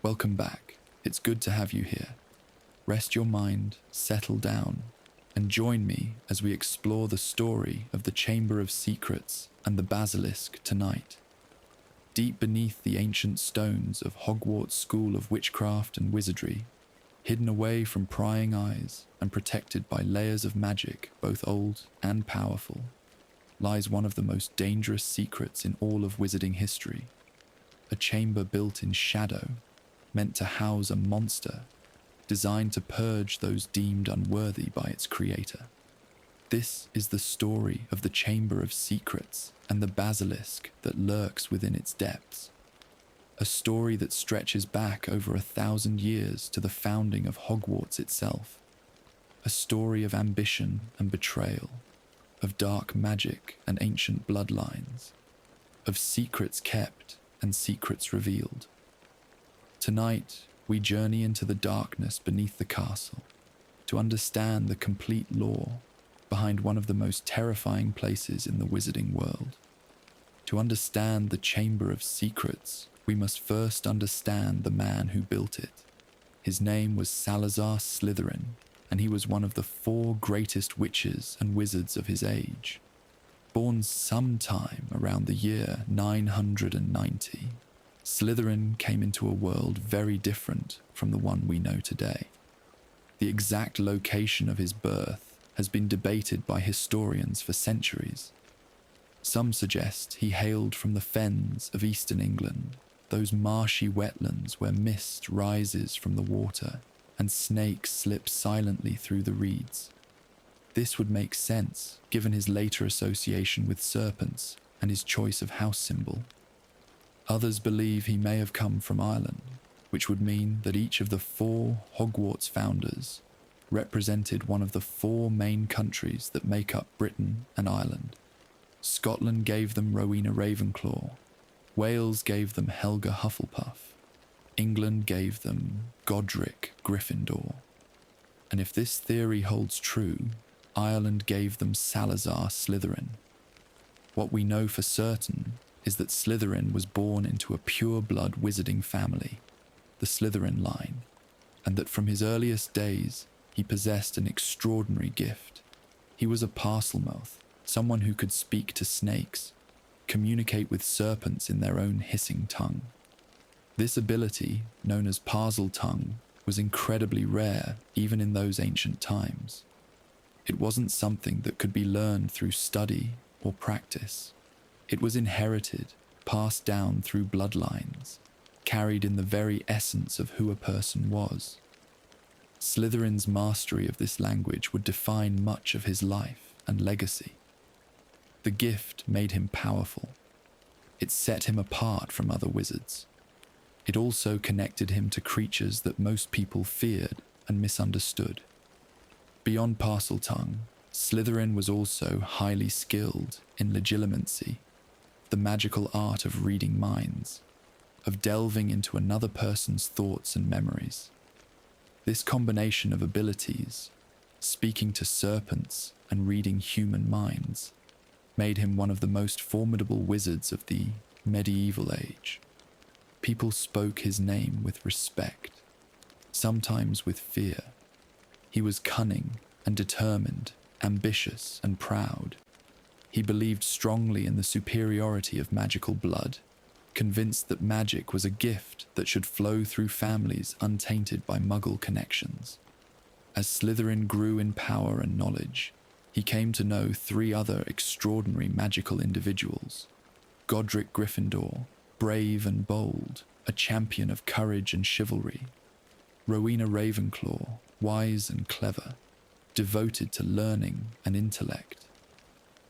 Welcome back. It's good to have you here. Rest your mind, settle down, and join me as we explore the story of the Chamber of Secrets and the Basilisk tonight. Deep beneath the ancient stones of Hogwarts School of Witchcraft and Wizardry, hidden away from prying eyes and protected by layers of magic both old and powerful, lies one of the most dangerous secrets in all of wizarding history. A chamber built in shadow, meant to house a monster, designed to purge those deemed unworthy by its creator. This is the story of the Chamber of Secrets and the Basilisk that lurks within its depths. A story that stretches back over 1,000 years to the founding of Hogwarts itself. A story of ambition and betrayal, of dark magic and ancient bloodlines, of secrets kept and secrets revealed. Tonight, we journey into the darkness beneath the castle to understand the complete lore behind one of the most terrifying places in the wizarding world. To understand the Chamber of Secrets, we must first understand the man who built it. His name was Salazar Slytherin, and he was one of the 4 greatest witches and wizards of his age. Born sometime around the year 990, Slytherin came into a world very different from the one we know today. The exact location of his birth has been debated by historians for centuries. Some suggest he hailed from the fens of eastern England, those marshy wetlands where mist rises from the water and snakes slip silently through the reeds. This would make sense given his later association with serpents and his choice of house symbol. Others believe he may have come from Ireland, which would mean that each of the 4 Hogwarts founders represented one of the 4 main countries that make up Britain and Ireland. Scotland gave them Rowena Ravenclaw, Wales gave them Helga Hufflepuff, England gave them Godric Gryffindor. And if this theory holds true, Ireland gave them Salazar Slytherin. What we know for certain is that Slytherin was born into a pure-blood wizarding family, the Slytherin line, and that from his earliest days, he possessed an extraordinary gift. He was a Parselmouth, someone who could speak to snakes, communicate with serpents in their own hissing tongue. This ability, known as Parseltongue, was incredibly rare even in those ancient times. It wasn't something that could be learned through study or practice. It was inherited, passed down through bloodlines, carried in the very essence of who a person was. Slytherin's mastery of this language would define much of his life and legacy. The gift made him powerful. It set him apart from other wizards. It also connected him to creatures that most people feared and misunderstood. Beyond Parseltongue, Slytherin was also highly skilled in legilimency, the magical art of reading minds, of delving into another person's thoughts and memories. This combination of abilities, speaking to serpents and reading human minds, made him one of the most formidable wizards of the medieval age. People spoke his name with respect, sometimes with fear. He was cunning and determined, ambitious and proud. He believed strongly in the superiority of magical blood, convinced that magic was a gift that should flow through families untainted by Muggle connections. As Slytherin grew in power and knowledge, he came to know 3 other extraordinary magical individuals. Godric Gryffindor, brave and bold, a champion of courage and chivalry. Rowena Ravenclaw, wise and clever, devoted to learning and intellect.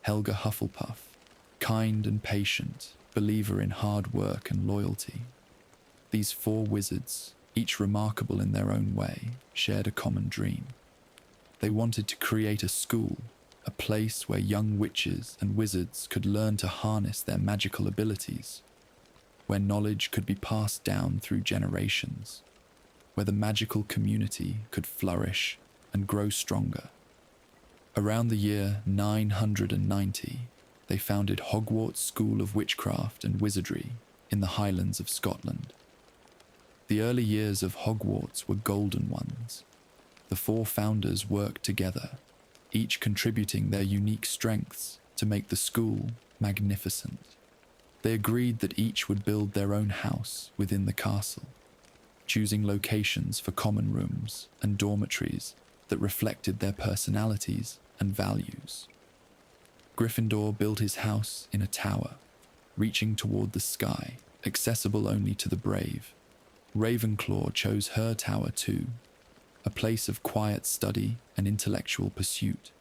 Helga Hufflepuff, kind and patient, believer in hard work and loyalty. These 4 wizards, each remarkable in their own way, shared a common dream. They wanted to create a school, a place where young witches and wizards could learn to harness their magical abilities, where knowledge could be passed down through generations, where the magical community could flourish and grow stronger. Around the year 990, they founded Hogwarts School of Witchcraft and Wizardry in the Highlands of Scotland. The early years of Hogwarts were golden ones. The four founders worked together, each contributing their unique strengths to make the school magnificent. They agreed that each would build their own house within the castle, choosing locations for common rooms and dormitories that reflected their personalities and values. Gryffindor built his house in a tower, reaching toward the sky, accessible only to the brave. Ravenclaw chose her tower too, a place of quiet study and intellectual pursuit.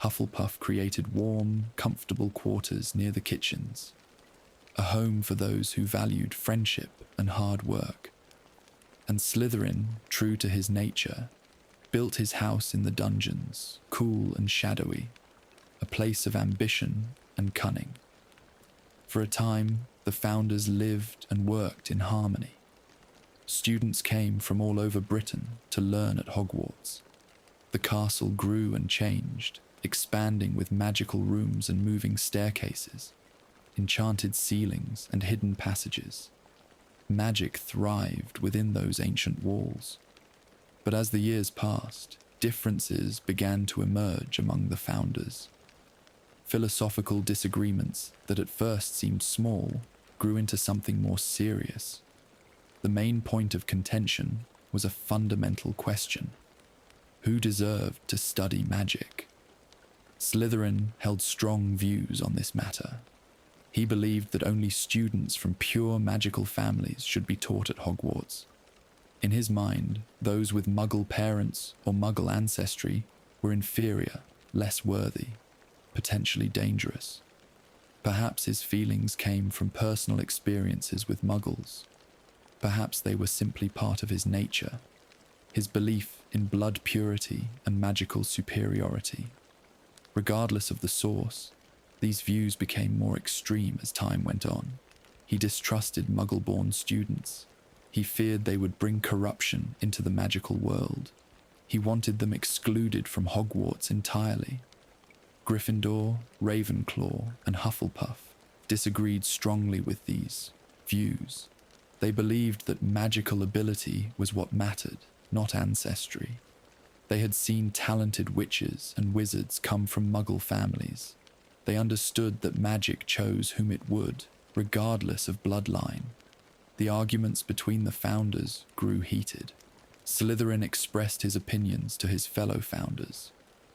Hufflepuff created warm, comfortable quarters near the kitchens, a home for those who valued friendship and hard work. And Slytherin, true to his nature, built his house in the dungeons, cool and shadowy, a place of ambition and cunning. For a time, the founders lived and worked in harmony. Students came from all over Britain to learn at Hogwarts. The castle grew and changed, expanding with magical rooms and moving staircases, enchanted ceilings and hidden passages. Magic thrived within those ancient walls. But as the years passed, differences began to emerge among the founders. Philosophical disagreements that at first seemed small grew into something more serious. The main point of contention was a fundamental question: who deserved to study magic? Slytherin held strong views on this matter. He believed that only students from pure magical families should be taught at Hogwarts. In his mind, those with Muggle parents or Muggle ancestry were inferior, less worthy, potentially dangerous. Perhaps his feelings came from personal experiences with Muggles. Perhaps they were simply part of his nature, his belief in blood purity and magical superiority. Regardless of the source, these views became more extreme as time went on. He distrusted Muggle-born students. He feared they would bring corruption into the magical world. He wanted them excluded from Hogwarts entirely. Gryffindor, Ravenclaw, and Hufflepuff disagreed strongly with these views. They believed that magical ability was what mattered, not ancestry. They had seen talented witches and wizards come from Muggle families. They understood that magic chose whom it would, regardless of bloodline. The arguments between the founders grew heated. Slytherin expressed his opinions to his fellow founders,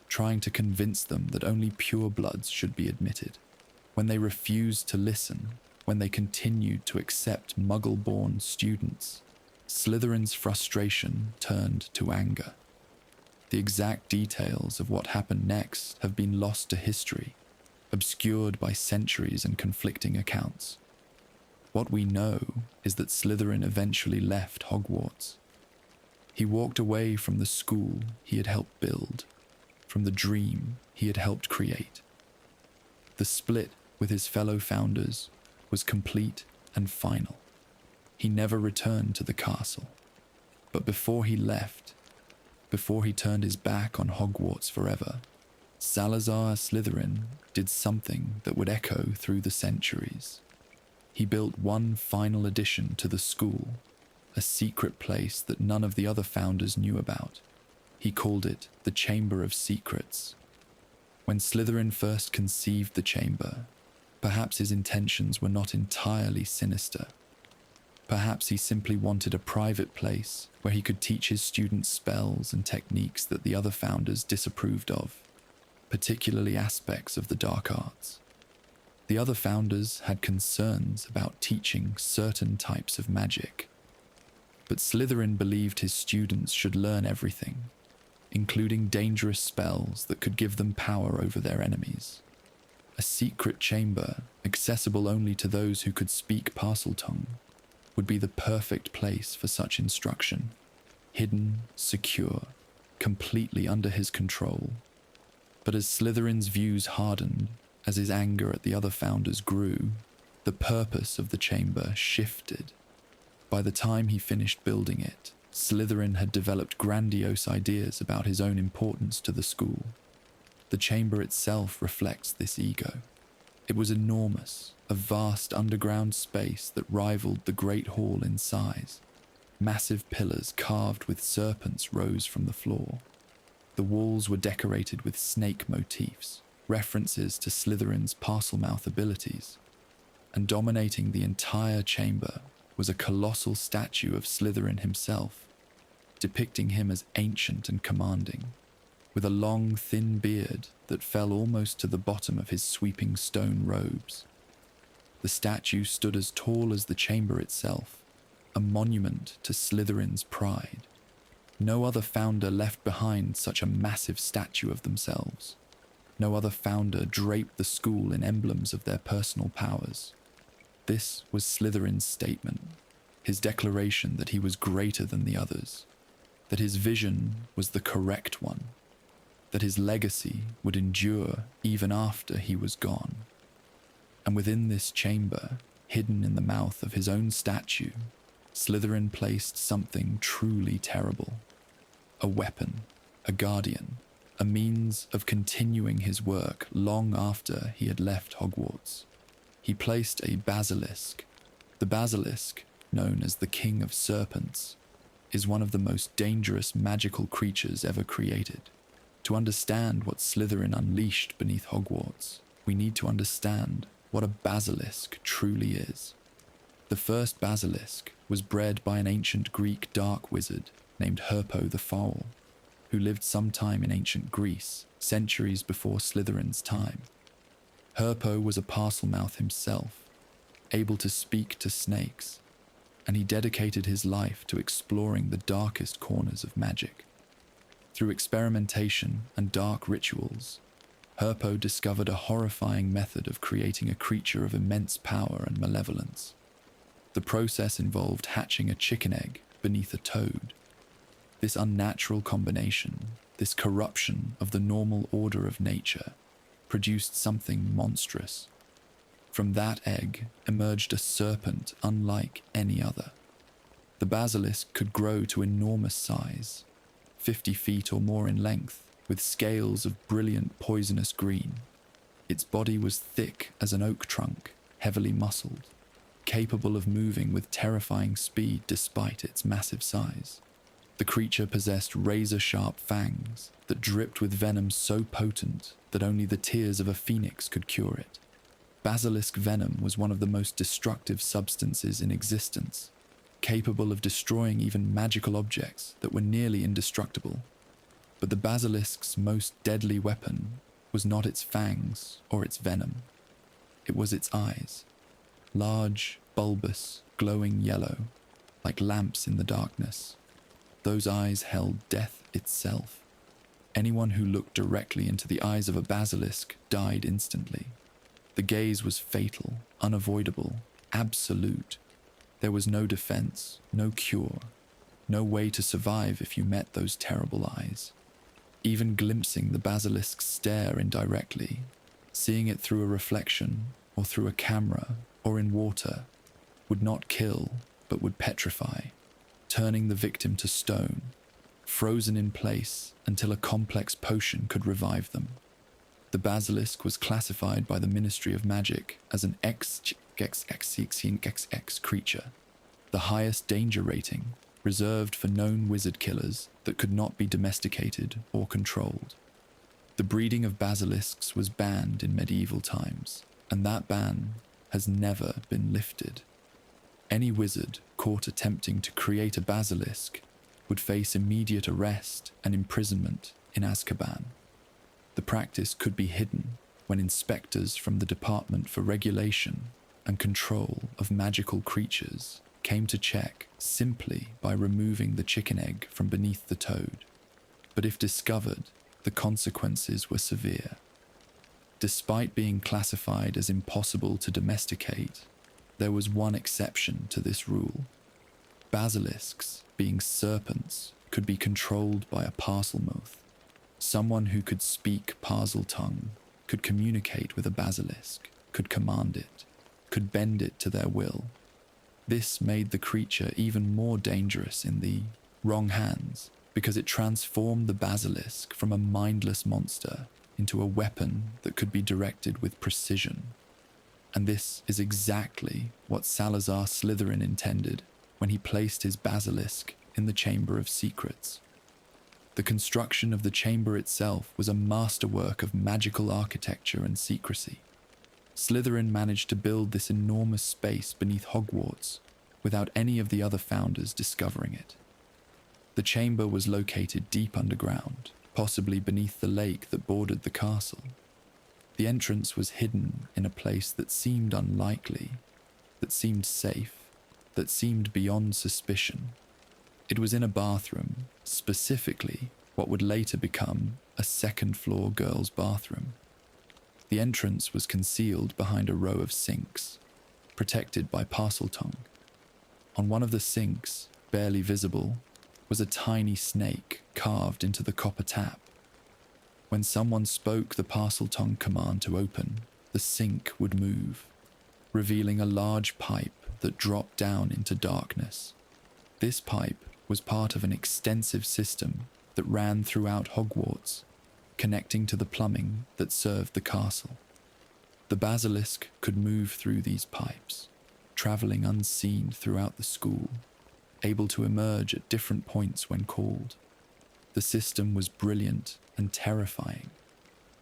trying to convince them that only purebloods should be admitted. When they refused to listen, when they continued to accept Muggle-born students, Slytherin's frustration turned to anger. The exact details of what happened next have been lost to history, obscured by centuries and conflicting accounts. What we know is that Slytherin eventually left Hogwarts. He walked away from the school he had helped build, from the dream he had helped create. The split with his fellow founders was complete and final. He never returned to the castle. But before he left, before he turned his back on Hogwarts forever, Salazar Slytherin did something that would echo through the centuries. He built one final addition to the school, a secret place that none of the other founders knew about. He called it the Chamber of Secrets. When Slytherin first conceived the chamber, perhaps his intentions were not entirely sinister. Perhaps he simply wanted a private place where he could teach his students spells and techniques that the other founders disapproved of, particularly aspects of the dark arts. The other founders had concerns about teaching certain types of magic, but Slytherin believed his students should learn everything, including dangerous spells that could give them power over their enemies. A secret chamber, accessible only to those who could speak Parseltongue, would be the perfect place for such instruction, hidden, secure, completely under his control. But as Slytherin's views hardened, as his anger at the other founders grew, the purpose of the chamber shifted. By the time he finished building it, Slytherin had developed grandiose ideas about his own importance to the school. The chamber itself reflects this ego. It was enormous, a vast underground space that rivaled the Great Hall in size. Massive pillars carved with serpents rose from the floor. The walls were decorated with snake motifs, references to Slytherin's Parselmouth abilities, and dominating the entire chamber was a colossal statue of Slytherin himself, depicting him as ancient and commanding, with a long, thin beard that fell almost to the bottom of his sweeping stone robes. The statue stood as tall as the chamber itself, a monument to Slytherin's pride. No other founder left behind such a massive statue of themselves. No other founder draped the school in emblems of their personal powers. This was Slytherin's statement, his declaration that he was greater than the others, that his vision was the correct one, that his legacy would endure even after he was gone. And within this chamber, hidden in the mouth of his own statue, Slytherin placed something truly terrible. A weapon, a guardian, a means of continuing his work long after he had left Hogwarts. He placed a basilisk. The basilisk, known as the King of Serpents, is one of the most dangerous magical creatures ever created. To understand what Slytherin unleashed beneath Hogwarts, we need to understand what a basilisk truly is. The first basilisk was bred by an ancient Greek dark wizard named Herpo the Foul, who lived sometime in ancient Greece, centuries before Slytherin's time. Herpo was a Parselmouth himself, able to speak to snakes, and he dedicated his life to exploring the darkest corners of magic. Through experimentation and dark rituals, Herpo discovered a horrifying method of creating a creature of immense power and malevolence. The process involved hatching a chicken egg beneath a toad. This unnatural combination, this corruption of the normal order of nature, produced something monstrous. From that egg emerged a serpent unlike any other. The basilisk could grow to enormous size, 50 feet or more in length, with scales of brilliant poisonous green. Its body was thick as an oak trunk, heavily muscled, capable of moving with terrifying speed despite its massive size. The creature possessed razor-sharp fangs that dripped with venom so potent that only the tears of a phoenix could cure it. Basilisk venom was one of the most destructive substances in existence, capable of destroying even magical objects that were nearly indestructible. But the basilisk's most deadly weapon was not its fangs or its venom. It was its eyes. Large, bulbous, glowing yellow, like lamps in the darkness. Those eyes held death itself. Anyone who looked directly into the eyes of a basilisk died instantly. The gaze was fatal, unavoidable, absolute. There was no defense, no cure, no way to survive if you met those terrible eyes. Even glimpsing the basilisk's stare indirectly, seeing it through a reflection or through a camera or in water, would not kill but would petrify, turning the victim to stone, frozen in place until a complex potion could revive them. The basilisk was classified by the Ministry of Magic as an XXX creature, the highest danger rating, reserved for known wizard killers that could not be domesticated or controlled. The breeding of basilisks was banned in medieval times, and that ban has never been lifted. Any wizard caught attempting to create a basilisk would face immediate arrest and imprisonment in Azkaban. The practice could be hidden when inspectors from the Department for Regulation and Control of Magical Creatures came to check simply by removing the chicken egg from beneath the toad. But if discovered, the consequences were severe. Despite being classified as impossible to domesticate, there was one exception to this rule. Basilisks, being serpents, could be controlled by a Parselmouth. Someone who could speak Parsel tongue, could communicate with a basilisk, could command it, could bend it to their will. This made the creature even more dangerous in the wrong hands, because it transformed the basilisk from a mindless monster into a weapon that could be directed with precision. And this is exactly what Salazar Slytherin intended when he placed his basilisk in the Chamber of Secrets. The construction of the chamber itself was a masterwork of magical architecture and secrecy. Slytherin managed to build this enormous space beneath Hogwarts without any of the other founders discovering it. The chamber was located deep underground, possibly beneath the lake that bordered the castle. The entrance was hidden in a place that seemed unlikely, that seemed safe, that seemed beyond suspicion. It was in a bathroom, specifically what would later become a second-floor girls' bathroom. The entrance was concealed behind a row of sinks, protected by parseltongue. On one of the sinks, barely visible, was a tiny snake carved into the copper tap. When someone spoke the parseltongue command to open, the sink would move, revealing a large pipe that dropped down into darkness. This pipe was part of an extensive system that ran throughout Hogwarts, connecting to the plumbing that served the castle. The basilisk could move through these pipes, traveling unseen throughout the school, able to emerge at different points when called. The system was brilliant and terrifying.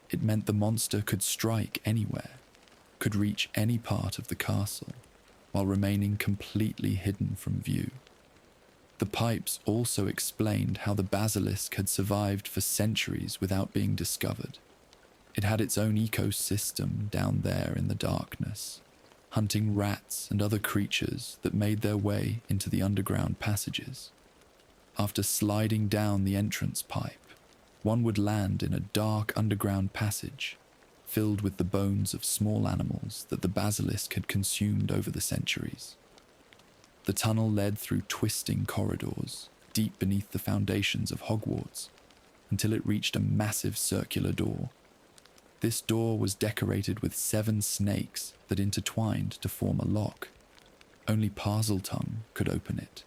It meant the monster could strike anywhere, could reach any part of the castle, while remaining completely hidden from view. The pipes also explained how the basilisk had survived for centuries without being discovered. It had its own ecosystem down there in the darkness, hunting rats and other creatures that made their way into the underground passages. After sliding down the entrance pipe, one would land in a dark underground passage filled with the bones of small animals that the basilisk had consumed over the centuries. The tunnel led through twisting corridors, deep beneath the foundations of Hogwarts, until it reached a massive circular door. This door was decorated with 7 snakes that intertwined to form a lock. Only Parseltongue could open it.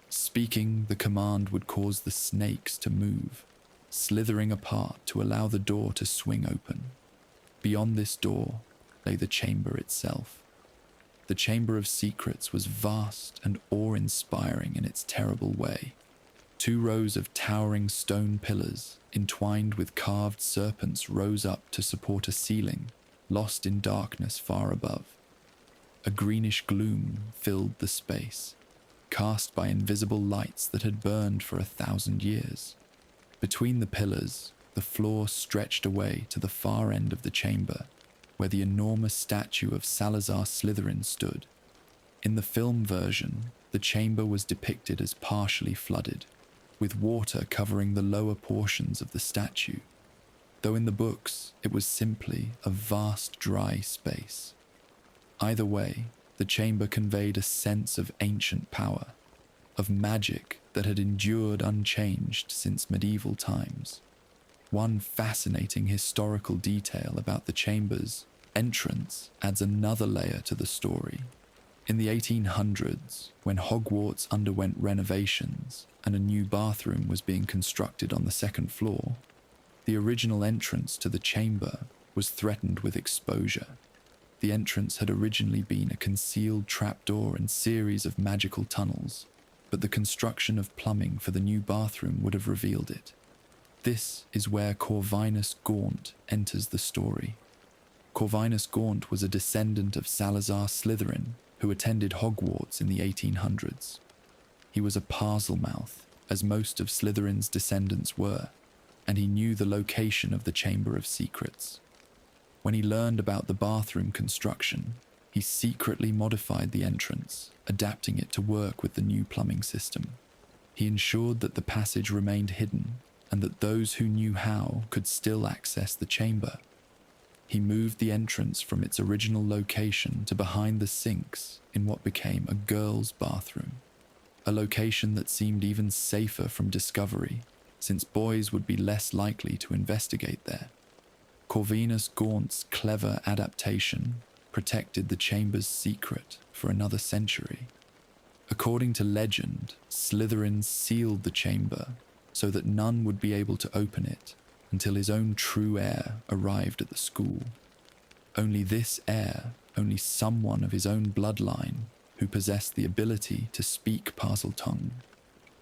Speaking the command would cause the snakes to move, slithering apart to allow the door to swing open. Beyond this door lay the chamber itself. The Chamber of Secrets was vast and awe-inspiring in its terrible way. 2 rows of towering stone pillars, entwined with carved serpents, rose up to support a ceiling, lost in darkness far above. A greenish gloom filled the space, cast by invisible lights that had burned for 1,000 years. Between the pillars, the floor stretched away to the far end of the chamber, where the enormous statue of Salazar Slytherin stood. In the film version, the chamber was depicted as partially flooded, with water covering the lower portions of the statue, though in the books it was simply a vast dry space. Either way, the chamber conveyed a sense of ancient power, of magic that had endured unchanged since medieval times. One fascinating historical detail about the chamber's entrance adds another layer to the story. In the 1800s, when Hogwarts underwent renovations and a new bathroom was being constructed on the 2nd floor, the original entrance to the chamber was threatened with exposure. The entrance had originally been a concealed trapdoor and series of magical tunnels, but the construction of plumbing for the new bathroom would have revealed it. This is where Corvinus Gaunt enters the story. Corvinus Gaunt was a descendant of Salazar Slytherin who attended Hogwarts in the 1800s. He was a Parselmouth, as most of Slytherin's descendants were, and he knew the location of the Chamber of Secrets. When he learned about the bathroom construction, he secretly modified the entrance, adapting it to work with the new plumbing system. He ensured that the passage remained hidden and that those who knew how could still access the chamber. He moved the entrance from its original location to behind the sinks in what became a girls' bathroom, a location that seemed even safer from discovery, since boys would be less likely to investigate there. Corvinus Gaunt's clever adaptation protected the chamber's secret for another century. According to legend, Slytherin sealed the chamber so that none would be able to open it until his own true heir arrived at the school. Only this heir, only someone of his own bloodline, who possessed the ability to speak Parseltongue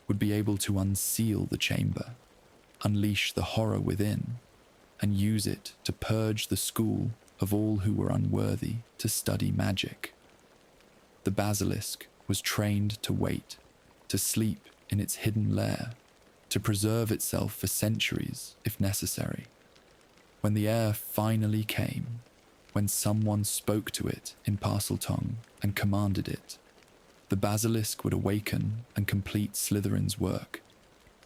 would be able to unseal the chamber, unleash the horror within, and use it to purge the school of all who were unworthy to study magic. The basilisk was trained to wait, to sleep in its hidden lair, to preserve itself for centuries if necessary. When the heir finally came, when someone spoke to it in Parseltongue and commanded it, the basilisk would awaken and complete Slytherin's work.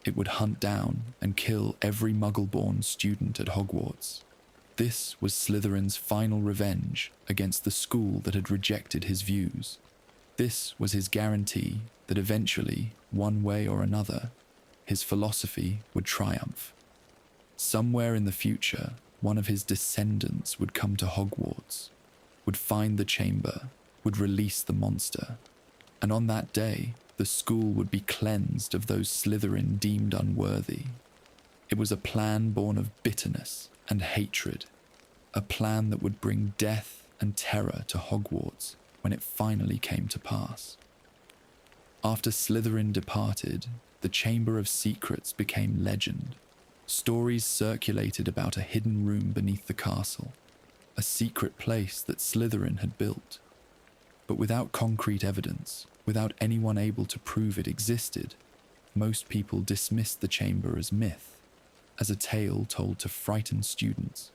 It would hunt down and kill every Muggle-born student at Hogwarts. This was Slytherin's final revenge against the school that had rejected his views. This was his guarantee that eventually, one way or another, his philosophy would triumph. Somewhere in the future, one of his descendants would come to Hogwarts, would find the chamber, would release the monster, and on that day, the school would be cleansed of those Slytherin deemed unworthy. It was a plan born of bitterness and hatred, a plan that would bring death and terror to Hogwarts when it finally came to pass. After Slytherin departed, the Chamber of Secrets became legend. Stories circulated about a hidden room beneath the castle, a secret place that Slytherin had built. But without concrete evidence, without anyone able to prove it existed, most people dismissed the chamber as myth, as a tale told to frighten students.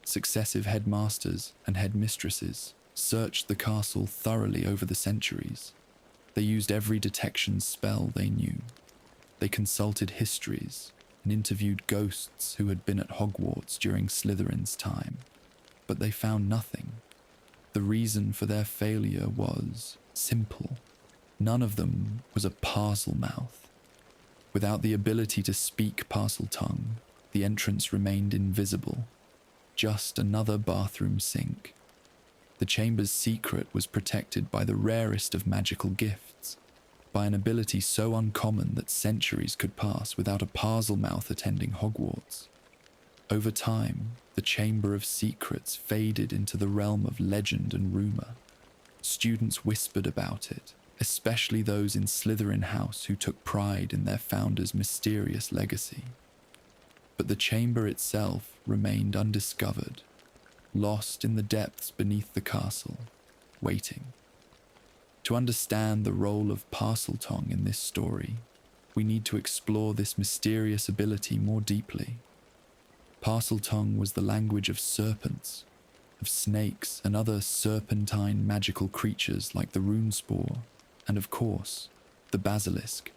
Successive headmasters and headmistresses searched the castle thoroughly over the centuries. They used every detection spell they knew. They consulted histories and interviewed ghosts who had been at Hogwarts during Slytherin's time. But they found nothing. The reason for their failure was simple. None of them was a Parselmouth. Without the ability to speak Parseltongue, the entrance remained invisible, just another bathroom sink. The chamber's secret was protected by the rarest of magical gifts, by an ability so uncommon that centuries could pass without a Parselmouth attending Hogwarts. Over time, the Chamber of Secrets faded into the realm of legend and rumor. Students whispered about it, especially those in Slytherin House who took pride in their founder's mysterious legacy. But the chamber itself remained undiscovered, lost in the depths beneath the castle, waiting. To understand the role of Parseltongue in this story, we need to explore this mysterious ability more deeply. Parseltongue was the language of serpents, of snakes and other serpentine magical creatures like the Runespore, and of course, the Basilisk.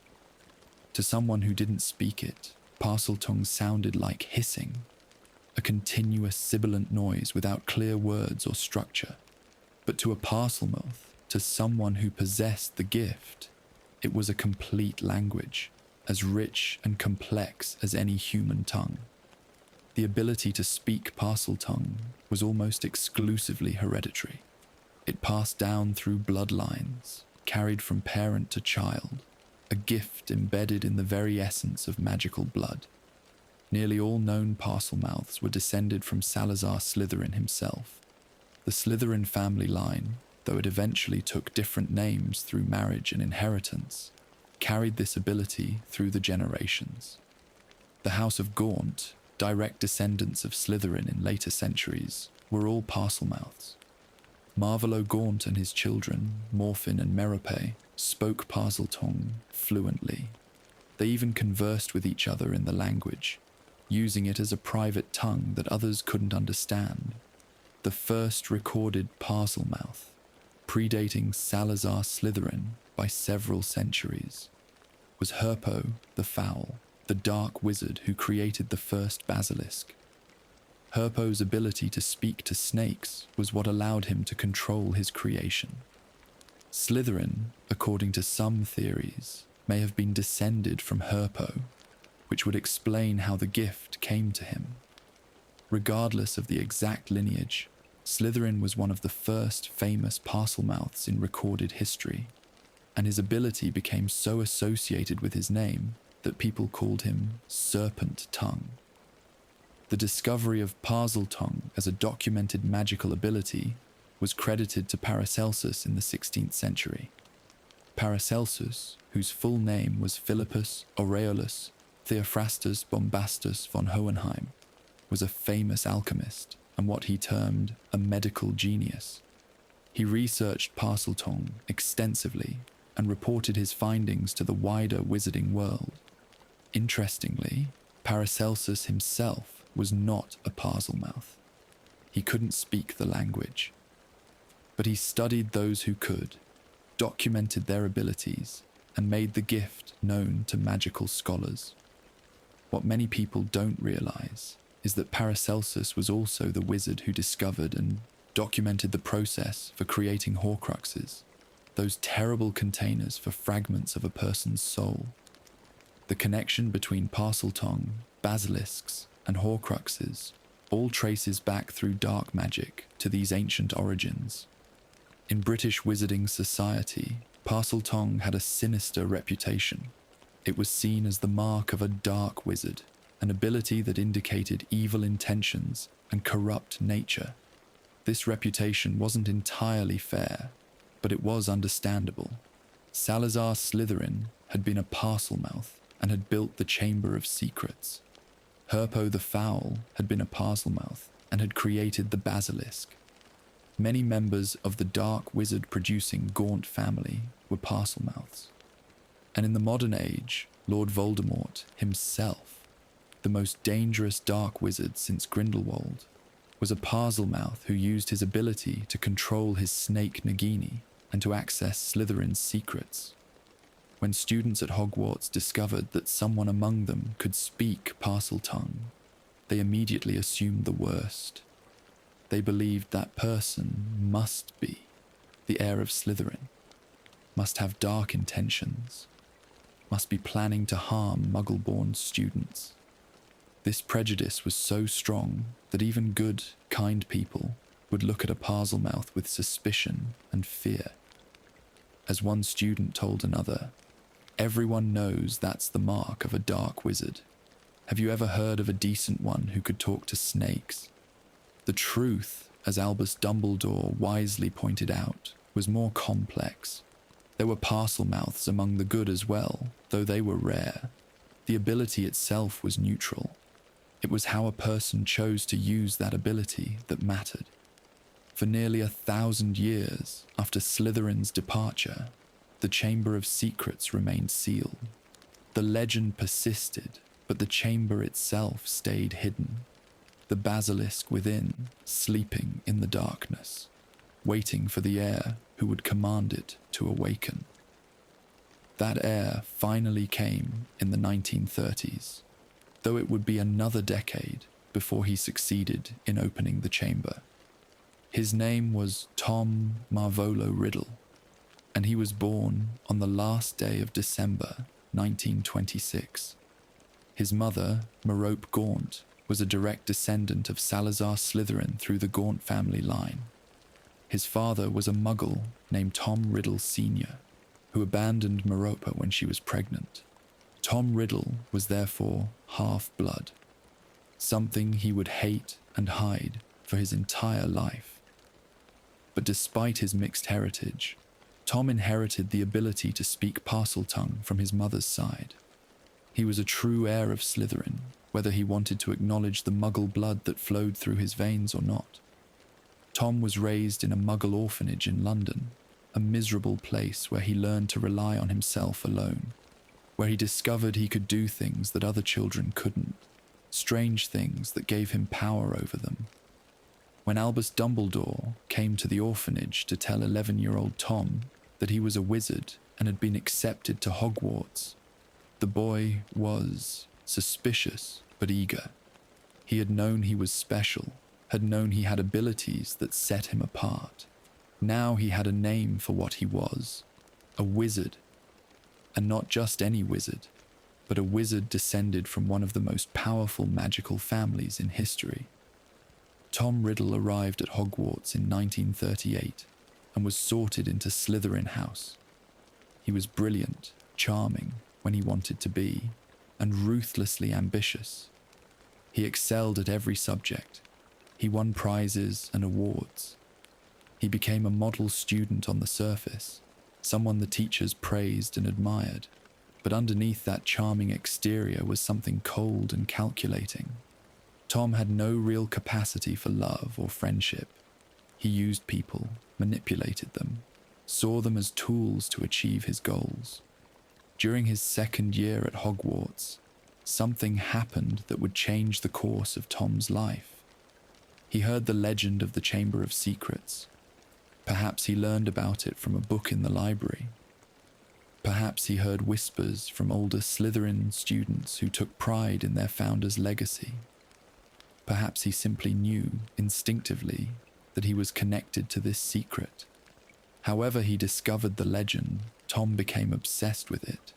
To someone who didn't speak it, Parseltongue sounded like hissing, a continuous sibilant noise without clear words or structure. But to a Parselmouth, to someone who possessed the gift, it was a complete language, as rich and complex as any human tongue. The ability to speak Parseltongue was almost exclusively hereditary. It passed down through bloodlines, carried from parent to child, a gift embedded in the very essence of magical blood. Nearly all known Parselmouths were descended from Salazar Slytherin himself. The Slytherin family line, though it eventually took different names through marriage and inheritance, carried this ability through the generations. The House of Gaunt, direct descendants of Slytherin in later centuries, were all Parselmouths. Marvolo Gaunt and his children, Morphin and Merope, spoke Parseltongue fluently. They even conversed with each other in the language, using it as a private tongue that others couldn't understand. The first recorded Parselmouth, predating Salazar Slytherin by several centuries, was Herpo the Foul, the dark wizard who created the first basilisk. Herpo's ability to speak to snakes was what allowed him to control his creation. Slytherin, according to some theories, may have been descended from Herpo, which would explain how the gift came to him. Regardless of the exact lineage, Slytherin was one of the first famous Parselmouths in recorded history, and his ability became so associated with his name that people called him Serpent Tongue. The discovery of Parseltongue as a documented magical ability was credited to Paracelsus in the 16th century. Paracelsus, whose full name was Philippus Aureolus Theophrastus Bombastus von Hohenheim, was a famous alchemist and what he termed a medical genius. He researched Parseltongue extensively and reported his findings to the wider wizarding world. Interestingly, Paracelsus himself was not a Parselmouth. He couldn't speak the language. But he studied those who could, documented their abilities, and made the gift known to magical scholars. What many people don't realize is that Paracelsus was also the wizard who discovered and documented the process for creating Horcruxes, those terrible containers for fragments of a person's soul. The connection between Parseltongue, basilisks, and Horcruxes all traces back through dark magic to these ancient origins. In British wizarding society, Parseltongue had a sinister reputation. It was seen as the mark of a dark wizard, an ability that indicated evil intentions and corrupt nature. This reputation wasn't entirely fair, but it was understandable. Salazar Slytherin had been a Parselmouth and had built the Chamber of Secrets. Herpo the Foul had been a Parselmouth and had created the Basilisk. Many members of the dark wizard-producing Gaunt family were Parselmouths. And in the modern age, Lord Voldemort himself, the most dangerous dark wizard since Grindelwald, was a Parselmouth who used his ability to control his snake Nagini and to access Slytherin's secrets. When students at Hogwarts discovered that someone among them could speak Parseltongue, they immediately assumed the worst. They believed that person must be the heir of Slytherin, must have dark intentions, must be planning to harm Muggle-born students. This prejudice was so strong that even good, kind people would look at a Parselmouth with suspicion and fear. As one student told another, "Everyone knows that's the mark of a dark wizard. Have you ever heard of a decent one who could talk to snakes?" The truth, as Albus Dumbledore wisely pointed out, was more complex. There were Parselmouths among the good as well, though they were rare. The ability itself was neutral. It was how a person chose to use that ability that mattered. For nearly 1,000 years after Slytherin's departure, the Chamber of Secrets remained sealed. The legend persisted, but the chamber itself stayed hidden. The basilisk within, sleeping in the darkness, waiting for the heir who would command it to awaken. That heir finally came in the 1930s, though it would be another decade before he succeeded in opening the chamber. His name was Tom Marvolo Riddle, and he was born on the last day of December 1926. His mother, Merope Gaunt, was a direct descendant of Salazar Slytherin through the Gaunt family line. His father was a Muggle named Tom Riddle Sr., who abandoned Merope when she was pregnant. Tom Riddle was therefore half-blood, something he would hate and hide for his entire life. But despite his mixed heritage, Tom inherited the ability to speak Parseltongue from his mother's side. He was a true heir of Slytherin, whether he wanted to acknowledge the Muggle blood that flowed through his veins or not. Tom was raised in a Muggle orphanage in London, a miserable place where he learned to rely on himself alone, where he discovered he could do things that other children couldn't, strange things that gave him power over them. When Albus Dumbledore came to the orphanage to tell 11-year-old Tom that he was a wizard and had been accepted to Hogwarts, the boy was suspicious but eager. He had known he was special, had known he had abilities that set him apart. Now he had a name for what he was, a wizard. And not just any wizard, but a wizard descended from one of the most powerful magical families in history. Tom Riddle arrived at Hogwarts in 1938 and was sorted into Slytherin House. He was brilliant, charming when he wanted to be, and ruthlessly ambitious. He excelled at every subject. He won prizes and awards. He became a model student on the surface, someone the teachers praised and admired, but underneath that charming exterior was something cold and calculating. Tom had no real capacity for love or friendship. He used people, manipulated them, saw them as tools to achieve his goals. During his second year at Hogwarts, something happened that would change the course of Tom's life. He heard the legend of the Chamber of Secrets. Perhaps he learned about it from a book in the library. Perhaps he heard whispers from older Slytherin students who took pride in their founder's legacy. Perhaps he simply knew, instinctively, that he was connected to this secret. However he discovered the legend, Tom became obsessed with it.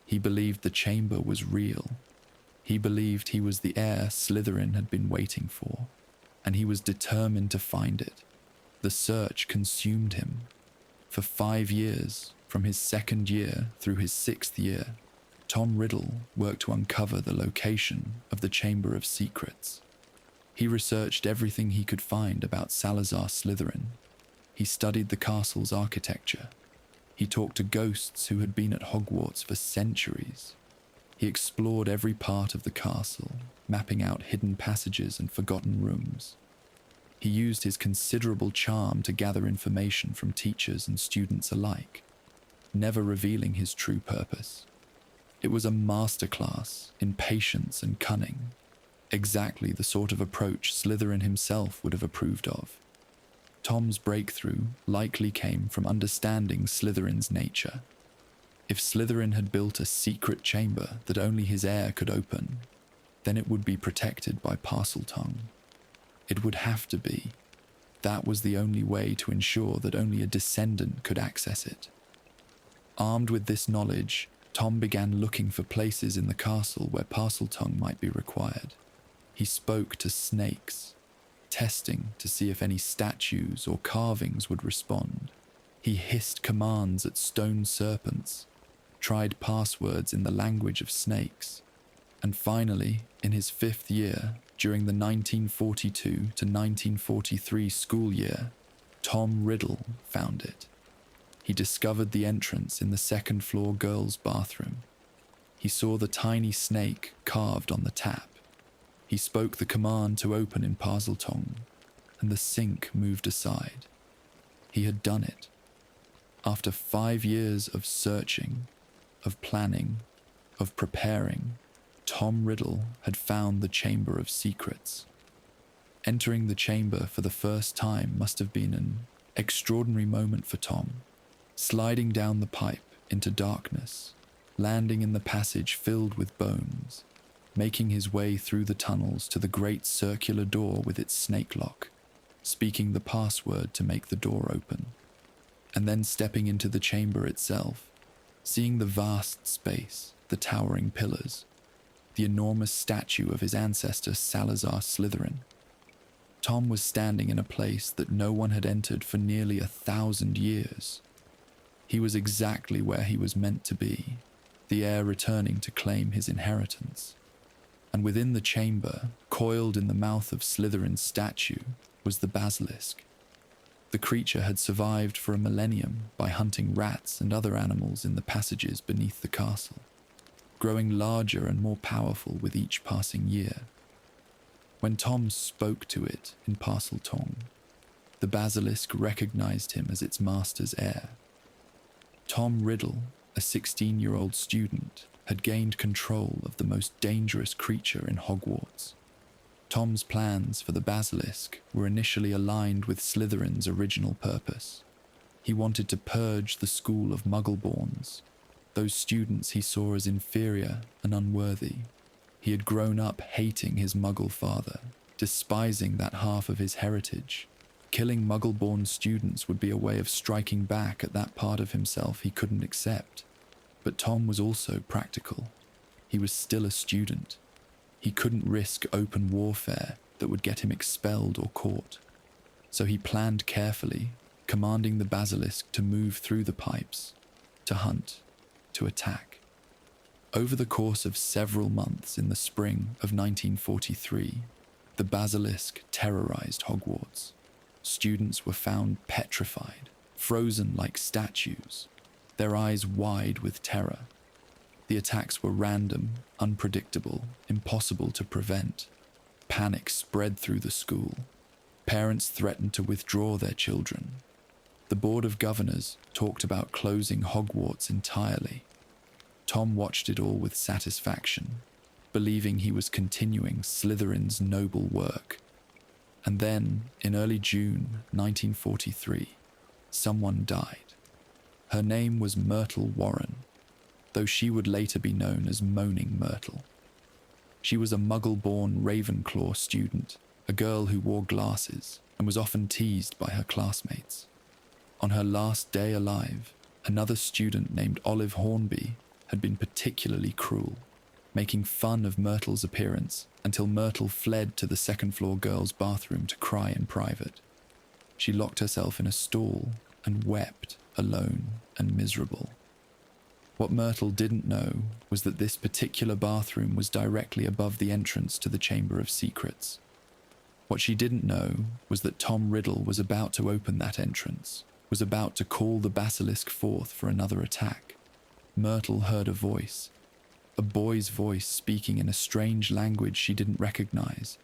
He believed the chamber was real. He believed he was the heir Slytherin had been waiting for, and he was determined to find it. The search consumed him. For 5 years, from his second year through his 6th year, Tom Riddle worked to uncover the location of the Chamber of Secrets. He researched everything he could find about Salazar Slytherin. He studied the castle's architecture. He talked to ghosts who had been at Hogwarts for centuries. He explored every part of the castle, mapping out hidden passages and forgotten rooms. He used his considerable charm to gather information from teachers and students alike, never revealing his true purpose. It was a masterclass in patience and cunning, exactly the sort of approach Slytherin himself would have approved of. Tom's breakthrough likely came from understanding Slytherin's nature. If Slytherin had built a secret chamber that only his heir could open, then it would be protected by Parseltongue. It would have to be. That was the only way to ensure that only a descendant could access it. Armed with this knowledge, Tom began looking for places in the castle where Parseltongue might be required. He spoke to snakes, testing to see if any statues or carvings would respond. He hissed commands at stone serpents, tried passwords in the language of snakes, and finally, in his 5th year, during the 1942 to 1943 school year, Tom Riddle found it. He discovered the entrance in the second-floor girls' bathroom. He saw the tiny snake carved on the tap. He spoke the command to open in Parseltongue, and the sink moved aside. He had done it. After 5 years of searching, of planning, of preparing, Tom Riddle had found the Chamber of Secrets. Entering the chamber for the first time must have been an extraordinary moment for Tom. Sliding down the pipe into darkness, landing in the passage filled with bones, making his way through the tunnels to the great circular door with its snake lock, speaking the password to make the door open, and then stepping into the chamber itself, seeing the vast space, the towering pillars, the enormous statue of his ancestor Salazar Slytherin. Tom was standing in a place that no one had entered for nearly 1,000 years. He was exactly where he was meant to be, the heir returning to claim his inheritance. And within the chamber, coiled in the mouth of Slytherin's statue, was the Basilisk. The creature had survived for a millennium by hunting rats and other animals in the passages beneath the castle, growing larger and more powerful with each passing year. When Tom spoke to it in Parseltongue, the Basilisk recognized him as its master's heir. Tom Riddle, a 16-year-old student, had gained control of the most dangerous creature in Hogwarts. Tom's plans for the Basilisk were initially aligned with Slytherin's original purpose. He wanted to purge the school of Muggleborns, those students he saw as inferior and unworthy. He had grown up hating his Muggle father, despising that half of his heritage. Killing Muggleborn students would be a way of striking back at that part of himself he couldn't accept. But Tom was also practical. He was still a student. He couldn't risk open warfare that would get him expelled or caught. So he planned carefully, commanding the Basilisk to move through the pipes, to hunt, to attack. Over the course of several months in the spring of 1943, the Basilisk terrorized Hogwarts. students were found petrified, frozen like statues, their eyes wide with terror. The attacks were random, unpredictable, impossible to prevent. Panic spread through the school. Parents threatened to withdraw their children. The Board of Governors talked about closing Hogwarts entirely. Tom watched it all with satisfaction, believing he was continuing Slytherin's noble work. And then, in early June 1943, someone died. Her name was Myrtle Warren, though she would later be known as Moaning Myrtle. She was a Muggle-born Ravenclaw student, a girl who wore glasses and was often teased by her classmates. On her last day alive, another student named Olive Hornby had been particularly cruel, making fun of Myrtle's appearance until Myrtle fled to the second-floor girls' bathroom to cry in private. She locked herself in a stall and wept, alone and miserable. What Myrtle didn't know was that this particular bathroom was directly above the entrance to the Chamber of Secrets. What she didn't know was that Tom Riddle was about to open that entrance, was about to call the Basilisk forth for another attack. Myrtle heard a voice, a boy's voice speaking in a strange language she didn't recognize.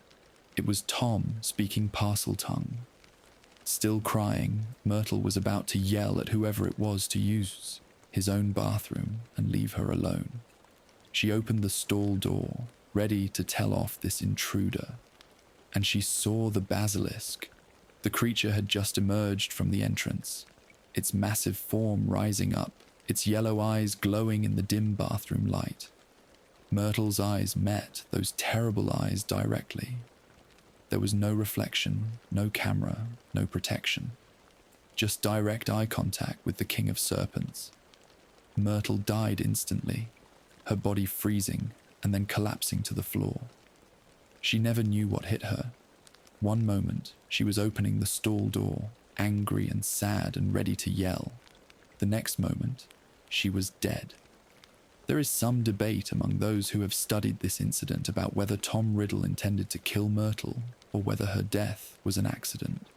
It was Tom speaking Parseltongue. Still crying, Myrtle was about to yell at whoever it was to use his own bathroom and leave her alone. She opened the stall door, ready to tell off this intruder, and she saw the Basilisk. The creature had just emerged from the entrance, its massive form rising up, its yellow eyes glowing in the dim bathroom light. Myrtle's eyes met those terrible eyes directly. There was no reflection, no camera, no protection. Just direct eye contact with the King of Serpents. Myrtle died instantly, her body freezing and then collapsing to the floor. She never knew what hit her. One moment, she was opening the stall door, angry and sad and ready to yell. The next moment, she was dead. There is some debate among those who have studied this incident about whether Tom Riddle intended to kill Myrtle or whether her death was an accident.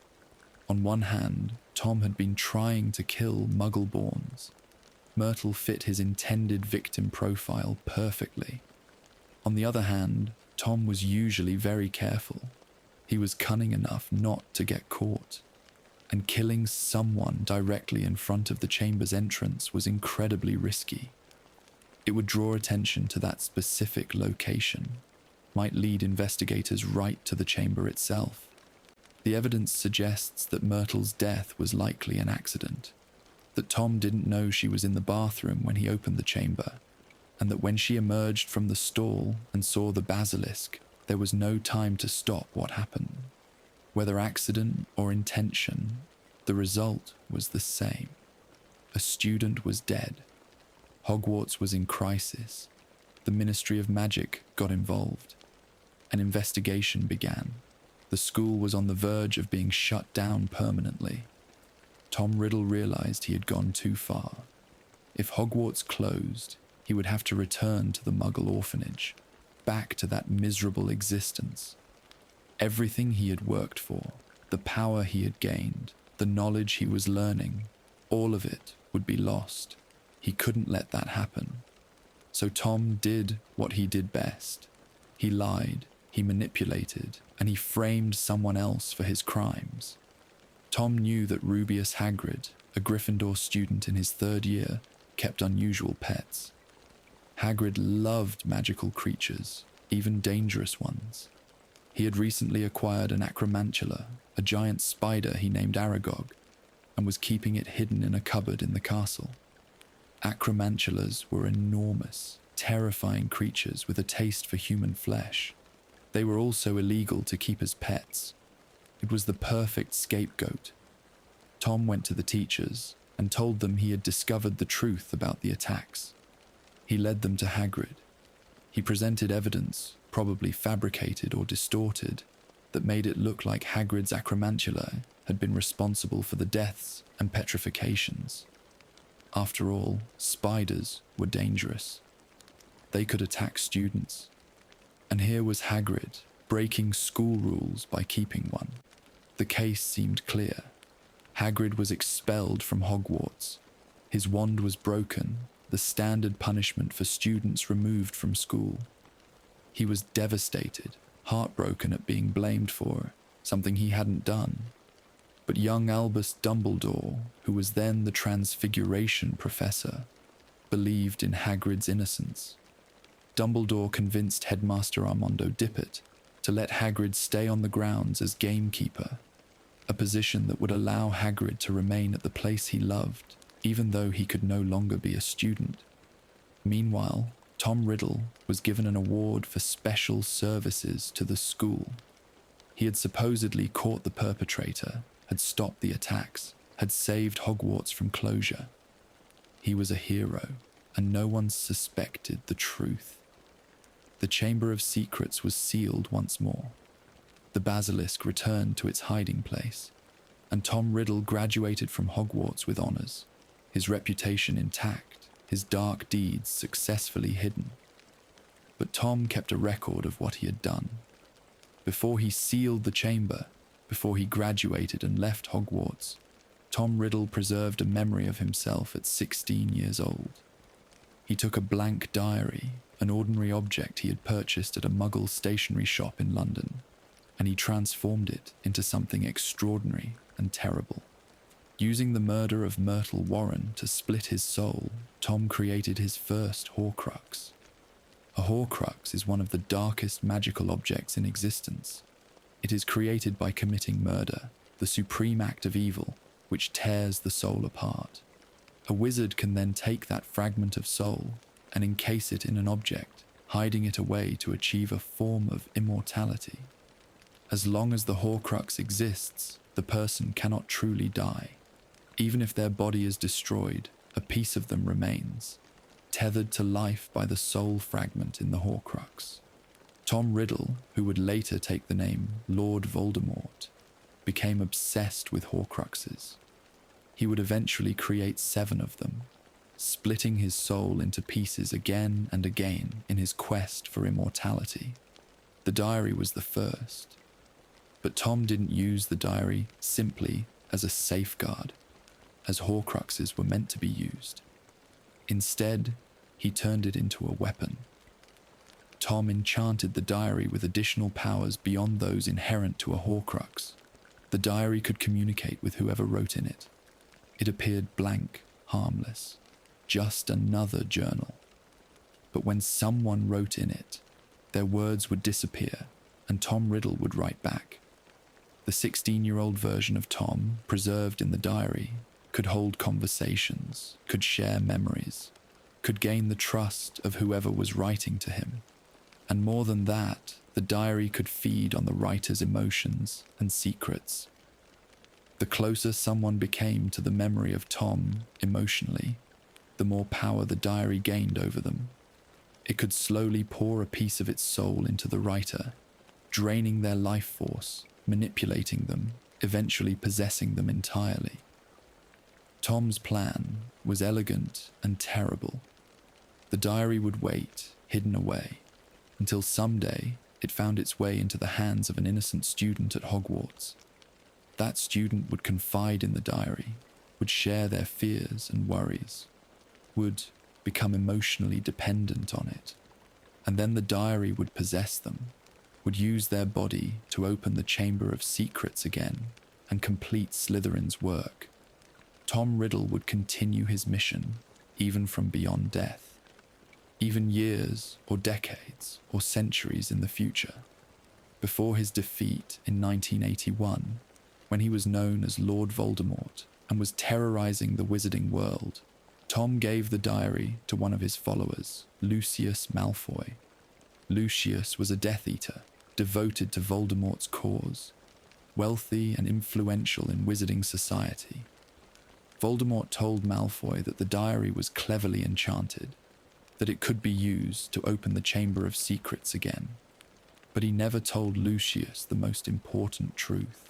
On one hand, Tom had been trying to kill Muggle-borns. Myrtle fit his intended victim profile perfectly. On the other hand, Tom was usually very careful. He was cunning enough not to get caught. And killing someone directly in front of the chamber's entrance was incredibly risky. It would draw attention to that specific location, might lead investigators right to the chamber itself. The evidence suggests that Myrtle's death was likely an accident, that Tom didn't know she was in the bathroom when he opened the chamber, and that when she emerged from the stall and saw the Basilisk, there was no time to stop what happened. Whether accident or intention, the result was the same. A student was dead. Hogwarts was in crisis. The Ministry of Magic got involved. An investigation began. The school was on the verge of being shut down permanently. Tom Riddle realized he had gone too far. If Hogwarts closed, he would have to return to the Muggle orphanage, back to that miserable existence. Everything he had worked for, the power he had gained, the knowledge he was learning, all of it would be lost. He couldn't let that happen. So Tom did what he did best. He lied, he manipulated, and he framed someone else for his crimes. Tom knew that Rubeus Hagrid, a Gryffindor student in his third year, kept unusual pets. Hagrid loved magical creatures, even dangerous ones. He had recently acquired an acromantula, a giant spider he named Aragog, and was keeping it hidden in a cupboard in the castle. Acromantulas were enormous, terrifying creatures with a taste for human flesh. They were also illegal to keep as pets. It was the perfect scapegoat. Tom went to the teachers and told them he had discovered the truth about the attacks. He led them to Hagrid. He presented evidence, probably fabricated or distorted, that made it look like Hagrid's acromantula had been responsible for the deaths and petrifications. After all, spiders were dangerous. They could attack students. And here was Hagrid, breaking school rules by keeping one. The case seemed clear. Hagrid was expelled from Hogwarts. His wand was broken, the standard punishment for students removed from school. He was devastated, heartbroken at being blamed for something he hadn't done. But young Albus Dumbledore, who was then the Transfiguration Professor, believed in Hagrid's innocence. Dumbledore convinced Headmaster Armando Dippet to let Hagrid stay on the grounds as gamekeeper, a position that would allow Hagrid to remain at the place he loved, even though he could no longer be a student. Meanwhile, Tom Riddle was given an award for special services to the school. He had supposedly caught the perpetrator, had stopped the attacks, had saved Hogwarts from closure. He was a hero, and no one suspected the truth. The Chamber of Secrets was sealed once more. The Basilisk returned to its hiding place, and Tom Riddle graduated from Hogwarts with honors, his reputation intact, his dark deeds successfully hidden. But Tom kept a record of what he had done. Before he sealed the chamber, before he graduated and left Hogwarts, Tom Riddle preserved a memory of himself at 16 years old. He took a blank diary, an ordinary object he had purchased at a Muggle stationery shop in London, and he transformed it into something extraordinary and terrible. Using the murder of Myrtle Warren to split his soul, Tom created his first Horcrux. A Horcrux is one of the darkest magical objects in existence. It is created by committing murder, the supreme act of evil, which tears the soul apart. A wizard can then take that fragment of soul and encase it in an object, hiding it away to achieve a form of immortality. As long as the Horcrux exists, the person cannot truly die. Even if their body is destroyed, a piece of them remains, tethered to life by the soul fragment in the Horcrux. Tom Riddle, who would later take the name Lord Voldemort, became obsessed with Horcruxes. He would eventually create 7 of them, splitting his soul into pieces again and again in his quest for immortality. The diary was the first, but Tom didn't use the diary simply as a safeguard, as Horcruxes were meant to be used. Instead, he turned it into a weapon. Tom enchanted the diary with additional powers beyond those inherent to a Horcrux. The diary could communicate with whoever wrote in it. It appeared blank, harmless, just another journal. But when someone wrote in it, their words would disappear, and Tom Riddle would write back. The 16-year-old version of Tom, preserved in the diary, could hold conversations, could share memories, could gain the trust of whoever was writing to him. And more than that, the diary could feed on the writer's emotions and secrets. The closer someone became to the memory of Tom emotionally, the more power the diary gained over them. It could slowly pour a piece of its soul into the writer, draining their life force, manipulating them, eventually possessing them entirely. Tom's plan was elegant and terrible. The diary would wait, hidden away, until someday it found its way into the hands of an innocent student at Hogwarts. That student would confide in the diary, would share their fears and worries, would become emotionally dependent on it, and then the diary would possess them, would use their body to open the Chamber of Secrets again and complete Slytherin's work. Tom Riddle would continue his mission, even from beyond death, even years or decades or centuries in the future. Before his defeat in 1981, when he was known as Lord Voldemort and was terrorizing the wizarding world, Tom gave the diary to one of his followers, Lucius Malfoy. Lucius was a Death Eater, devoted to Voldemort's cause, wealthy and influential in wizarding society. Voldemort told Malfoy that the diary was cleverly enchanted, that it could be used to open the Chamber of Secrets again. But he never told Lucius the most important truth.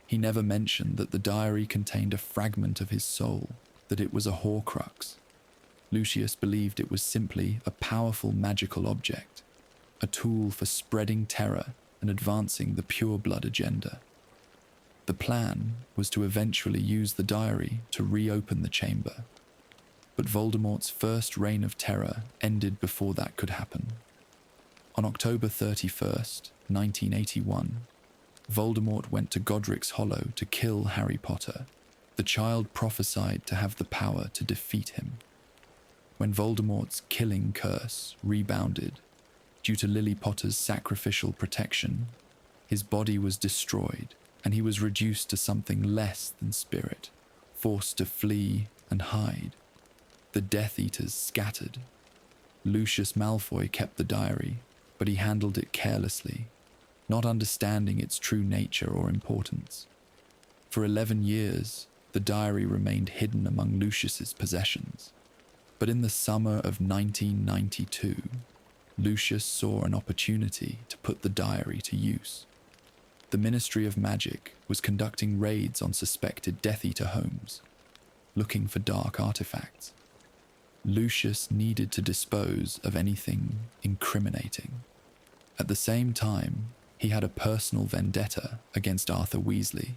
He never mentioned that the diary contained a fragment of his soul, that it was a Horcrux. Lucius believed it was simply a powerful magical object, a tool for spreading terror and advancing the pure blood agenda. The plan was to eventually use the diary to reopen the chamber. But Voldemort's first reign of terror ended before that could happen. On October 31st, 1981, Voldemort went to Godric's Hollow to kill Harry Potter, the child prophesied to have the power to defeat him. When Voldemort's killing curse rebounded, due to Lily Potter's sacrificial protection, his body was destroyed and he was reduced to something less than spirit, forced to flee and hide. The Death Eaters scattered. Lucius Malfoy kept the diary, but he handled it carelessly, not understanding its true nature or importance. For 11 years, the diary remained hidden among Lucius's possessions. But in the summer of 1992, Lucius saw an opportunity to put the diary to use. The Ministry of Magic was conducting raids on suspected Death Eater homes, looking for dark artifacts. Lucius needed to dispose of anything incriminating. At the same time, he had a personal vendetta against Arthur Weasley,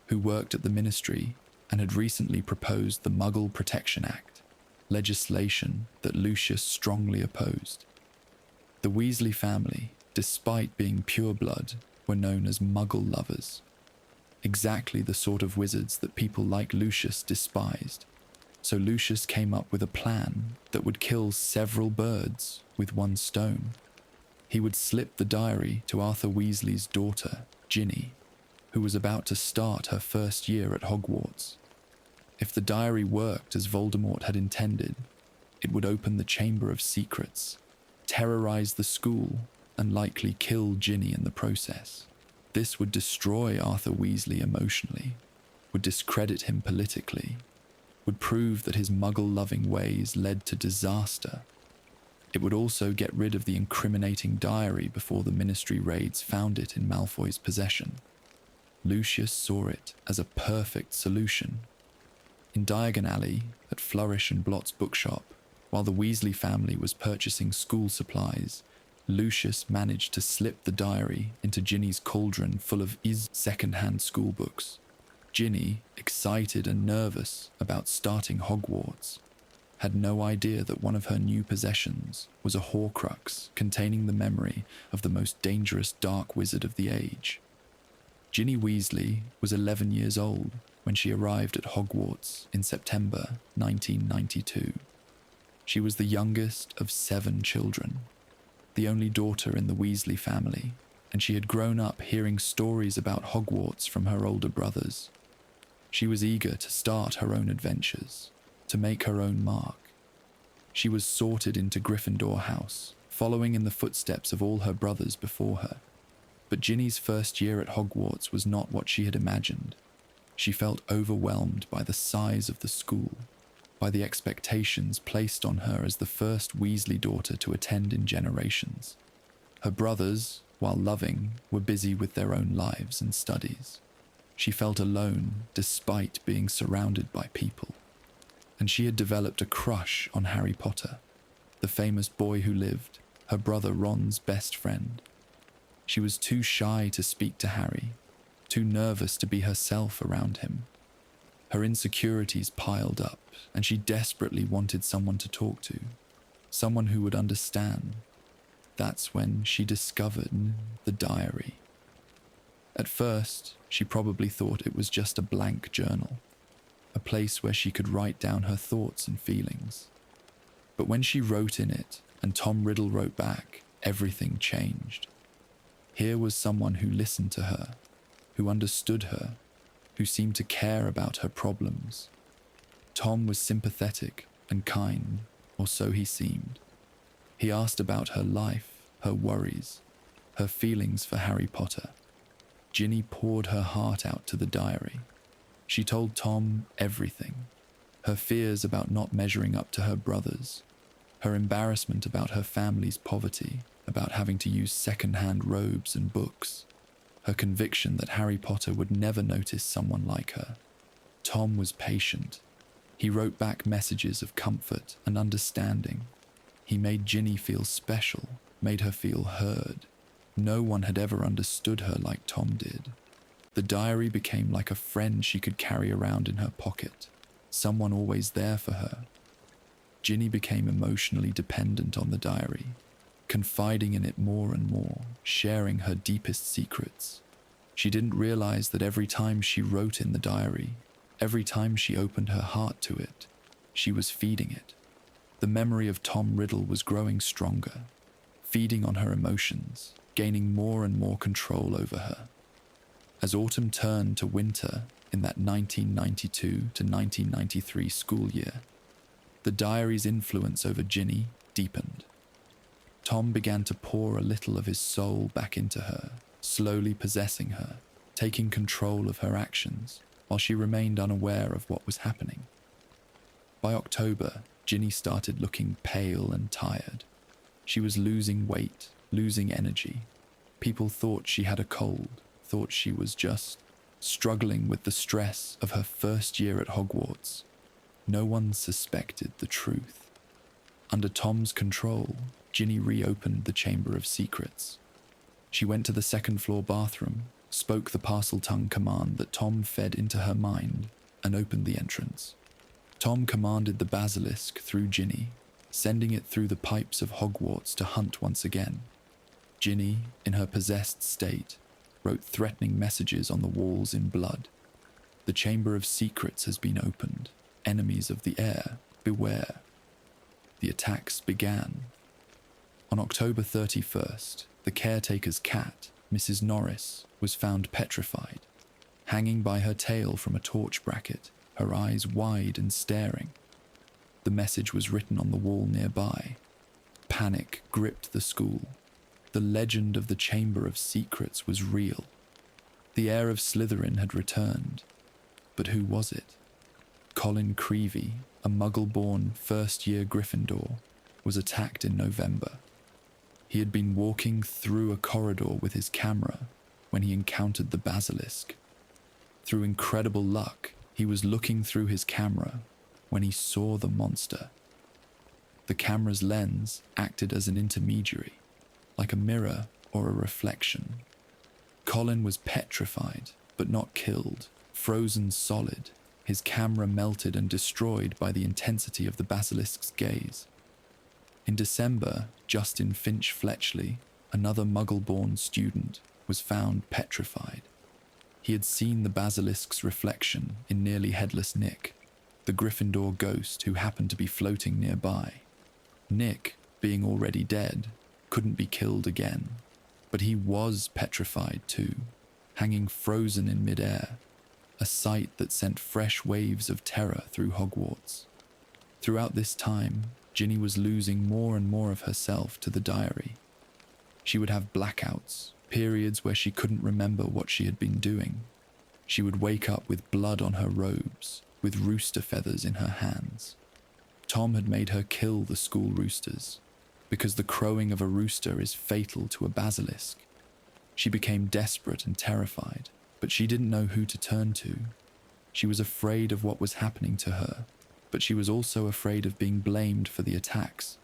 who worked at the Ministry and had recently proposed the Muggle Protection Act, legislation that Lucius strongly opposed. The Weasley family, despite being pureblood, were known as Muggle lovers, exactly the sort of wizards that people like Lucius despised. So Lucius came up with a plan that would kill several birds with one stone. He would slip the diary to Arthur Weasley's daughter, Ginny, who was about to start her first year at Hogwarts. If the diary worked as Voldemort had intended, it would open the Chamber of Secrets, terrorize the school, and likely kill Ginny in the process. This would destroy Arthur Weasley emotionally, would discredit him politically, would prove that his Muggle-loving ways led to disaster. It would also get rid of the incriminating diary before the Ministry raids found it in Malfoy's possession. Lucius saw it as a perfect solution. In Diagon Alley, at Flourish and Blott's bookshop, while the Weasley family was purchasing school supplies, Lucius managed to slip the diary into Ginny's cauldron full of second-hand school books. Ginny, excited and nervous about starting Hogwarts, had no idea that one of her new possessions was a Horcrux containing the memory of the most dangerous dark wizard of the age. Ginny Weasley was 11 years old when she arrived at Hogwarts in September 1992. She was the youngest of 7 children, the only daughter in the Weasley family, and she had grown up hearing stories about Hogwarts from her older brothers. She was eager to start her own adventures, to make her own mark. She was sorted into Gryffindor House, following in the footsteps of all her brothers before her. But Ginny's first year at Hogwarts was not what she had imagined. She felt overwhelmed by the size of the school, by the expectations placed on her as the first Weasley daughter to attend in generations. Her brothers, while loving, were busy with their own lives and studies. She felt alone despite being surrounded by people. And she had developed a crush on Harry Potter, the famous boy who lived, her brother Ron's best friend. She was too shy to speak to Harry, too nervous to be herself around him. Her insecurities piled up, and she desperately wanted someone to talk to, someone who would understand. That's when she discovered the diary. At first, she probably thought it was just a blank journal, a place where she could write down her thoughts and feelings. But when she wrote in it, and Tom Riddle wrote back, everything changed. Here was someone who listened to her, who understood her, who seemed to care about her problems. Tom was sympathetic and kind, or so he seemed. He asked about her life, her worries, her feelings for Harry Potter. Ginny poured her heart out to the diary. She told Tom everything. Her fears about not measuring up to her brothers, her embarrassment about her family's poverty, about having to use second-hand robes and books, her conviction that Harry Potter would never notice someone like her. Tom was patient. He wrote back messages of comfort and understanding. He made Ginny feel special, made her feel heard. No one had ever understood her like Tom did. The diary became like a friend she could carry around in her pocket, someone always there for her. Ginny became emotionally dependent on the diary, confiding in it more and more, sharing her deepest secrets. She didn't realize that every time she wrote in the diary, every time she opened her heart to it, she was feeding it. The memory of Tom Riddle was growing stronger, feeding on her emotions, gaining more and more control over her. As autumn turned to winter in that 1992 to 1993 school year, the diary's influence over Ginny deepened. Tom began to pour a little of his soul back into her, slowly possessing her, taking control of her actions, while she remained unaware of what was happening. By October, Ginny started looking pale and tired. She was losing weight, losing energy. People thought she had a cold, thought she was just struggling with the stress of her first year at Hogwarts. No one suspected the truth. Under Tom's control, Ginny reopened the Chamber of Secrets. She went to the second-floor bathroom, spoke the Parseltongue command that Tom fed into her mind, and opened the entrance. Tom commanded the Basilisk through Ginny, sending it through the pipes of Hogwarts to hunt once again. Ginny, in her possessed state, wrote threatening messages on the walls in blood. The Chamber of Secrets has been opened. Enemies of the air, beware. The attacks began. On October 31st, the caretaker's cat, Mrs. Norris, was found petrified, hanging by her tail from a torch bracket, her eyes wide and staring. The message was written on the wall nearby. Panic gripped the school. The legend of the Chamber of Secrets was real. The heir of Slytherin had returned. But who was it? Colin Creevey, a Muggle-born first-year Gryffindor, was attacked in November. He had been walking through a corridor with his camera when he encountered the Basilisk. Through incredible luck, he was looking through his camera when he saw the monster. The camera's lens acted as an intermediary, like a mirror or a reflection. Colin was petrified, but not killed, frozen solid, his camera melted and destroyed by the intensity of the Basilisk's gaze. In December, Justin Finch Fletchley, another Muggle-born student, was found petrified. He had seen the Basilisk's reflection in Nearly Headless Nick, the Gryffindor ghost who happened to be floating nearby. Nick, being already dead, couldn't be killed again, but he was petrified too, hanging frozen in mid-air, a sight that sent fresh waves of terror through Hogwarts. Throughout this time, Ginny was losing more and more of herself to the diary. She would have blackouts, periods where she couldn't remember what she had been doing. She would wake up with blood on her robes, with rooster feathers in her hands. Tom had made her kill the school roosters, because the crowing of a rooster is fatal to a basilisk. She became desperate and terrified, but she didn't know who to turn to. She was afraid of what was happening to her, but she was also afraid of being blamed for the attacks,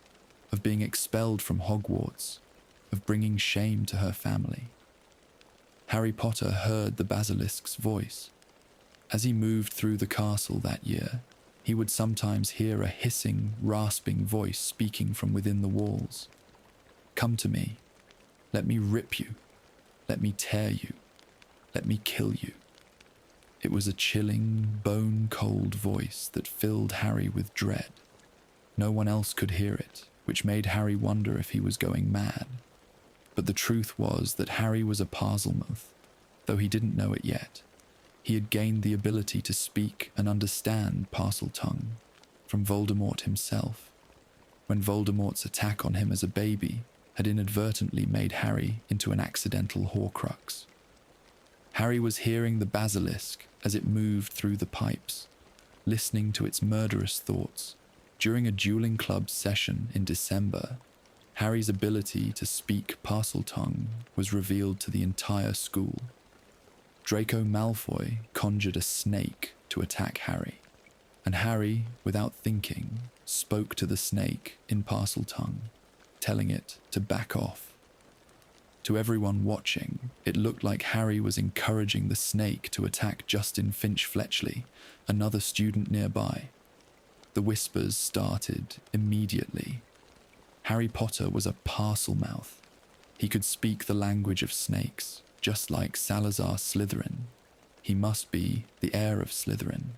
of being expelled from Hogwarts, of bringing shame to her family. Harry Potter heard the Basilisk's voice. As he moved through the castle that year, he would sometimes hear a hissing, rasping voice speaking from within the walls. "Come to me. Let me rip you. Let me tear you. Let me kill you." It was a chilling, bone-cold voice that filled Harry with dread. No one else could hear it, which made Harry wonder if he was going mad. But the truth was that Harry was a Parselmonth, though he didn't know it yet. He had gained the ability to speak and understand Parseltongue from Voldemort himself, when Voldemort's attack on him as a baby had inadvertently made Harry into an accidental Horcrux. Harry was hearing the Basilisk as it moved through the pipes, listening to its murderous thoughts. During a dueling club session in December, Harry's ability to speak Parseltongue was revealed to the entire school. Draco Malfoy conjured a snake to attack Harry, and Harry, without thinking, spoke to the snake in Parseltongue, telling it to back off. To everyone watching, it looked like Harry was encouraging the snake to attack Justin Finch-Fletchley, another student nearby. The whispers started immediately. Harry Potter was a Parselmouth. He could speak the language of snakes, just like Salazar Slytherin. He must be the heir of Slytherin.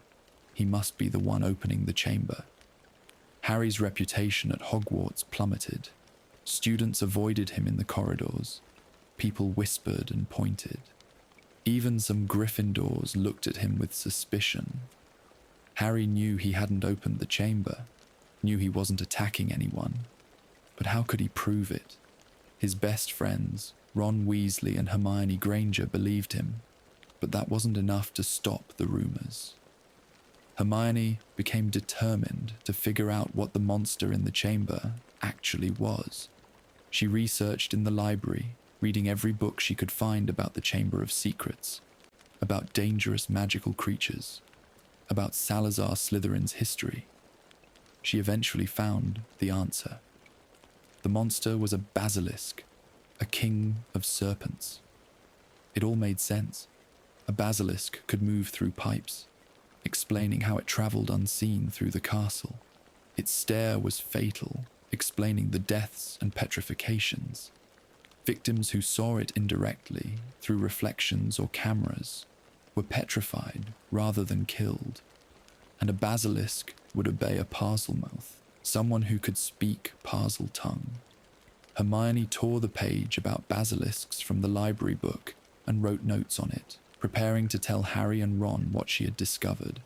He must be the one opening the chamber. Harry's reputation at Hogwarts plummeted. Students avoided him in the corridors. People whispered and pointed. Even some Gryffindors looked at him with suspicion. Harry knew he hadn't opened the chamber, knew he wasn't attacking anyone. But how could he prove it? His best friends, Ron Weasley and Hermione Granger, believed him, but that wasn't enough to stop the rumors. Hermione became determined to figure out what the monster in the chamber actually was. She researched in the library, reading every book she could find about the Chamber of Secrets, about dangerous magical creatures, about Salazar Slytherin's history. She eventually found the answer. The monster was a basilisk, a king of serpents. It all made sense. A basilisk could move through pipes, explaining how it traveled unseen through the castle. Its stare was fatal, explaining the deaths and petrifications. Victims who saw it indirectly, through reflections or cameras, were petrified rather than killed. And a basilisk would obey a Parselmouth, someone who could speak Parsel tongue. Hermione tore the page about basilisks from the library book and wrote notes on it, preparing to tell Harry and Ron what she had discovered.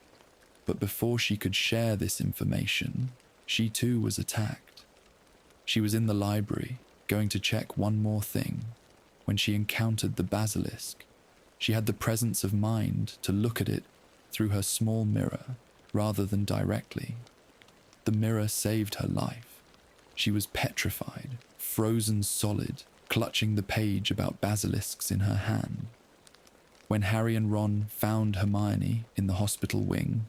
But before she could share this information, she too was attacked. She was in the library, going to check one more thing, when she encountered the basilisk. She had the presence of mind to look at it through her small mirror rather than directly. The mirror saved her life. She was petrified, frozen solid, clutching the page about basilisks in her hand. When Harry and Ron found Hermione in the hospital wing,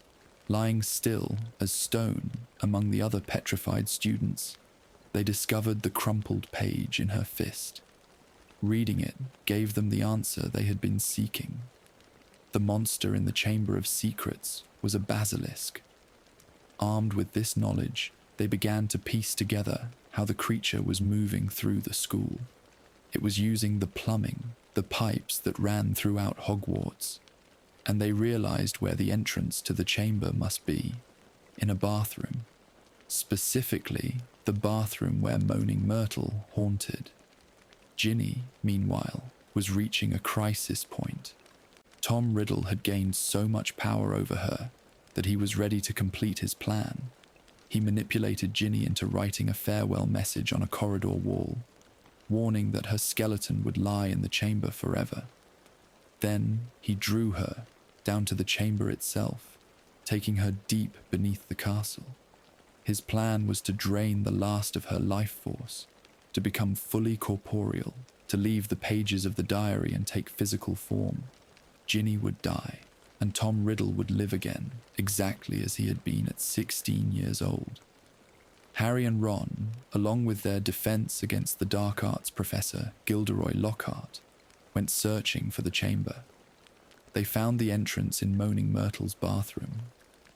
lying still as stone among the other petrified students, they discovered the crumpled page in her fist. Reading it gave them the answer they had been seeking. The monster in the Chamber of Secrets was a basilisk. Armed with this knowledge, they began to piece together how the creature was moving through the school. It was using the plumbing, the pipes that ran throughout Hogwarts, and they realized where the entrance to the chamber must be, in a bathroom. Specifically, the bathroom where Moaning Myrtle haunted. Ginny, meanwhile, was reaching a crisis point. Tom Riddle had gained so much power over her that he was ready to complete his plan. He manipulated Ginny into writing a farewell message on a corridor wall, warning that her skeleton would lie in the chamber forever. Then he drew her down to the chamber itself, taking her deep beneath the castle. His plan was to drain the last of her life force, to become fully corporeal, to leave the pages of the diary and take physical form. Ginny would die, and Tom Riddle would live again, exactly as he had been at 16 years old. Harry and Ron, along with their defense against the dark arts professor, Gilderoy Lockhart, went searching for the chamber. They found the entrance in Moaning Myrtle's bathroom,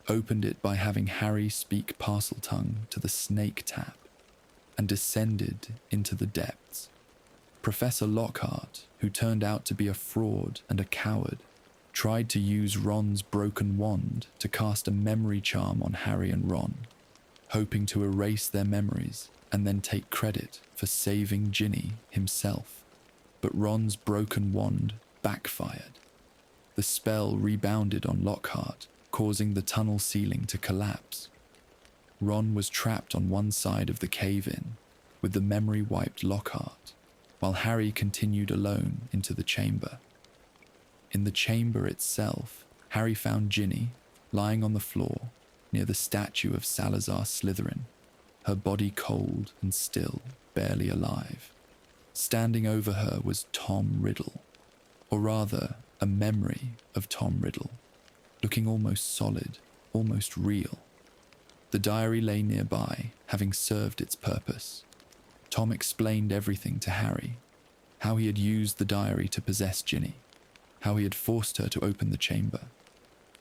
opened it by having Harry speak Parseltongue to the snake tap, and descended into the depths. Professor Lockhart, who turned out to be a fraud and a coward, tried to use Ron's broken wand to cast a memory charm on Harry and Ron, hoping to erase their memories and then take credit for saving Ginny himself. But Ron's broken wand backfired. The spell rebounded on Lockhart, causing the tunnel ceiling to collapse. Ron was trapped on one side of the cave-in, with the memory-wiped Lockhart, while Harry continued alone into the chamber. In the chamber itself, Harry found Ginny lying on the floor near the statue of Salazar Slytherin, her body cold and still, barely alive. Standing over her was Tom Riddle, or rather, a memory of Tom Riddle, looking almost solid, almost real. The diary lay nearby, having served its purpose. Tom explained everything to Harry, how he had used the diary to possess Ginny, how he had forced her to open the chamber,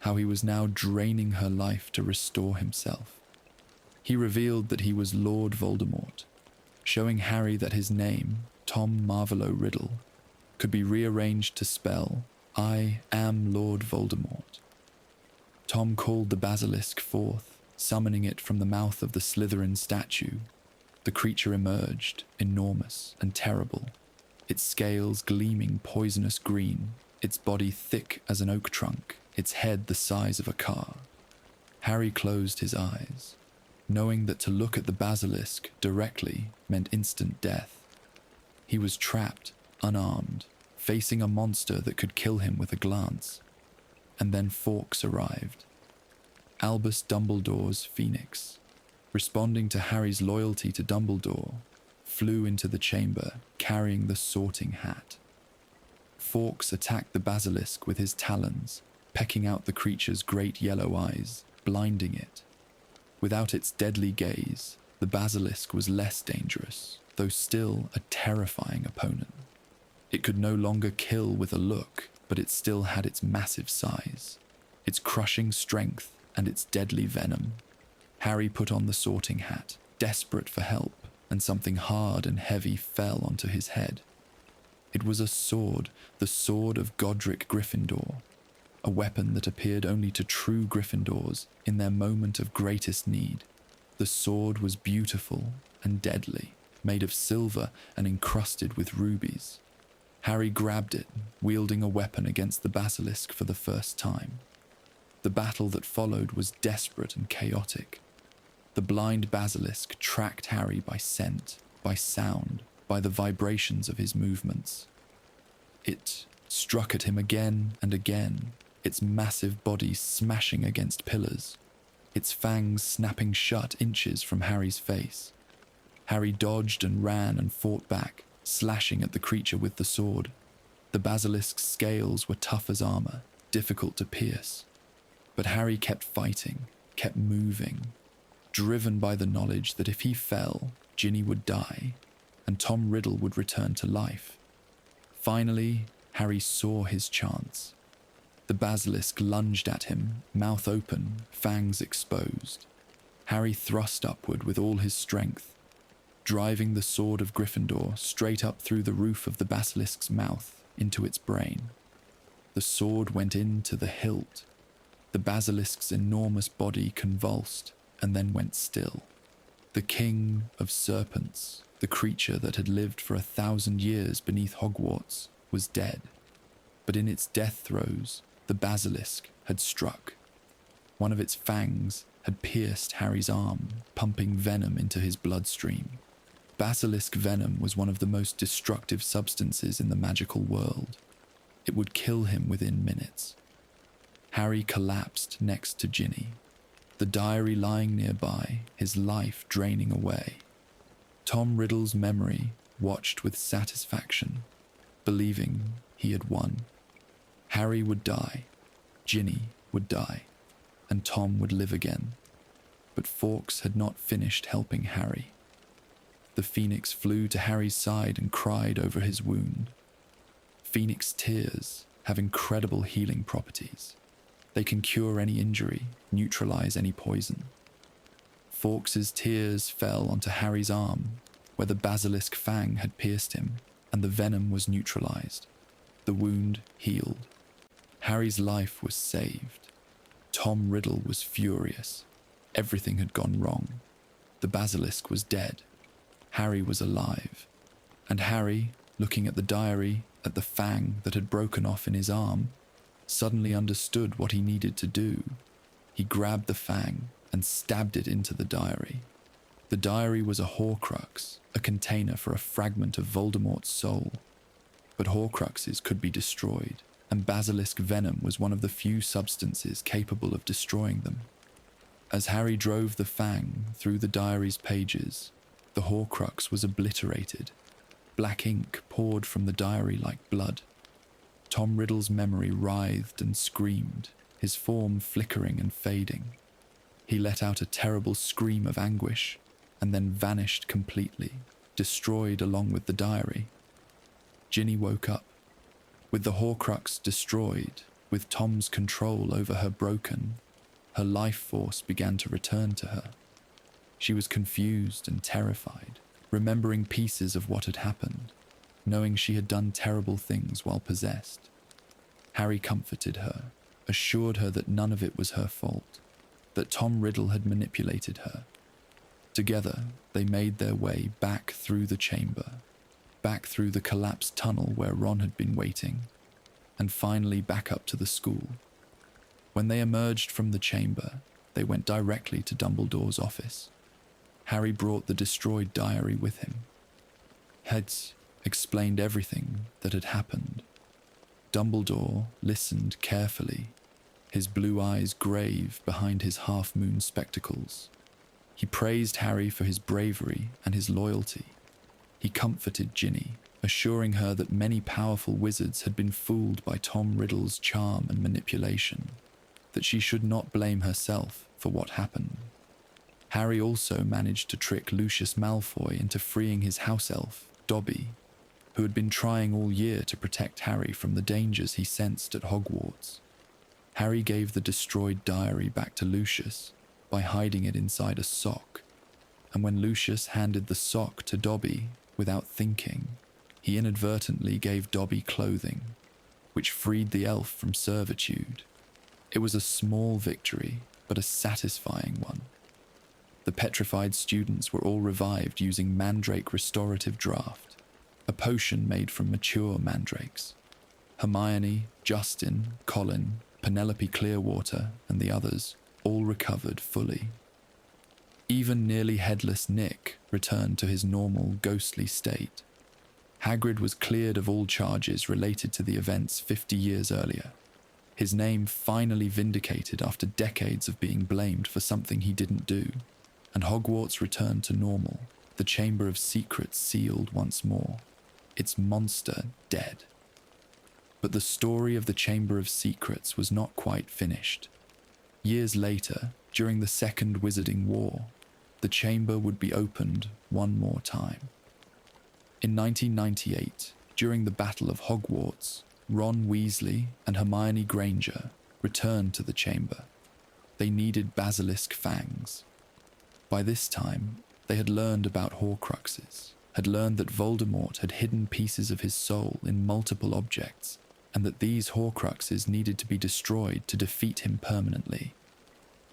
how he was now draining her life to restore himself. He revealed that he was Lord Voldemort, showing Harry that his name, Tom Marvolo Riddle, could be rearranged to spell, I am Lord Voldemort. Tom called the basilisk forth, summoning it from the mouth of the Slytherin statue. The creature emerged, enormous and terrible, its scales gleaming poisonous green, its body thick as an oak trunk, its head the size of a car. Harry closed his eyes, knowing that to look at the basilisk directly meant instant death. He was trapped, unarmed, facing a monster that could kill him with a glance. And then Fawkes arrived. Albus Dumbledore's Phoenix, responding to Harry's loyalty to Dumbledore, flew into the chamber carrying the sorting hat. Fawkes attacked the basilisk with his talons, pecking out the creature's great yellow eyes, blinding it. Without its deadly gaze, the basilisk was less dangerous, though still a terrifying opponent. It could no longer kill with a look, but it still had its massive size, its crushing strength, and its deadly venom. Harry put on the sorting hat, desperate for help, and something hard and heavy fell onto his head. It was a sword, the sword of Godric Gryffindor, a weapon that appeared only to true Gryffindors in their moment of greatest need. The sword was beautiful and deadly, made of silver and encrusted with rubies. Harry grabbed it, wielding a weapon against the basilisk for the first time. The battle that followed was desperate and chaotic. The blind basilisk tracked Harry by scent, by sound, by the vibrations of his movements. It struck at him again and again, its massive body smashing against pillars, its fangs snapping shut inches from Harry's face. Harry dodged and ran and fought back, slashing at the creature with the sword. The basilisk's scales were tough as armor, difficult to pierce. But Harry kept fighting, kept moving, driven by the knowledge that if he fell, Ginny would die, and Tom Riddle would return to life. Finally, Harry saw his chance. The basilisk lunged at him, mouth open, fangs exposed. Harry thrust upward with all his strength, driving the sword of Gryffindor straight up through the roof of the basilisk's mouth into its brain. The sword went into the hilt. The basilisk's enormous body convulsed and then went still. The King of Serpents, the creature that had lived for 1,000 years beneath Hogwarts, was dead. But in its death throes, the basilisk had struck. One of its fangs had pierced Harry's arm, pumping venom into his bloodstream. Basilisk venom was one of the most destructive substances in the magical world. It would kill him within minutes. Harry collapsed next to Ginny, the diary lying nearby, his life draining away. Tom Riddle's memory watched with satisfaction, believing he had won. Harry would die, Ginny would die, and Tom would live again. But Fawkes had not finished helping Harry. The Phoenix flew to Harry's side and cried over his wound. Phoenix tears have incredible healing properties. They can cure any injury, neutralize any poison. Fawkes's tears fell onto Harry's arm, where the basilisk fang had pierced him, and the venom was neutralized. The wound healed. Harry's life was saved. Tom Riddle was furious. Everything had gone wrong. The basilisk was dead. Harry was alive. And Harry, looking at the diary, at the fang that had broken off in his arm, suddenly understood what he needed to do. He grabbed the fang and stabbed it into the diary. The diary was a Horcrux, a container for a fragment of Voldemort's soul. But Horcruxes could be destroyed, and basilisk venom was one of the few substances capable of destroying them. As Harry drove the fang through the diary's pages, the Horcrux was obliterated. Black ink poured from the diary like blood. Tom Riddle's memory writhed and screamed, his form flickering and fading. He let out a terrible scream of anguish, and then vanished completely, destroyed along with the diary. Ginny woke up. With the Horcrux destroyed, with Tom's control over her broken, her life force began to return to her. She was confused and terrified, remembering pieces of what had happened, knowing she had done terrible things while possessed. Harry comforted her, assured her that none of it was her fault, that Tom Riddle had manipulated her. Together, they made their way back through the chamber, back through the collapsed tunnel where Ron had been waiting, and finally back up to the school. When they emerged from the chamber, they went directly to Dumbledore's office. Harry brought the destroyed diary with him. Heads explained everything that had happened. Dumbledore listened carefully, his blue eyes grave behind his half-moon spectacles. He praised Harry for his bravery and his loyalty. He comforted Ginny, assuring her that many powerful wizards had been fooled by Tom Riddle's charm and manipulation, that she should not blame herself for what happened. Harry also managed to trick Lucius Malfoy into freeing his house elf, Dobby, who had been trying all year to protect Harry from the dangers he sensed at Hogwarts. Harry gave the destroyed diary back to Lucius by hiding it inside a sock, and when Lucius handed the sock to Dobby without thinking, he inadvertently gave Dobby clothing, which freed the elf from servitude. It was a small victory, but a satisfying one. The petrified students were all revived using Mandrake Restorative Draft, a potion made from mature mandrakes. Hermione, Justin, Colin, Penelope Clearwater, and the others all recovered fully. Even nearly headless Nick returned to his normal, ghostly state. Hagrid was cleared of all charges related to the events 50 years earlier. His name finally vindicated after decades of being blamed for something he didn't do, and Hogwarts returned to normal, the Chamber of Secrets sealed once more, its monster dead. But the story of the Chamber of Secrets was not quite finished. Years later, during the Second Wizarding War, the chamber would be opened one more time. In 1998, during the Battle of Hogwarts, Ron Weasley and Hermione Granger returned to the chamber. They needed basilisk fangs. By this time, they had learned about Horcruxes, had learned that Voldemort had hidden pieces of his soul in multiple objects, and that these Horcruxes needed to be destroyed to defeat him permanently.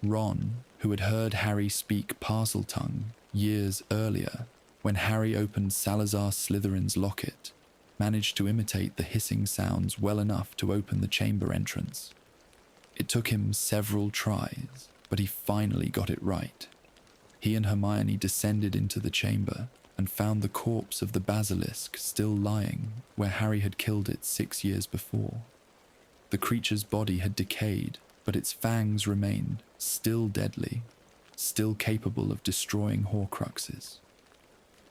Ron, who had heard Harry speak Parseltongue years earlier, when Harry opened Salazar Slytherin's locket, managed to imitate the hissing sounds well enough to open the chamber entrance. It took him several tries, but he finally got it right. He and Hermione descended into the chamber and found the corpse of the basilisk still lying where Harry had killed it 6 years before. The creature's body had decayed, but its fangs remained, still deadly, still capable of destroying Horcruxes.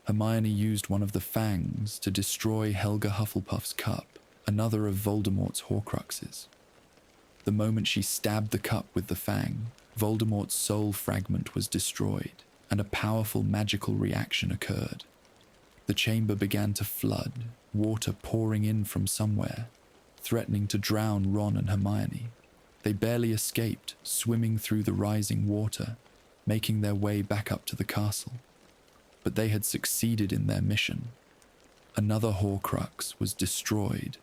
Hermione used one of the fangs to destroy Helga Hufflepuff's cup, another of Voldemort's Horcruxes. The moment she stabbed the cup with the fang, Voldemort's soul fragment was destroyed, and a powerful magical reaction occurred. The chamber began to flood, water pouring in from somewhere, threatening to drown Ron and Hermione. They barely escaped, swimming through the rising water, making their way back up to the castle. But they had succeeded in their mission. Another Horcrux was destroyed,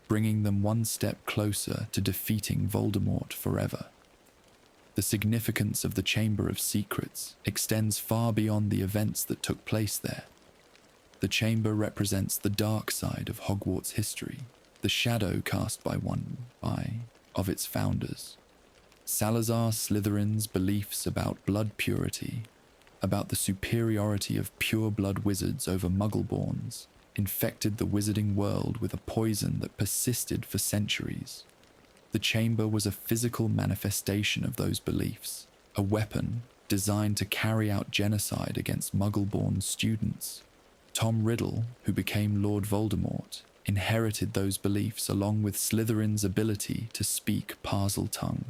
bringing them one step closer to defeating Voldemort forever. The significance of the Chamber of Secrets extends far beyond the events that took place there. The chamber represents the dark side of Hogwarts history, the shadow cast by of its founders. Salazar Slytherin's beliefs about blood purity, about the superiority of pure-blood wizards over Muggleborns, infected the wizarding world with a poison that persisted for centuries. The chamber was a physical manifestation of those beliefs, a weapon designed to carry out genocide against Muggle-born students. Tom Riddle, who became Lord Voldemort, inherited those beliefs along with Slytherin's ability to speak Parseltongue.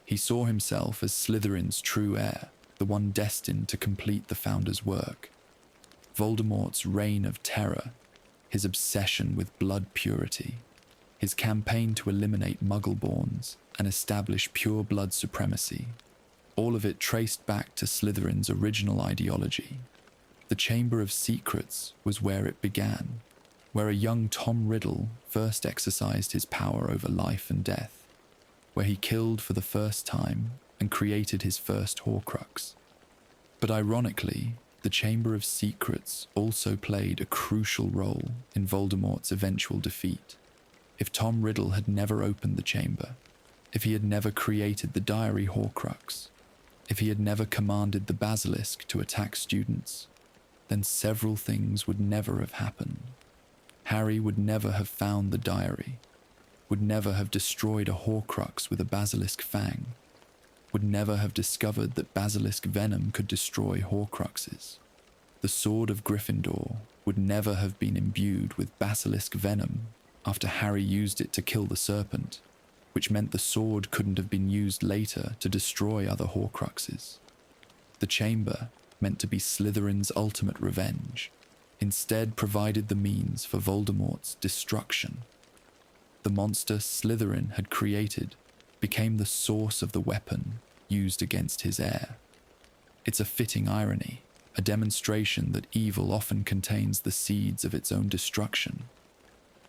He saw himself as Slytherin's true heir, the one destined to complete the founder's work. Voldemort's reign of terror, his obsession with blood purity, his campaign to eliminate Muggle-borns and establish pure blood supremacy, all of it traced back to Slytherin's original ideology. The Chamber of Secrets was where it began, where a young Tom Riddle first exercised his power over life and death, where he killed for the first time and created his first Horcrux. But ironically, the Chamber of Secrets also played a crucial role in Voldemort's eventual defeat. If Tom Riddle had never opened the chamber, if he had never created the diary Horcrux, if he had never commanded the Basilisk to attack students, then several things would never have happened. Harry would never have found the diary, would never have destroyed a Horcrux with a Basilisk fang, would never have discovered that Basilisk venom could destroy Horcruxes. The sword of Gryffindor would never have been imbued with Basilisk venom after Harry used it to kill the serpent, which meant the sword couldn't have been used later to destroy other Horcruxes. The chamber, meant to be Slytherin's ultimate revenge, instead provided the means for Voldemort's destruction. The monster Slytherin had created became the source of the weapon used against his heir. It's a fitting irony, a demonstration that evil often contains the seeds of its own destruction.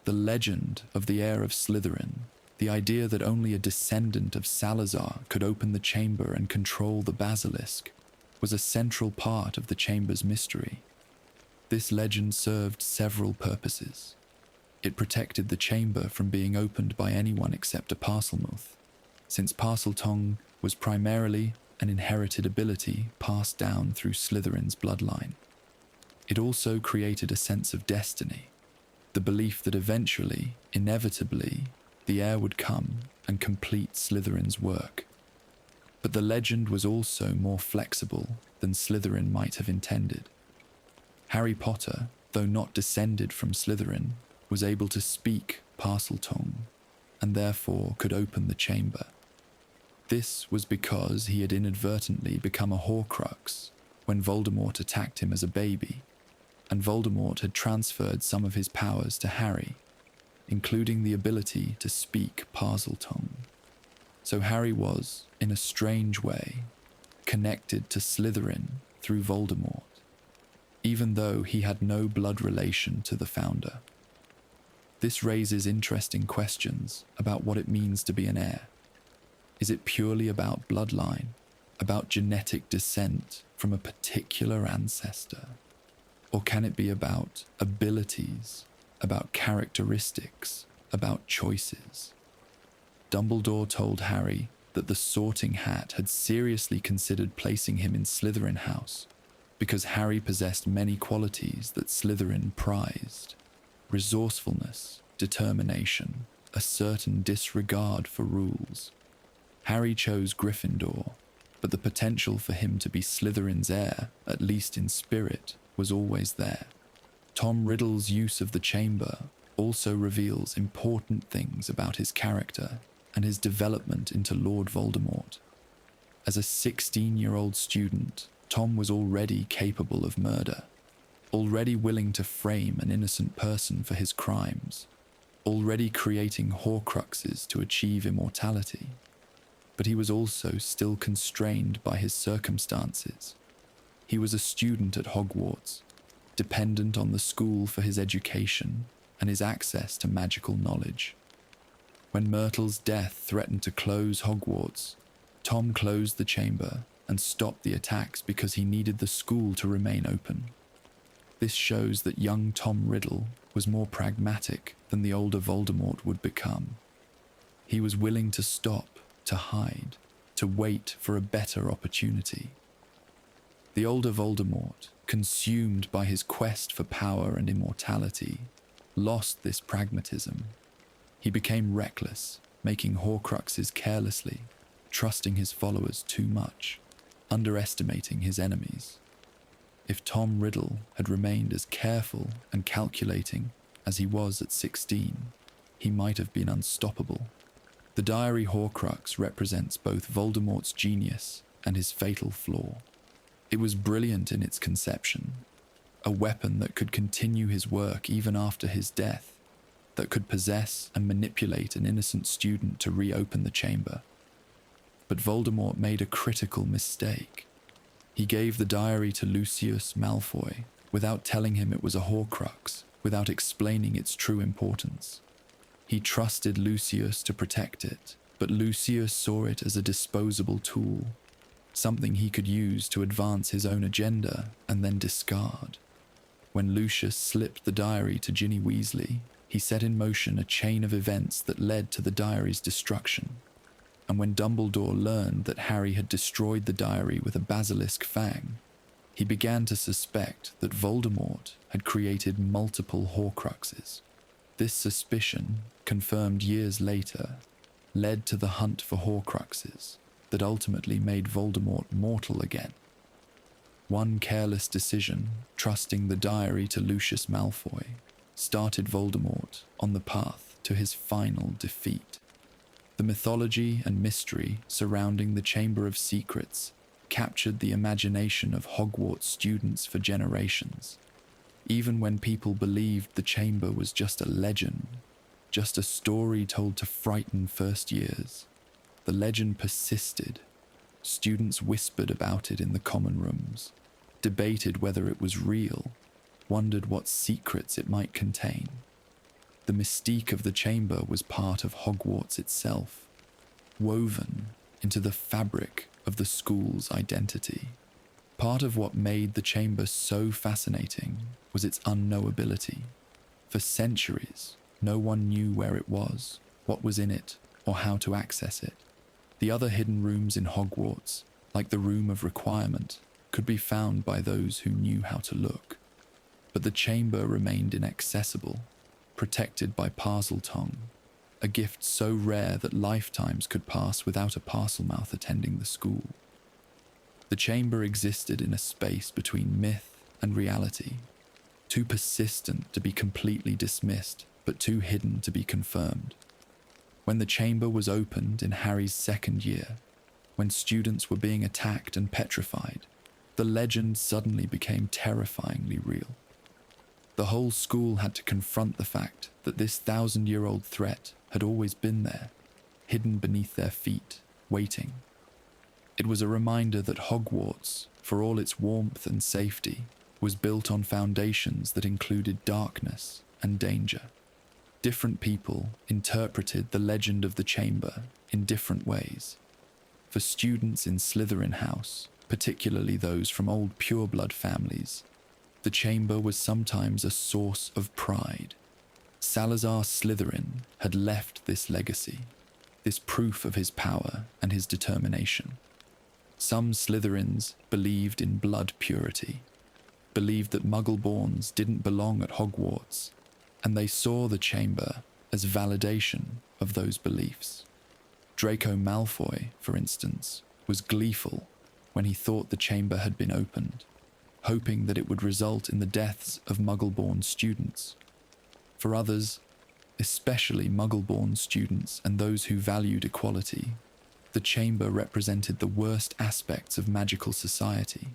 The legend of the heir of Slytherin, the idea that only a descendant of Salazar could open the chamber and control the Basilisk, was a central part of the chamber's mystery. This legend served several purposes. It protected the chamber from being opened by anyone except a Parselmouth, since Parseltongue was primarily an inherited ability passed down through Slytherin's bloodline. It also created a sense of destiny, the belief that eventually, inevitably, the heir would come and complete Slytherin's work. But the legend was also more flexible than Slytherin might have intended. Harry Potter, though not descended from Slytherin, was able to speak Parseltongue, and therefore could open the chamber. This was because he had inadvertently become a Horcrux when Voldemort attacked him as a baby, and Voldemort had transferred some of his powers to Harry, including the ability to speak Parseltongue. So Harry was, in a strange way, connected to Slytherin through Voldemort, even though he had no blood relation to the founder. This raises interesting questions about what it means to be an heir. Is it purely about bloodline, about genetic descent from a particular ancestor? Or can it be about abilities, about characteristics, about choices? Dumbledore told Harry that the Sorting Hat had seriously considered placing him in Slytherin House because Harry possessed many qualities that Slytherin prized: resourcefulness, determination, a certain disregard for rules. Harry chose Gryffindor, but the potential for him to be Slytherin's heir, at least in spirit, was always there. Tom Riddle's use of the chamber also reveals important things about his character and his development into Lord Voldemort. As a 16-year-old student, Tom was already capable of murder, already willing to frame an innocent person for his crimes, already creating Horcruxes to achieve immortality. But he was also still constrained by his circumstances. He was a student at Hogwarts, dependent on the school for his education and his access to magical knowledge. When Myrtle's death threatened to close Hogwarts, Tom closed the chamber and stopped the attacks because he needed the school to remain open. This shows that young Tom Riddle was more pragmatic than the older Voldemort would become. He was willing to stop, to hide, to wait for a better opportunity. The older Voldemort, consumed by his quest for power and immortality, lost this pragmatism. He became reckless, making Horcruxes carelessly, trusting his followers too much, underestimating his enemies. If Tom Riddle had remained as careful and calculating as he was at 16, he might have been unstoppable. The diary Horcrux represents both Voldemort's genius and his fatal flaw. It was brilliant in its conception, a weapon that could continue his work even after his death, that could possess and manipulate an innocent student to reopen the chamber. But Voldemort made a critical mistake. He gave the diary to Lucius Malfoy without telling him it was a Horcrux, without explaining its true importance. He trusted Lucius to protect it, but Lucius saw it as a disposable tool, something he could use to advance his own agenda and then discard. When Lucius slipped the diary to Ginny Weasley, he set in motion a chain of events that led to the diary's destruction. And when Dumbledore learned that Harry had destroyed the diary with a basilisk fang, he began to suspect that Voldemort had created multiple Horcruxes. This suspicion, confirmed years later, led to the hunt for Horcruxes that ultimately made Voldemort mortal again. One careless decision, trusting the diary to Lucius Malfoy, started Voldemort on the path to his final defeat. The mythology and mystery surrounding the Chamber of Secrets captured the imagination of Hogwarts students for generations. Even when people believed the chamber was just a legend, just a story told to frighten first years, the legend persisted. Students whispered about it in the common rooms, debated whether it was real, wondered what secrets it might contain. The mystique of the chamber was part of Hogwarts itself, woven into the fabric of the school's identity. Part of what made the chamber so fascinating was its unknowability. For centuries, no one knew where it was, what was in it, or how to access it. The other hidden rooms in Hogwarts, like the Room of Requirement, could be found by those who knew how to look. But the chamber remained inaccessible, protected by Parseltongue, a gift so rare that lifetimes could pass without a Parselmouth attending the school. The chamber existed in a space between myth and reality, too persistent to be completely dismissed, but too hidden to be confirmed. When the chamber was opened in Harry's second year, when students were being attacked and petrified, the legend suddenly became terrifyingly real. The whole school had to confront the fact that this 1,000-year-old threat had always been there, hidden beneath their feet, waiting. It was a reminder that Hogwarts, for all its warmth and safety, was built on foundations that included darkness and danger. Different people interpreted the legend of the chamber in different ways. For students in Slytherin House, particularly those from old pureblood families, the chamber was sometimes a source of pride. Salazar Slytherin had left this legacy, this proof of his power and his determination. Some Slytherins believed in blood purity, believed that Muggle-borns didn't belong at Hogwarts, and they saw the chamber as validation of those beliefs. Draco Malfoy, for instance, was gleeful when he thought the chamber had been opened, hoping that it would result in the deaths of Muggle-born students. For others, especially Muggle-born students and those who valued equality, the chamber represented the worst aspects of magical society.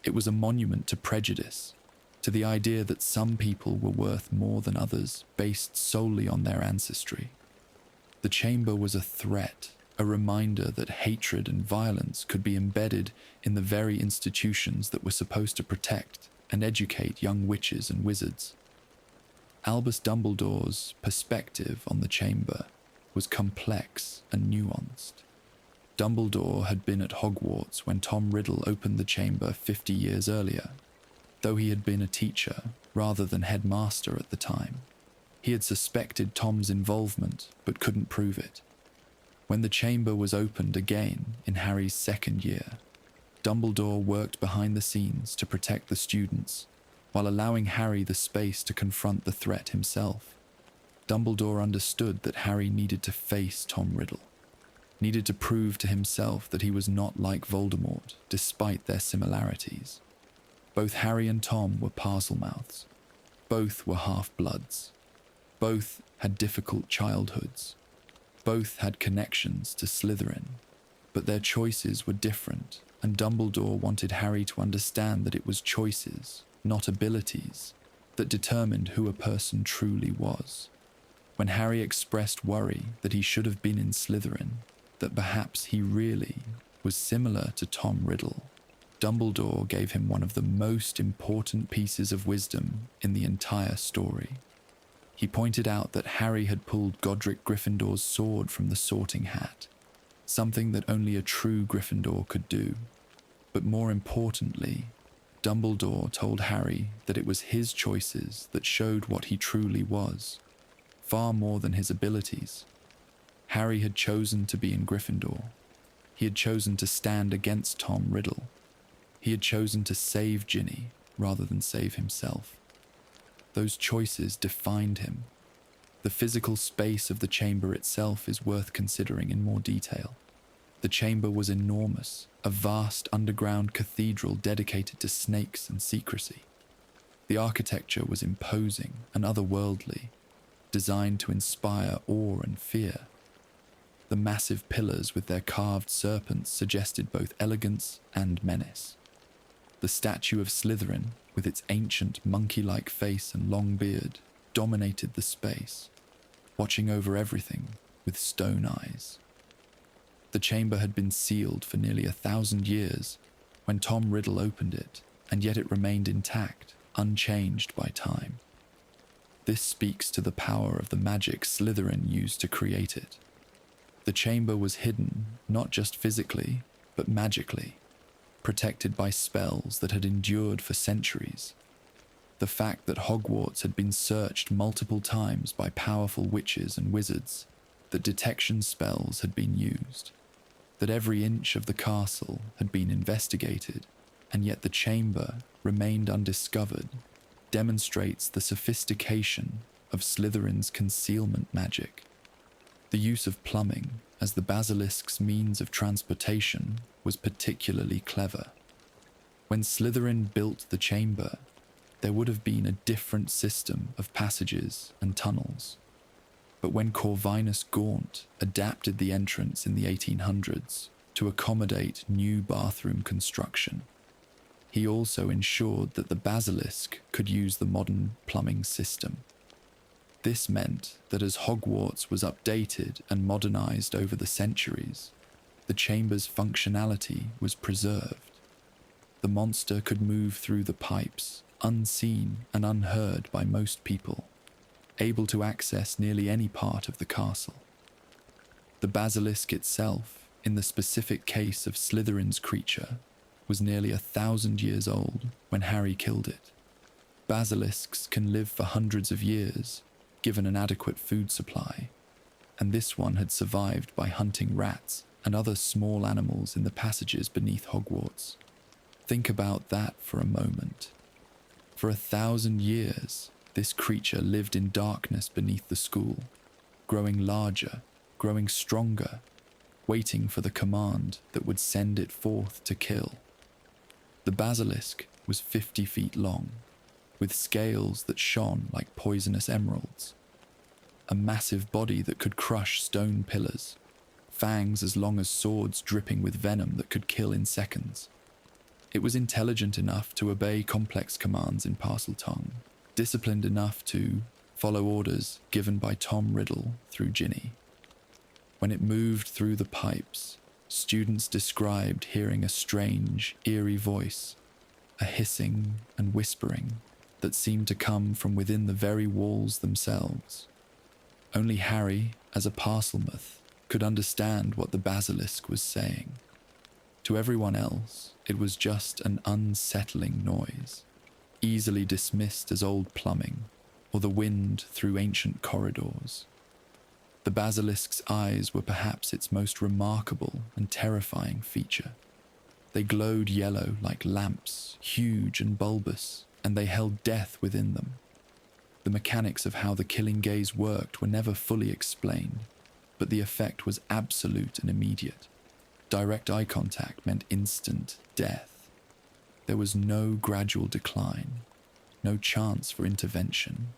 It was a monument to prejudice, to the idea that some people were worth more than others based solely on their ancestry. The chamber was a threat, a reminder that hatred and violence could be embedded in the very institutions that were supposed to protect and educate young witches and wizards. Albus Dumbledore's perspective on the chamber was complex and nuanced. Dumbledore had been at Hogwarts when Tom Riddle opened the chamber 50 years earlier, though he had been a teacher rather than headmaster at the time. He had suspected Tom's involvement but couldn't prove it. When the chamber was opened again in Harry's second year, Dumbledore worked behind the scenes to protect the students, while allowing Harry the space to confront the threat himself. Dumbledore understood that Harry needed to face Tom Riddle, needed to prove to himself that he was not like Voldemort, despite their similarities. Both Harry and Tom were Parselmouths. Both were half-bloods. Both had difficult childhoods. Both had connections to Slytherin, but their choices were different, and Dumbledore wanted Harry to understand that it was choices, not abilities, that determined who a person truly was. When Harry expressed worry that he should have been in Slytherin, that perhaps he really was similar to Tom Riddle, Dumbledore gave him one of the most important pieces of wisdom in the entire story. He pointed out that Harry had pulled Godric Gryffindor's sword from the sorting hat, something that only a true Gryffindor could do. But more importantly, Dumbledore told Harry that it was his choices that showed what he truly was, far more than his abilities. Harry had chosen to be in Gryffindor. He had chosen to stand against Tom Riddle. He had chosen to save Ginny rather than save himself. Those choices defined him. The physical space of the chamber itself is worth considering in more detail. The chamber was enormous, a vast underground cathedral dedicated to snakes and secrecy. The architecture was imposing and otherworldly, designed to inspire awe and fear. The massive pillars with their carved serpents suggested both elegance and menace. The statue of Slytherin, with its ancient monkey-like face and long beard, dominated the space, watching over everything with stone eyes. The chamber had been sealed for nearly 1,000 years when Tom Riddle opened it, and yet it remained intact, unchanged by time. This speaks to the power of the magic Slytherin used to create it. The chamber was hidden, not just physically, but magically, protected by spells that had endured for centuries. The fact that Hogwarts had been searched multiple times by powerful witches and wizards, that detection spells had been used, that every inch of the castle had been investigated, and yet the chamber remained undiscovered, demonstrates the sophistication of Slytherin's concealment magic. The use of plumbing as the Basilisk's means of transportation was particularly clever. When Slytherin built the chamber, there would have been a different system of passages and tunnels. But when Corvinus Gaunt adapted the entrance in the 1800s to accommodate new bathroom construction, he also ensured that the Basilisk could use the modern plumbing system. This meant that as Hogwarts was updated and modernized over the centuries, the chamber's functionality was preserved. The monster could move through the pipes, unseen and unheard by most people, able to access nearly any part of the castle. The Basilisk itself, in the specific case of Slytherin's creature, was nearly 1,000 years old when Harry killed it. Basilisks can live for hundreds of years, given an adequate food supply, and this one had survived by hunting rats and other small animals in the passages beneath Hogwarts. Think about that for a moment. For 1,000 years, this creature lived in darkness beneath the school, growing larger, growing stronger, waiting for the command that would send it forth to kill. The basilisk was 50 feet long, with scales that shone like poisonous emeralds, a massive body that could crush stone pillars, fangs as long as swords dripping with venom that could kill in seconds. It was intelligent enough to obey complex commands in Parseltongue, disciplined enough to follow orders given by Tom Riddle through Ginny. When it moved through the pipes, students described hearing a strange, eerie voice, a hissing and whispering that seemed to come from within the very walls themselves. Only Harry, as a Parselmouth, could understand what the basilisk was saying. To everyone else, it was just an unsettling noise, easily dismissed as old plumbing or the wind through ancient corridors. The basilisk's eyes were perhaps its most remarkable and terrifying feature. They glowed yellow like lamps, huge and bulbous, and they held death within them. The mechanics of how the killing gaze worked were never fully explained, but the effect was absolute and immediate. Direct eye contact meant instant death. There was no gradual decline, no chance for intervention,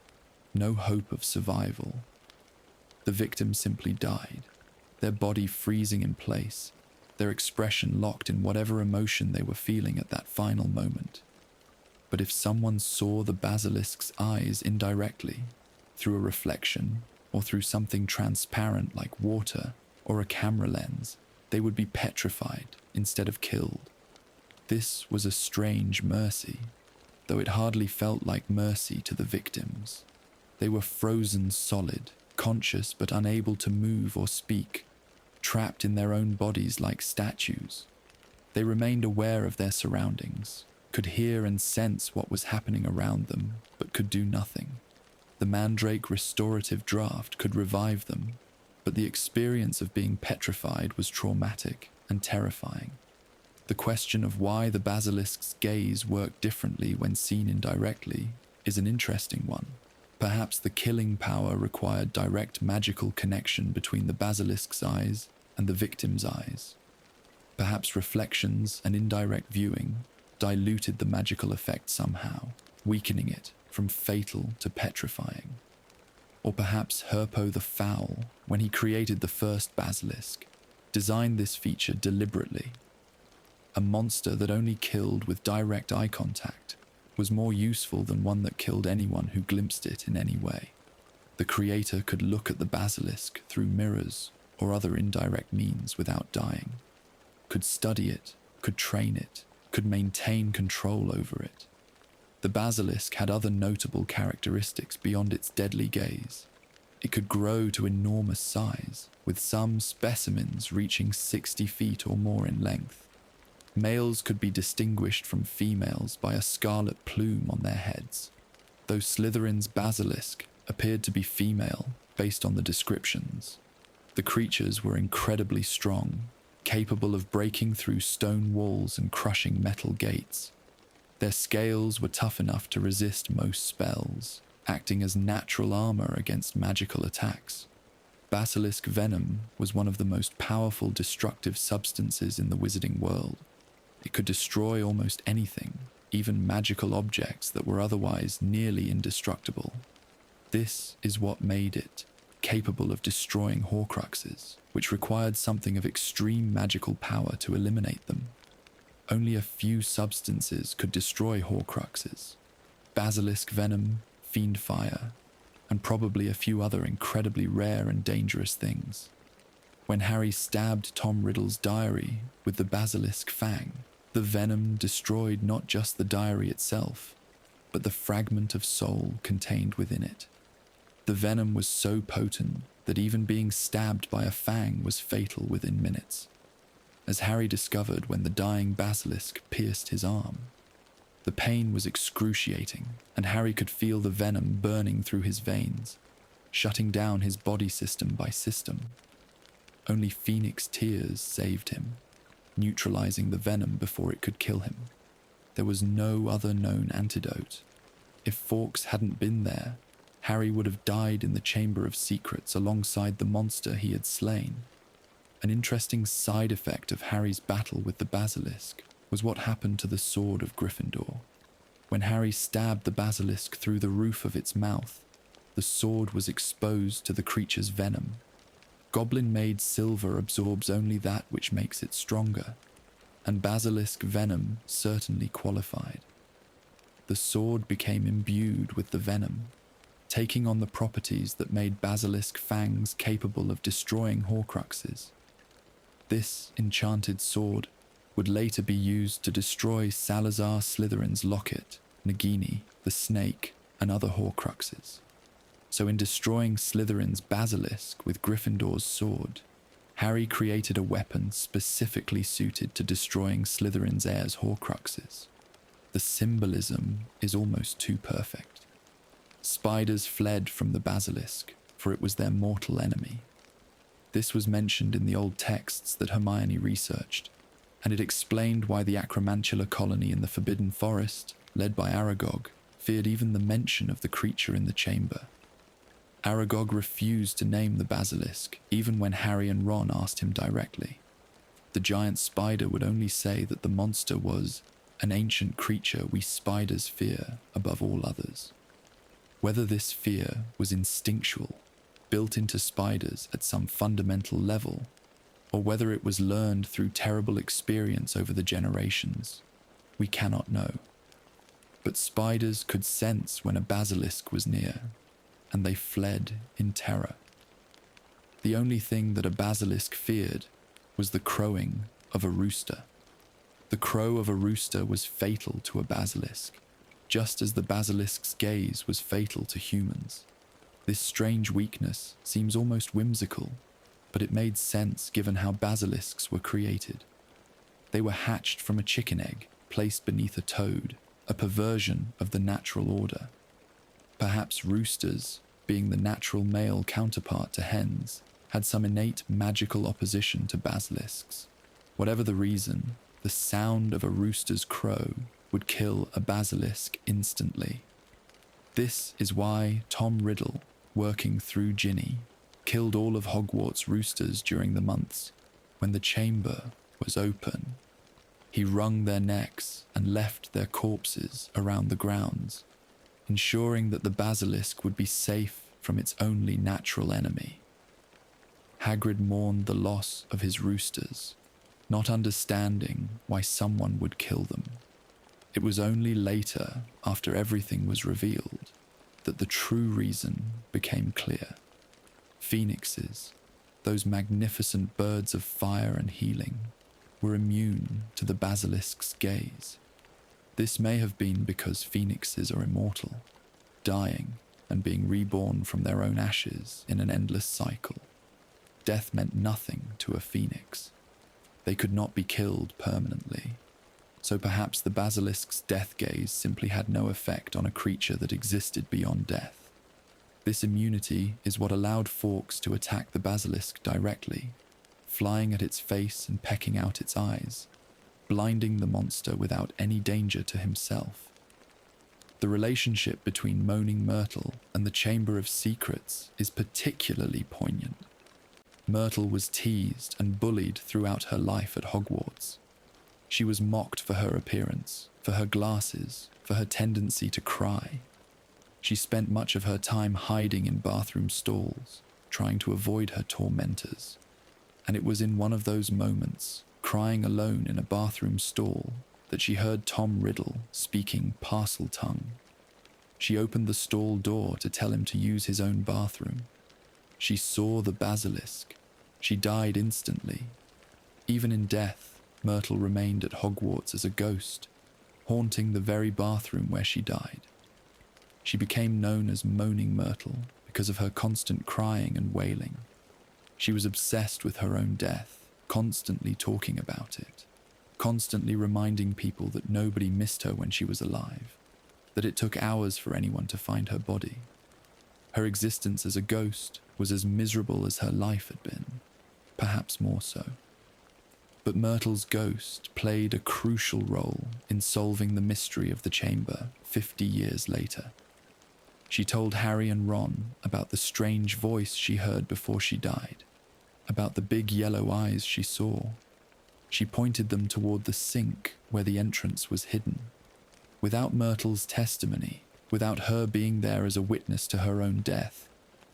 no hope of survival. The victim simply died, their body freezing in place, their expression locked in whatever emotion they were feeling at that final moment. But if someone saw the basilisk's eyes indirectly, through a reflection, or through something transparent like water or a camera lens, they would be petrified instead of killed. This was a strange mercy, though it hardly felt like mercy to the victims. They were frozen solid, conscious but unable to move or speak, trapped in their own bodies like statues. They remained aware of their surroundings, could hear and sense what was happening around them, but could do nothing. The mandrake restorative draft could revive them, but the experience of being petrified was traumatic and terrifying. The question of why the basilisk's gaze worked differently when seen indirectly is an interesting one. Perhaps the killing power required direct magical connection between the basilisk's eyes and the victim's eyes. Perhaps reflections and indirect viewing diluted the magical effect somehow, weakening it from fatal to petrifying. Or perhaps Herpo the Foul, when he created the first basilisk, designed this feature deliberately. A monster that only killed with direct eye contact was more useful than one that killed anyone who glimpsed it in any way. The creator could look at the basilisk through mirrors or other indirect means without dying, could study it, could train it, could maintain control over it. The basilisk had other notable characteristics beyond its deadly gaze. It could grow to enormous size, with some specimens reaching 60 feet or more in length. Males could be distinguished from females by a scarlet plume on their heads, though Slytherin's basilisk appeared to be female based on the descriptions. The creatures were incredibly strong, capable of breaking through stone walls and crushing metal gates. Their scales were tough enough to resist most spells, acting as natural armor against magical attacks. Basilisk venom was one of the most powerful destructive substances in the wizarding world. It could destroy almost anything, even magical objects that were otherwise nearly indestructible. This is what made it capable of destroying Horcruxes, which required something of extreme magical power to eliminate them. Only a few substances could destroy Horcruxes: basilisk venom, fiend fire, and probably a few other incredibly rare and dangerous things. When Harry stabbed Tom Riddle's diary with the basilisk fang, the venom destroyed not just the diary itself, but the fragment of soul contained within it. The venom was so potent that even being stabbed by a fang was fatal within minutes, as Harry discovered when the dying basilisk pierced his arm. The pain was excruciating, and Harry could feel the venom burning through his veins, shutting down his body system by system. Only Phoenix tears saved him, neutralizing the venom before it could kill him. There was no other known antidote. If Fawkes hadn't been there, Harry would have died in the Chamber of Secrets alongside the monster he had slain. An interesting side effect of Harry's battle with the basilisk was what happened to the sword of Gryffindor. When Harry stabbed the basilisk through the roof of its mouth, the sword was exposed to the creature's venom. Goblin-made silver absorbs only that which makes it stronger, and basilisk venom certainly qualified. The sword became imbued with the venom, taking on the properties that made basilisk fangs capable of destroying Horcruxes. This enchanted sword would later be used to destroy Salazar Slytherin's locket, Nagini, the snake, and other Horcruxes. So in destroying Slytherin's basilisk with Gryffindor's sword, Harry created a weapon specifically suited to destroying Slytherin's heirs' Horcruxes. The symbolism is almost too perfect. Spiders fled from the basilisk, for it was their mortal enemy. This was mentioned in the old texts that Hermione researched, and it explained why the Acromantula colony in the Forbidden Forest, led by Aragog, feared even the mention of the creature in the chamber. Aragog refused to name the basilisk, even when Harry and Ron asked him directly. The giant spider would only say that the monster was an ancient creature we spiders fear above all others. Whether this fear was instinctual, built into spiders at some fundamental level, or whether it was learned through terrible experience over the generations, we cannot know. But spiders could sense when a basilisk was near, and they fled in terror. The only thing that a basilisk feared was the crowing of a rooster. The crow of a rooster was fatal to a basilisk, just as the basilisk's gaze was fatal to humans. This strange weakness seems almost whimsical, but it made sense given how basilisks were created. They were hatched from a chicken egg placed beneath a toad, a perversion of the natural order. Perhaps roosters, being the natural male counterpart to hens, had some innate magical opposition to basilisks. Whatever the reason, the sound of a rooster's crow would kill a basilisk instantly. This is why Tom Riddle, working through Ginny, killed all of Hogwarts' roosters during the months when the chamber was open. He wrung their necks and left their corpses around the grounds, ensuring that the basilisk would be safe from its only natural enemy. Hagrid mourned the loss of his roosters, not understanding why someone would kill them. It was only later, after everything was revealed, that the true reason became clear. Phoenixes, those magnificent birds of fire and healing, were immune to the basilisk's gaze. This may have been because phoenixes are immortal, dying and being reborn from their own ashes in an endless cycle. Death meant nothing to a phoenix. They could not be killed permanently, so perhaps the basilisk's death gaze simply had no effect on a creature that existed beyond death. This immunity is what allowed Fawkes to attack the basilisk directly, flying at its face and pecking out its eyes, blinding the monster without any danger to himself. The relationship between Moaning Myrtle and the Chamber of Secrets is particularly poignant. Myrtle was teased and bullied throughout her life at Hogwarts. She was mocked for her appearance, for her glasses, for her tendency to cry. She spent much of her time hiding in bathroom stalls, trying to avoid her tormentors. And it was in one of those moments, crying alone in a bathroom stall, that she heard Tom Riddle speaking parcel tongue. She opened the stall door to tell him to use his own bathroom. She saw the basilisk. She died instantly. Even in death, Myrtle remained at Hogwarts as a ghost, haunting the very bathroom where she died. She became known as Moaning Myrtle because of her constant crying and wailing. She was obsessed with her own death, constantly talking about it, constantly reminding people that nobody missed her when she was alive, that it took hours for anyone to find her body. Her existence as a ghost was as miserable as her life had been, perhaps more so. But Myrtle's ghost played a crucial role in solving the mystery of the chamber 50 years later. She told Harry and Ron about the strange voice she heard before she died, about the big yellow eyes she saw. She pointed them toward the sink where the entrance was hidden. Without Myrtle's testimony, without her being there as a witness to her own death,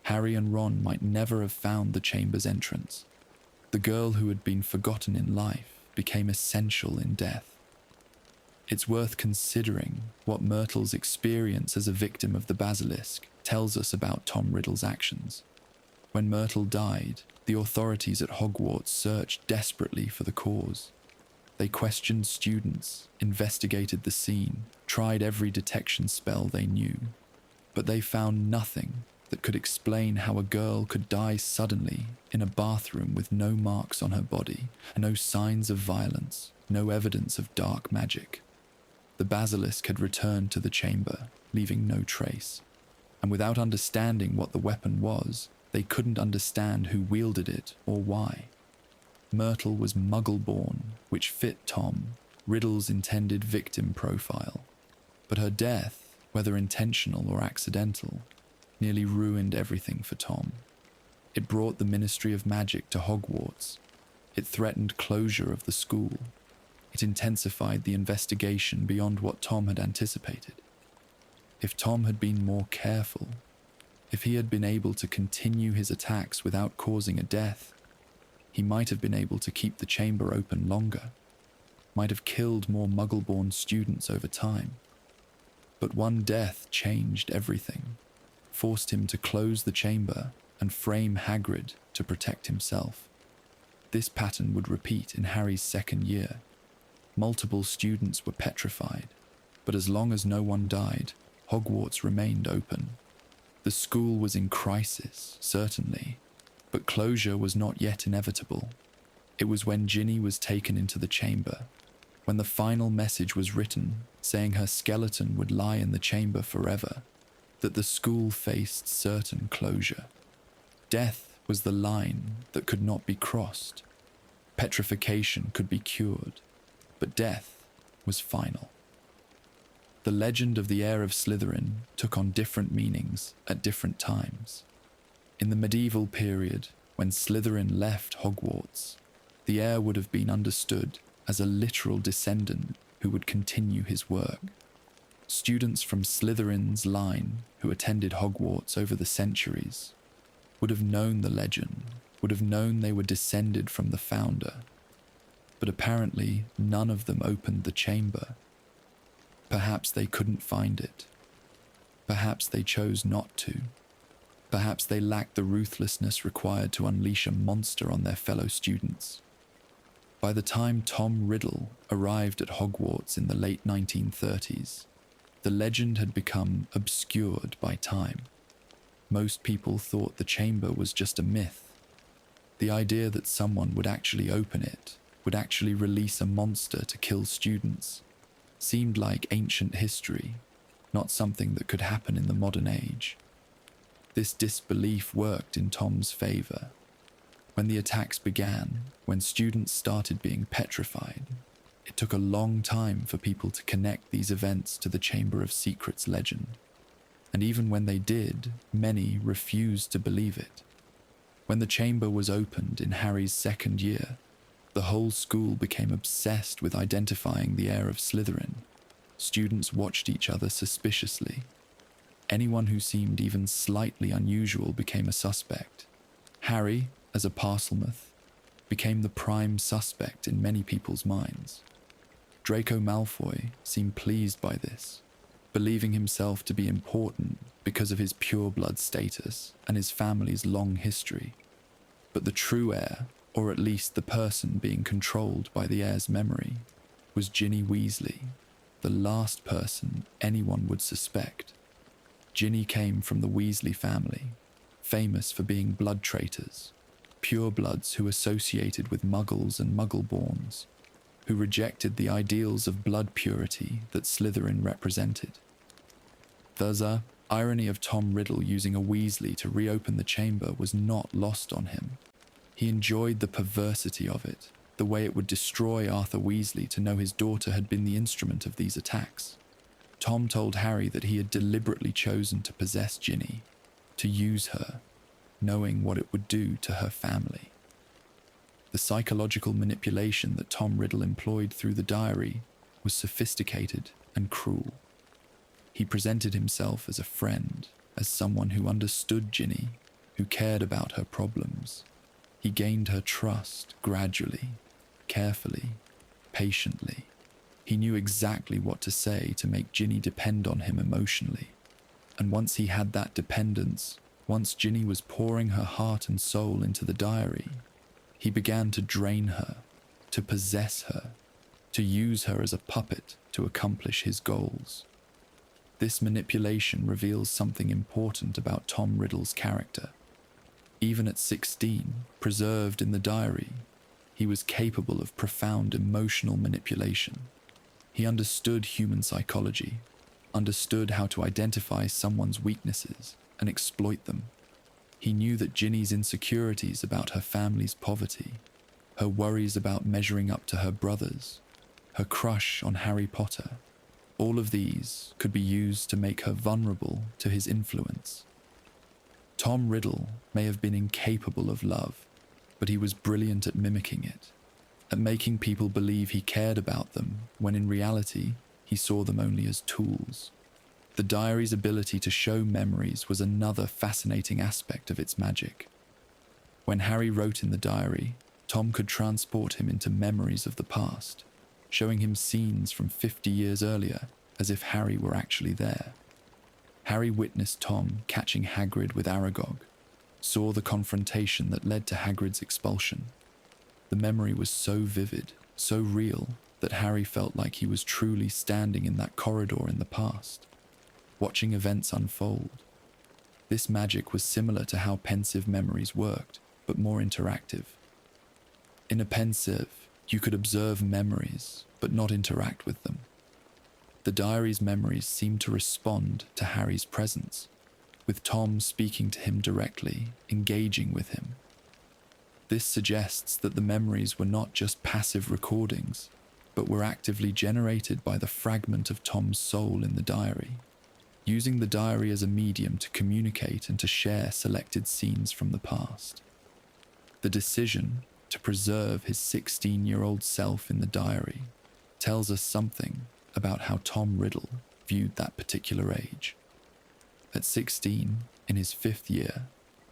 Harry and Ron might never have found the chamber's entrance. The girl who had been forgotten in life became essential in death. It's worth considering what Myrtle's experience as a victim of the basilisk tells us about Tom Riddle's actions. When Myrtle died, the authorities at Hogwarts searched desperately for the cause. They questioned students, investigated the scene, tried every detection spell they knew, but they found nothing that could explain how a girl could die suddenly in a bathroom with no marks on her body, no signs of violence, no evidence of dark magic. The basilisk had returned to the chamber, leaving no trace, and without understanding what the weapon was, they couldn't understand who wielded it or why. Myrtle was Muggle-born, which fit Tom, Riddle's intended victim profile. But her death, whether intentional or accidental, nearly ruined everything for Tom. It brought the Ministry of Magic to Hogwarts. It threatened closure of the school. It intensified the investigation beyond what Tom had anticipated. If Tom had been more careful, if he had been able to continue his attacks without causing a death, he might have been able to keep the chamber open longer, might have killed more Muggle-born students over time. But one death changed everything, forced him to close the chamber and frame Hagrid to protect himself. This pattern would repeat in Harry's second year. Multiple students were petrified, but as long as no one died, Hogwarts remained open. The school was in crisis, certainly, but closure was not yet inevitable. It was when Ginny was taken into the chamber, when the final message was written saying her skeleton would lie in the chamber forever, that the school faced certain closure. Death was the line that could not be crossed. Petrification could be cured, but death was final. The legend of the heir of Slytherin took on different meanings at different times. In the medieval period, when Slytherin left Hogwarts, the heir would have been understood as a literal descendant who would continue his work. Students from Slytherin's line who attended Hogwarts over the centuries would have known the legend, would have known they were descended from the founder. But apparently none of them opened the chamber. Perhaps they couldn't find it. Perhaps they chose not to. Perhaps they lacked the ruthlessness required to unleash a monster on their fellow students. By the time Tom Riddle arrived at Hogwarts in the late 1930s, the legend had become obscured by time. Most people thought the chamber was just a myth. The idea that someone would actually open it, would actually release a monster to kill students, seemed like ancient history, not something that could happen in the modern age. This disbelief worked in Tom's favor. When the attacks began, when students started being petrified, it took a long time for people to connect these events to the Chamber of Secrets legend. And even when they did, many refused to believe it. When the chamber was opened in Harry's second year, the whole school became obsessed with identifying the heir of Slytherin. Students watched each other suspiciously. Anyone who seemed even slightly unusual became a suspect. Harry, as a Parselmouth, became the prime suspect in many people's minds. Draco Malfoy seemed pleased by this, believing himself to be important because of his pureblood status and his family's long history. But the true heir, or at least the person being controlled by the heir's memory, was Ginny Weasley, the last person anyone would suspect. Ginny came from the Weasley family, famous for being blood traitors, purebloods who associated with Muggles and Muggle-borns, who rejected the ideals of blood purity that Slytherin represented. The irony of Tom Riddle using a Weasley to reopen the chamber was not lost on him. He enjoyed the perversity of it, the way it would destroy Arthur Weasley to know his daughter had been the instrument of these attacks. Tom told Harry that he had deliberately chosen to possess Ginny, to use her, knowing what it would do to her family. The psychological manipulation that Tom Riddle employed through the diary was sophisticated and cruel. He presented himself as a friend, as someone who understood Ginny, who cared about her problems. He gained her trust gradually, carefully, patiently. He knew exactly what to say to make Ginny depend on him emotionally. And once he had that dependence, once Ginny was pouring her heart and soul into the diary, he began to drain her, to possess her, to use her as a puppet to accomplish his goals. This manipulation reveals something important about Tom Riddle's character. Even at 16, preserved in the diary, he was capable of profound emotional manipulation. He understood human psychology, understood how to identify someone's weaknesses and exploit them. He knew that Ginny's insecurities about her family's poverty, her worries about measuring up to her brothers, her crush on Harry Potter, all of these could be used to make her vulnerable to his influence. Tom Riddle may have been incapable of love, but he was brilliant at mimicking it, at making people believe he cared about them when in reality he saw them only as tools. The diary's ability to show memories was another fascinating aspect of its magic. When Harry wrote in the diary, Tom could transport him into memories of the past, showing him scenes from 50 years earlier as if Harry were actually there. Harry witnessed Tom catching Hagrid with Aragog, saw the confrontation that led to Hagrid's expulsion. The memory was so vivid, so real, that Harry felt like he was truly standing in that corridor in the past, watching events unfold. This magic was similar to how pensive memories worked, but more interactive. In a pensive, you could observe memories, but not interact with them. The diary's memories seemed to respond to Harry's presence, with Tom speaking to him directly, engaging with him. This suggests that the memories were not just passive recordings, but were actively generated by the fragment of Tom's soul in the diary, using the diary as a medium to communicate and to share selected scenes from the past. The decision to preserve his 16-year-old self in the diary tells us something about how Tom Riddle viewed that particular age. At 16, in his 5th year,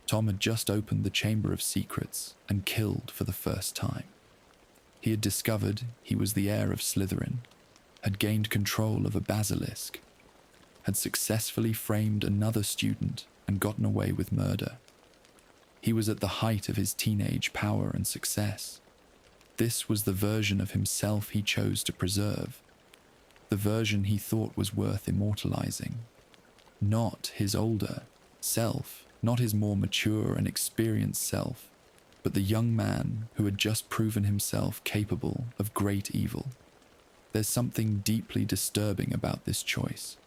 Tom had just opened the Chamber of Secrets and killed for the first time. He had discovered he was the heir of Slytherin, had gained control of a basilisk, had successfully framed another student and gotten away with murder. He was at the height of his teenage power and success. This was the version of himself he chose to preserve, the version he thought was worth immortalizing. Not his older self, not his more mature and experienced self, but the young man who had just proven himself capable of great evil. There's something deeply disturbing about this choice.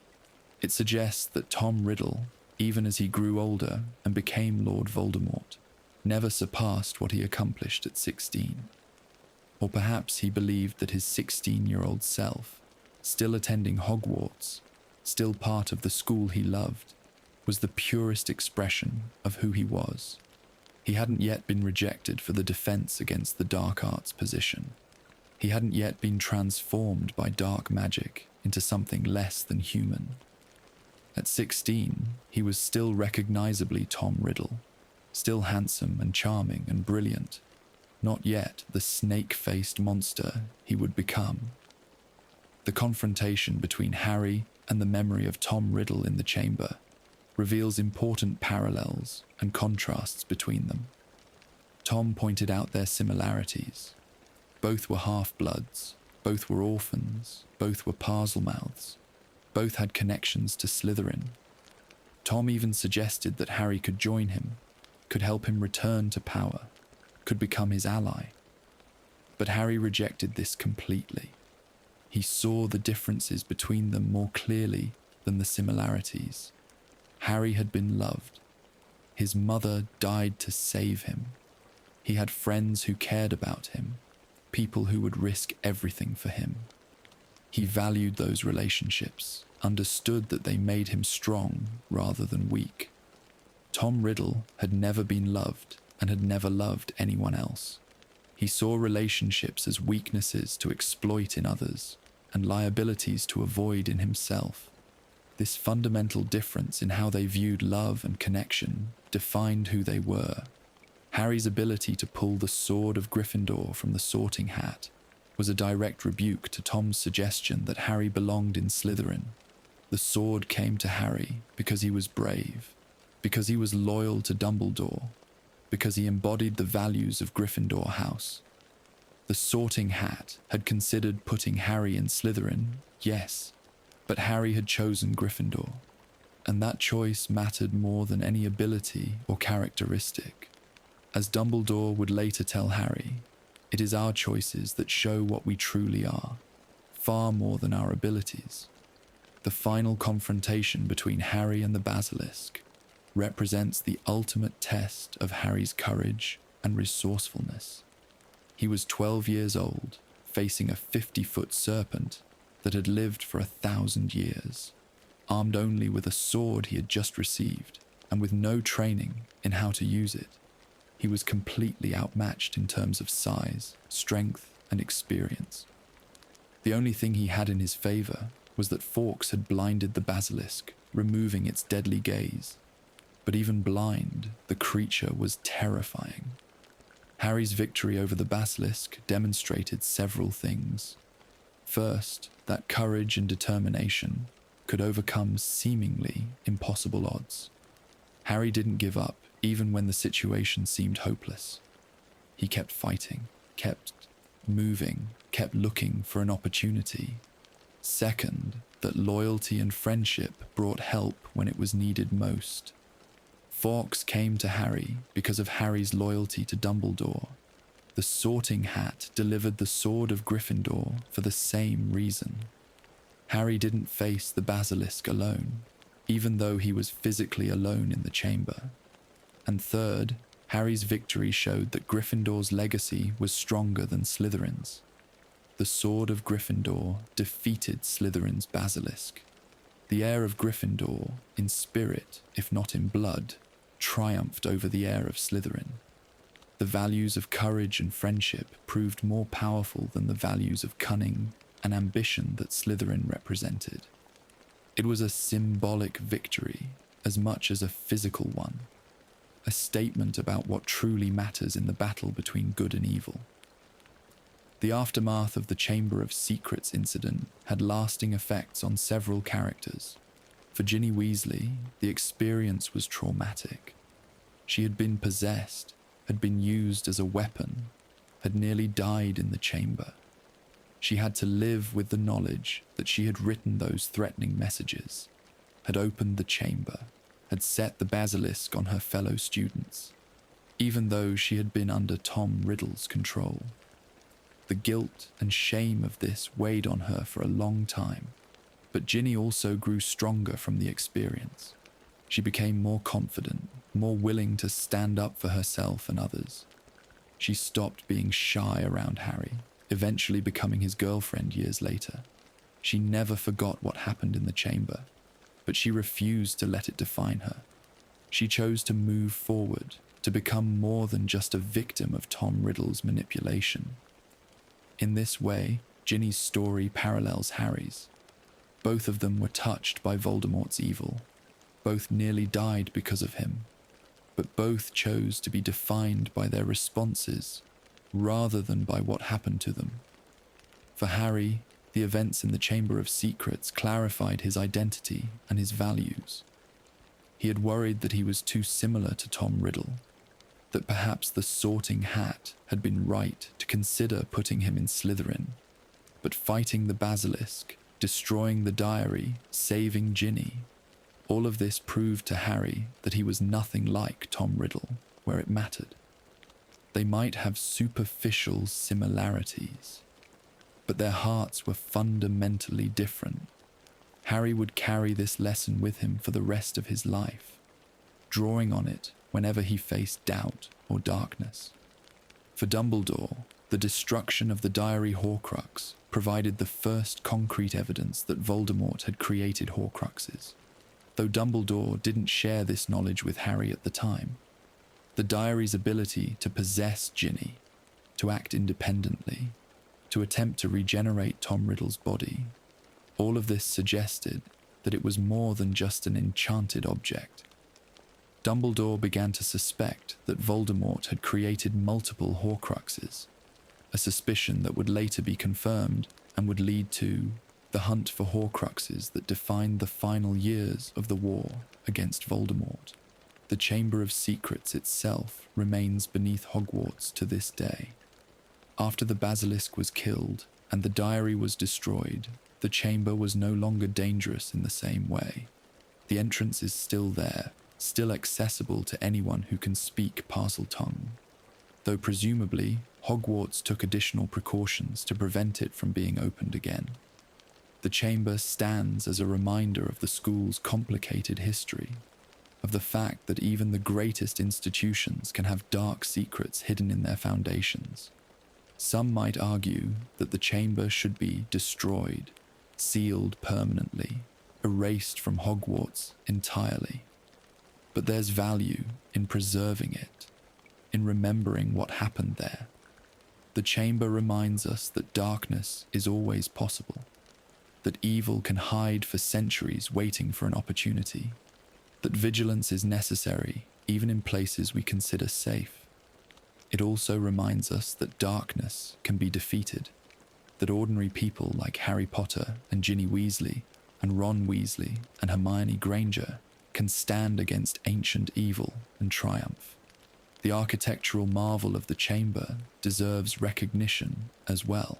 It suggests that Tom Riddle, even as he grew older and became Lord Voldemort, never surpassed what he accomplished at 16. Or perhaps he believed that his 16-year-old self, still attending Hogwarts, still part of the school he loved, was the purest expression of who he was. He hadn't yet been rejected for the defense against the dark arts position. He hadn't yet been transformed by dark magic into something less than human. At 16, he was still recognizably Tom Riddle, still handsome and charming and brilliant, not yet the snake-faced monster he would become. The confrontation between Harry and the memory of Tom Riddle in the chamber reveals important parallels and contrasts between them. Tom pointed out their similarities. Both were half-bloods, both were orphans, both were Parselmouths, both had connections to Slytherin. Tom even suggested that Harry could join him, could help him return to power, could become his ally. But Harry rejected this completely. He saw the differences between them more clearly than the similarities. Harry had been loved. His mother died to save him. He had friends who cared about him, people who would risk everything for him. He valued those relationships, understood that they made him strong rather than weak. Tom Riddle had never been loved and had never loved anyone else. He saw relationships as weaknesses to exploit in others and liabilities to avoid in himself. This fundamental difference in how they viewed love and connection defined who they were. Harry's ability to pull the sword of Gryffindor from the sorting hat was a direct rebuke to Tom's suggestion that Harry belonged in Slytherin. The sword came to Harry because he was brave, because he was loyal to Dumbledore, because he embodied the values of Gryffindor House. The sorting hat had considered putting Harry in Slytherin, yes, but Harry had chosen Gryffindor, and that choice mattered more than any ability or characteristic. As Dumbledore would later tell Harry, it is our choices that show what we truly are, far more than our abilities. The final confrontation between Harry and the Basilisk represents the ultimate test of Harry's courage and resourcefulness. He was 12 years old, facing a 50-foot serpent that had lived for 1,000 years, armed only with a sword he had just received, and with no training in how to use it. He was completely outmatched in terms of size, strength, and experience. The only thing he had in his favor was that Fawkes had blinded the basilisk, removing its deadly gaze. But even blind, the creature was terrifying. Harry's victory over the basilisk demonstrated several things. First, that courage and determination could overcome seemingly impossible odds. Harry didn't give up even when the situation seemed hopeless. He kept fighting, kept moving, kept looking for an opportunity. Second, that loyalty and friendship brought help when it was needed most. Fawkes came to Harry because of Harry's loyalty to Dumbledore. The Sorting Hat delivered the Sword of Gryffindor for the same reason. Harry didn't face the Basilisk alone, even though he was physically alone in the chamber. And third, Harry's victory showed that Gryffindor's legacy was stronger than Slytherin's. The Sword of Gryffindor defeated Slytherin's Basilisk. The heir of Gryffindor, in spirit, if not in blood, triumphed over the heir of Slytherin. The values of courage and friendship proved more powerful than the values of cunning and ambition that Slytherin represented. It was a symbolic victory as much as a physical one, a statement about what truly matters in the battle between good and evil. The aftermath of the Chamber of Secrets incident had lasting effects on several characters. For Ginny Weasley, the experience was traumatic. She had been possessed, had been used as a weapon, had nearly died in the chamber. She had to live with the knowledge that she had written those threatening messages, had opened the chamber, had set the Basilisk on her fellow students, even though she had been under Tom Riddle's control. The guilt and shame of this weighed on her for a long time, but Ginny also grew stronger from the experience. She became more confident, more willing to stand up for herself and others. She stopped being shy around Harry, eventually becoming his girlfriend years later. She never forgot what happened in the chamber, but she refused to let it define her. She chose to move forward, to become more than just a victim of Tom Riddle's manipulation. In this way, Ginny's story parallels Harry's. Both of them were touched by Voldemort's evil. Both nearly died because of him, but both chose to be defined by their responses rather than by what happened to them. For Harry, the events in the Chamber of Secrets clarified his identity and his values. He had worried that he was too similar to Tom Riddle, that perhaps the Sorting Hat had been right to consider putting him in Slytherin, but fighting the Basilisk, destroying the diary, saving Ginny, all of this proved to Harry that he was nothing like Tom Riddle where it mattered. They might have superficial similarities, but their hearts were fundamentally different. Harry would carry this lesson with him for the rest of his life, drawing on it whenever he faced doubt or darkness. For Dumbledore, the destruction of the diary Horcrux provided the first concrete evidence that Voldemort had created Horcruxes, though Dumbledore didn't share this knowledge with Harry at the time. The diary's ability to possess Ginny, to act independently, to attempt to regenerate Tom Riddle's body, all of this suggested that it was more than just an enchanted object. Dumbledore began to suspect that Voldemort had created multiple Horcruxes, a suspicion that would later be confirmed and would lead to the hunt for Horcruxes that defined the final years of the war against Voldemort. The Chamber of Secrets itself remains beneath Hogwarts to this day. After the Basilisk was killed and the diary was destroyed, the chamber was no longer dangerous in the same way. The entrance is still there, still accessible to anyone who can speak Parseltongue, though presumably Hogwarts took additional precautions to prevent it from being opened again. The chamber stands as a reminder of the school's complicated history, of the fact that even the greatest institutions can have dark secrets hidden in their foundations. Some might argue that the chamber should be destroyed, sealed permanently, erased from Hogwarts entirely. But there's value in preserving it, in remembering what happened there. The chamber reminds us that darkness is always possible, that evil can hide for centuries waiting for an opportunity, that vigilance is necessary even in places we consider safe. It also reminds us that darkness can be defeated, that ordinary people like Harry Potter and Ginny Weasley and Ron Weasley and Hermione Granger can stand against ancient evil and triumph. The architectural marvel of the chamber deserves recognition as well.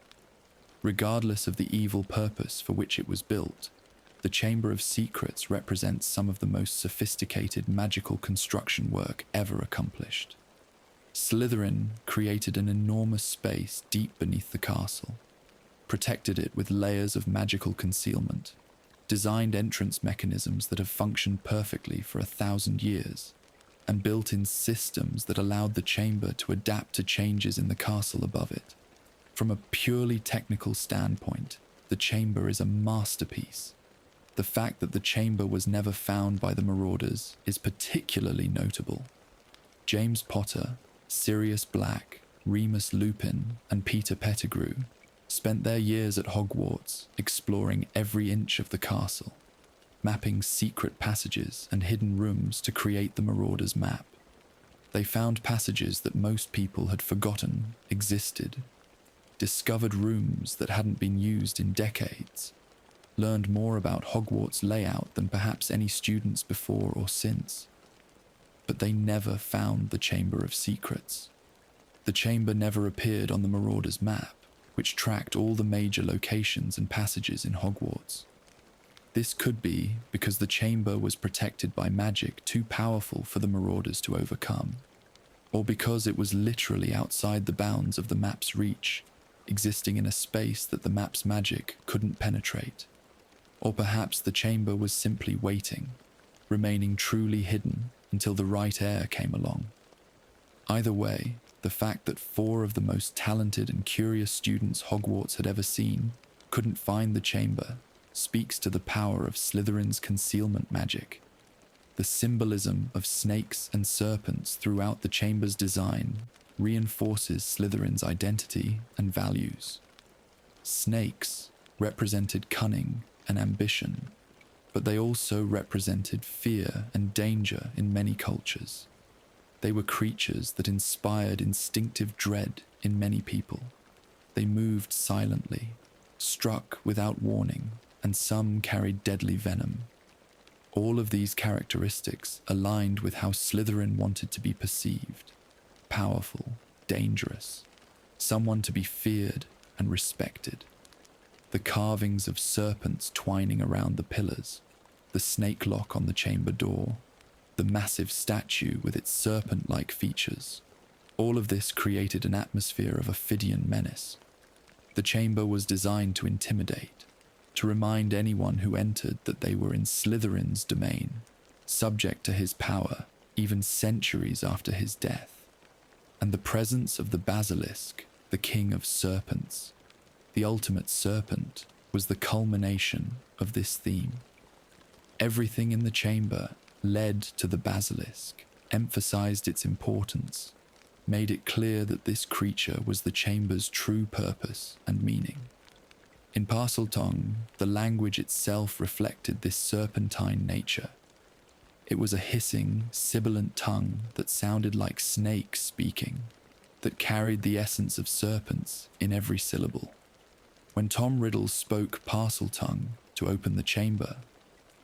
Regardless of the evil purpose for which it was built, the Chamber of Secrets represents some of the most sophisticated magical construction work ever accomplished. Slytherin created an enormous space deep beneath the castle, protected it with layers of magical concealment, designed entrance mechanisms that have functioned perfectly for 1,000 years, and built in systems that allowed the chamber to adapt to changes in the castle above it. From a purely technical standpoint, the chamber is a masterpiece. The fact that the chamber was never found by the Marauders is particularly notable. James Potter, Sirius Black, Remus Lupin, and Peter Pettigrew spent their years at Hogwarts exploring every inch of the castle, mapping secret passages and hidden rooms to create the Marauders' map. They found passages that most people had forgotten existed, discovered rooms that hadn't been used in decades, learned more about Hogwarts' layout than perhaps any students before or since. But they never found the Chamber of Secrets. The chamber never appeared on the Marauders' map, which tracked all the major locations and passages in Hogwarts. This could be because the chamber was protected by magic too powerful for the Marauders to overcome, or because it was literally outside the bounds of the map's reach, existing in a space that the map's magic couldn't penetrate. Or perhaps the chamber was simply waiting, remaining truly hidden until the right heir came along. Either way, the fact that 4 of the most talented and curious students Hogwarts had ever seen couldn't find the chamber speaks to the power of Slytherin's concealment magic. The symbolism of snakes and serpents throughout the chamber's design reinforces Slytherin's identity and values. Snakes represented cunning and ambition, but they also represented fear and danger in many cultures. They were creatures that inspired instinctive dread in many people. They moved silently, struck without warning, and some carried deadly venom. All of these characteristics aligned with how Slytherin wanted to be perceived: powerful, dangerous, someone to be feared and respected. The carvings of serpents twining around the pillars, the snake lock on the chamber door, the massive statue with its serpent-like features, all of this created an atmosphere of Ophidian menace. The chamber was designed to intimidate, to remind anyone who entered that they were in Slytherin's domain, subject to his power even centuries after his death. And the presence of the Basilisk, the King of Serpents, the ultimate serpent, was the culmination of this theme. Everything in the chamber led to the Basilisk, emphasized its importance, made it clear that this creature was the chamber's true purpose and meaning. In Parseltongue, the language itself reflected this serpentine nature. It was a hissing, sibilant tongue that sounded like snakes speaking, that carried the essence of serpents in every syllable. When Tom Riddle spoke Parseltongue to open the chamber,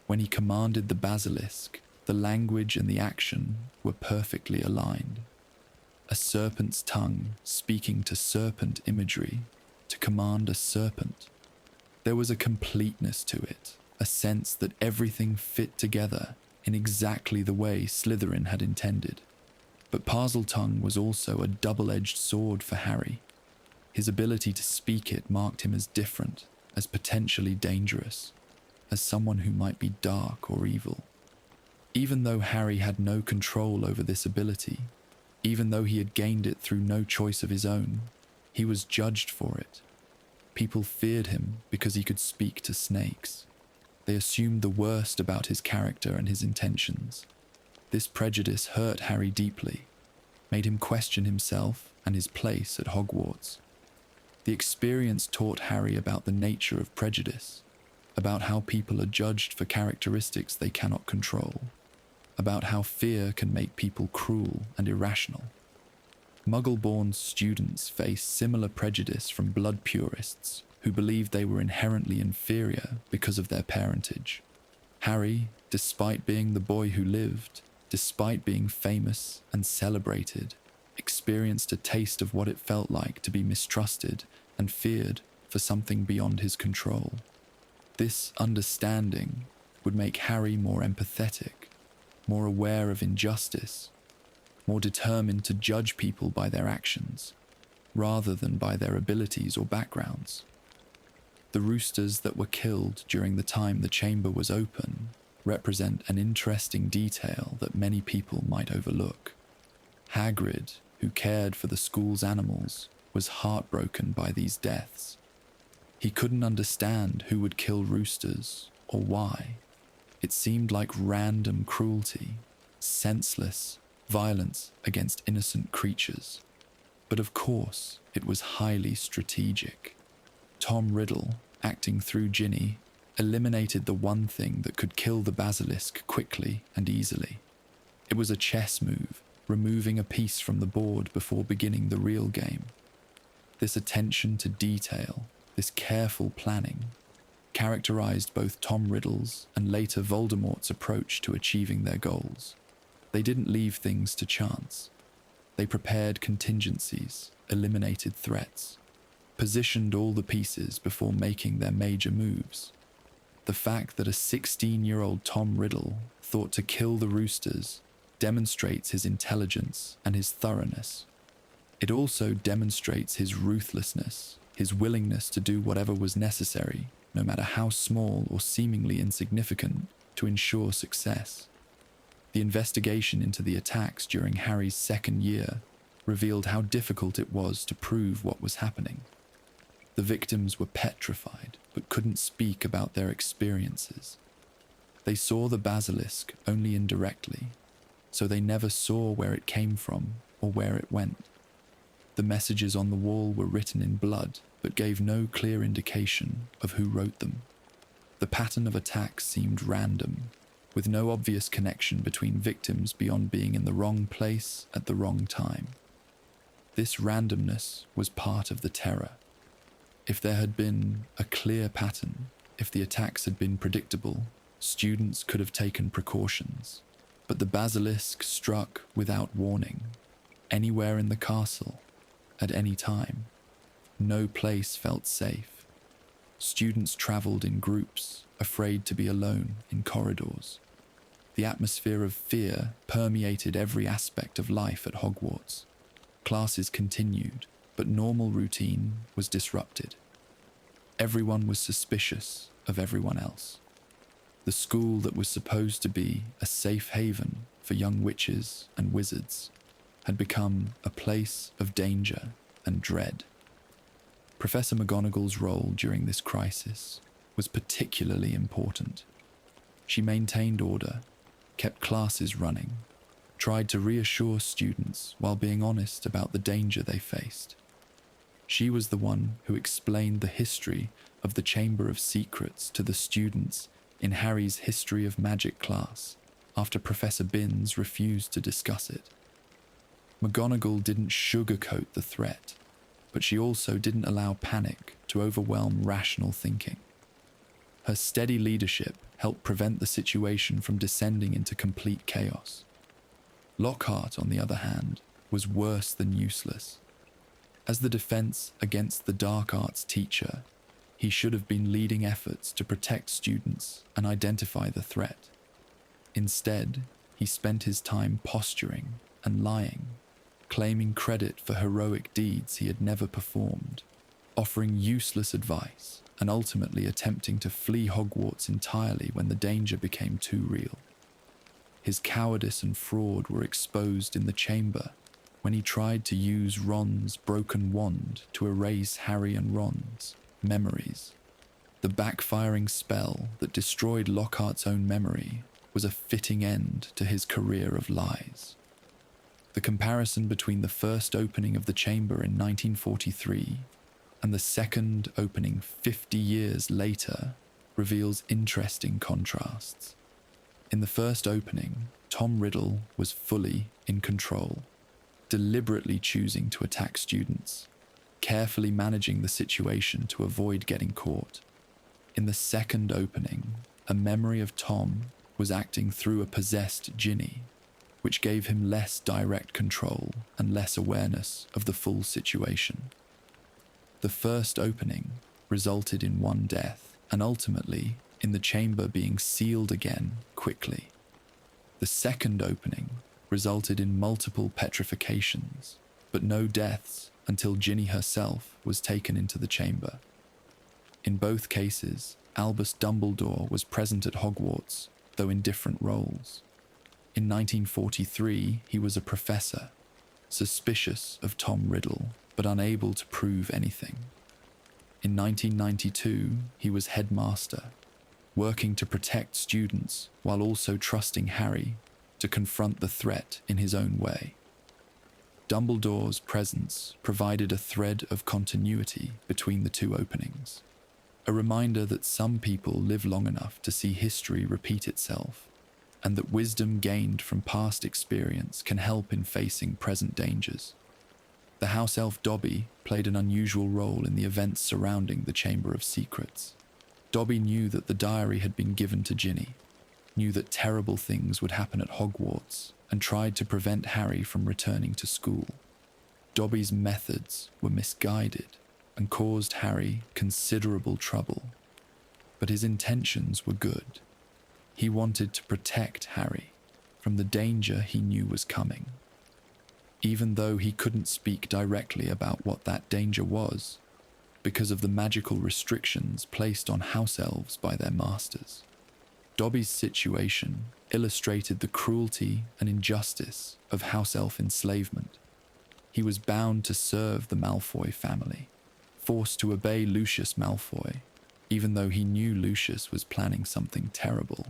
when he commanded the Basilisk, the language and the action were perfectly aligned. A serpent's tongue speaking to serpent imagery to command a serpent. There was a completeness to it, a sense that everything fit together in exactly the way Slytherin had intended. But Parseltongue was also a double-edged sword for Harry. His ability to speak it marked him as different, as potentially dangerous, as someone who might be dark or evil. Even though Harry had no control over this ability, even though he had gained it through no choice of his own, he was judged for it. People feared him because he could speak to snakes. They assumed the worst about his character and his intentions. This prejudice hurt Harry deeply, made him question himself and his place at Hogwarts. The experience taught Harry about the nature of prejudice, about how people are judged for characteristics they cannot control, about how fear can make people cruel and irrational. Muggle-born students face similar prejudice from blood purists who believed they were inherently inferior because of their parentage. Harry, despite being the boy who lived, despite being famous and celebrated, experienced a taste of what it felt like to be mistrusted and feared for something beyond his control. This understanding would make Harry more empathetic, more aware of injustice, more determined to judge people by their actions, rather than by their abilities or backgrounds. The roosters that were killed during the time the chamber was open represent an interesting detail that many people might overlook. Hagrid, who cared for the school's animals, was heartbroken by these deaths. He couldn't understand who would kill roosters or why. It seemed like random cruelty, senseless violence against innocent creatures. But of course, it was highly strategic. Tom Riddle, acting through Ginny, eliminated the one thing that could kill the Basilisk quickly and easily. It was a chess move, removing a piece from the board before beginning the real game. This attention to detail, this careful planning, characterized both Tom Riddle's and later Voldemort's approach to achieving their goals. They didn't leave things to chance. They prepared contingencies, eliminated threats, positioned all the pieces before making their major moves. The fact that a 16-year-old Tom Riddle thought to kill the roosters demonstrates his intelligence and his thoroughness. It also demonstrates his ruthlessness, his willingness to do whatever was necessary, no matter how small or seemingly insignificant, to ensure success. The investigation into the attacks during Harry's second year revealed how difficult it was to prove what was happening. The victims were petrified, but couldn't speak about their experiences. They saw the basilisk only indirectly, so they never saw where it came from or where it went. The messages on the wall were written in blood, but gave no clear indication of who wrote them. The pattern of attacks seemed random, with no obvious connection between victims beyond being in the wrong place at the wrong time. This randomness was part of the terror. If there had been a clear pattern, if the attacks had been predictable, students could have taken precautions. But the basilisk struck without warning, anywhere in the castle, at any time. No place felt safe. Students traveled in groups, afraid to be alone in corridors. The atmosphere of fear permeated every aspect of life at Hogwarts. Classes continued, but normal routine was disrupted. Everyone was suspicious of everyone else. The school that was supposed to be a safe haven for young witches and wizards had become a place of danger and dread. Professor McGonagall's role during this crisis was particularly important. She maintained order, kept classes running, tried to reassure students while being honest about the danger they faced. She was the one who explained the history of the Chamber of Secrets to the students in Harry's History of Magic class after Professor Binns refused to discuss it. McGonagall didn't sugarcoat the threat, but she also didn't allow panic to overwhelm rational thinking. Her steady leadership helped prevent the situation from descending into complete chaos. Lockhart, on the other hand, was worse than useless. As the defense against the dark arts teacher, he should have been leading efforts to protect students and identify the threat. Instead, he spent his time posturing and lying, claiming credit for heroic deeds he had never performed, offering useless advice, and ultimately attempting to flee Hogwarts entirely when the danger became too real. His cowardice and fraud were exposed in the chamber when he tried to use Ron's broken wand to erase Harry and Ron's memories. The backfiring spell that destroyed Lockhart's own memory was a fitting end to his career of lies. The comparison between the first opening of the chamber in 1943 and the second opening 50 years later reveals interesting contrasts. In the first opening, Tom Riddle was fully in control. deliberately choosing to attack students, carefully managing the situation to avoid getting caught. In the second opening, a memory of Tom was acting through a possessed Ginny, which gave him less direct control and less awareness of the full situation. The first opening resulted in one death and ultimately in the chamber being sealed again quickly. The second opening resulted in multiple petrifications, but no deaths until Ginny herself was taken into the chamber. In both cases, Albus Dumbledore was present at Hogwarts, though in different roles. In 1943, he was a professor, suspicious of Tom Riddle, but unable to prove anything. In 1992, he was headmaster, working to protect students while also trusting Harry to confront the threat in his own way. Dumbledore's presence provided a thread of continuity between the two openings, a reminder that some people live long enough to see history repeat itself, and that wisdom gained from past experience can help in facing present dangers. The house elf Dobby played an unusual role in the events surrounding the Chamber of Secrets. Dobby knew that the diary had been given to Ginny, knew that terrible things would happen at Hogwarts, and tried to prevent Harry from returning to school. Dobby's methods were misguided and caused Harry considerable trouble, but his intentions were good. He wanted to protect Harry from the danger he knew was coming. Even though he couldn't speak directly about what that danger was, because of the magical restrictions placed on house elves by their masters. Dobby's situation illustrated the cruelty and injustice of house elf enslavement. He was bound to serve the Malfoy family, forced to obey Lucius Malfoy, even though he knew Lucius was planning something terrible.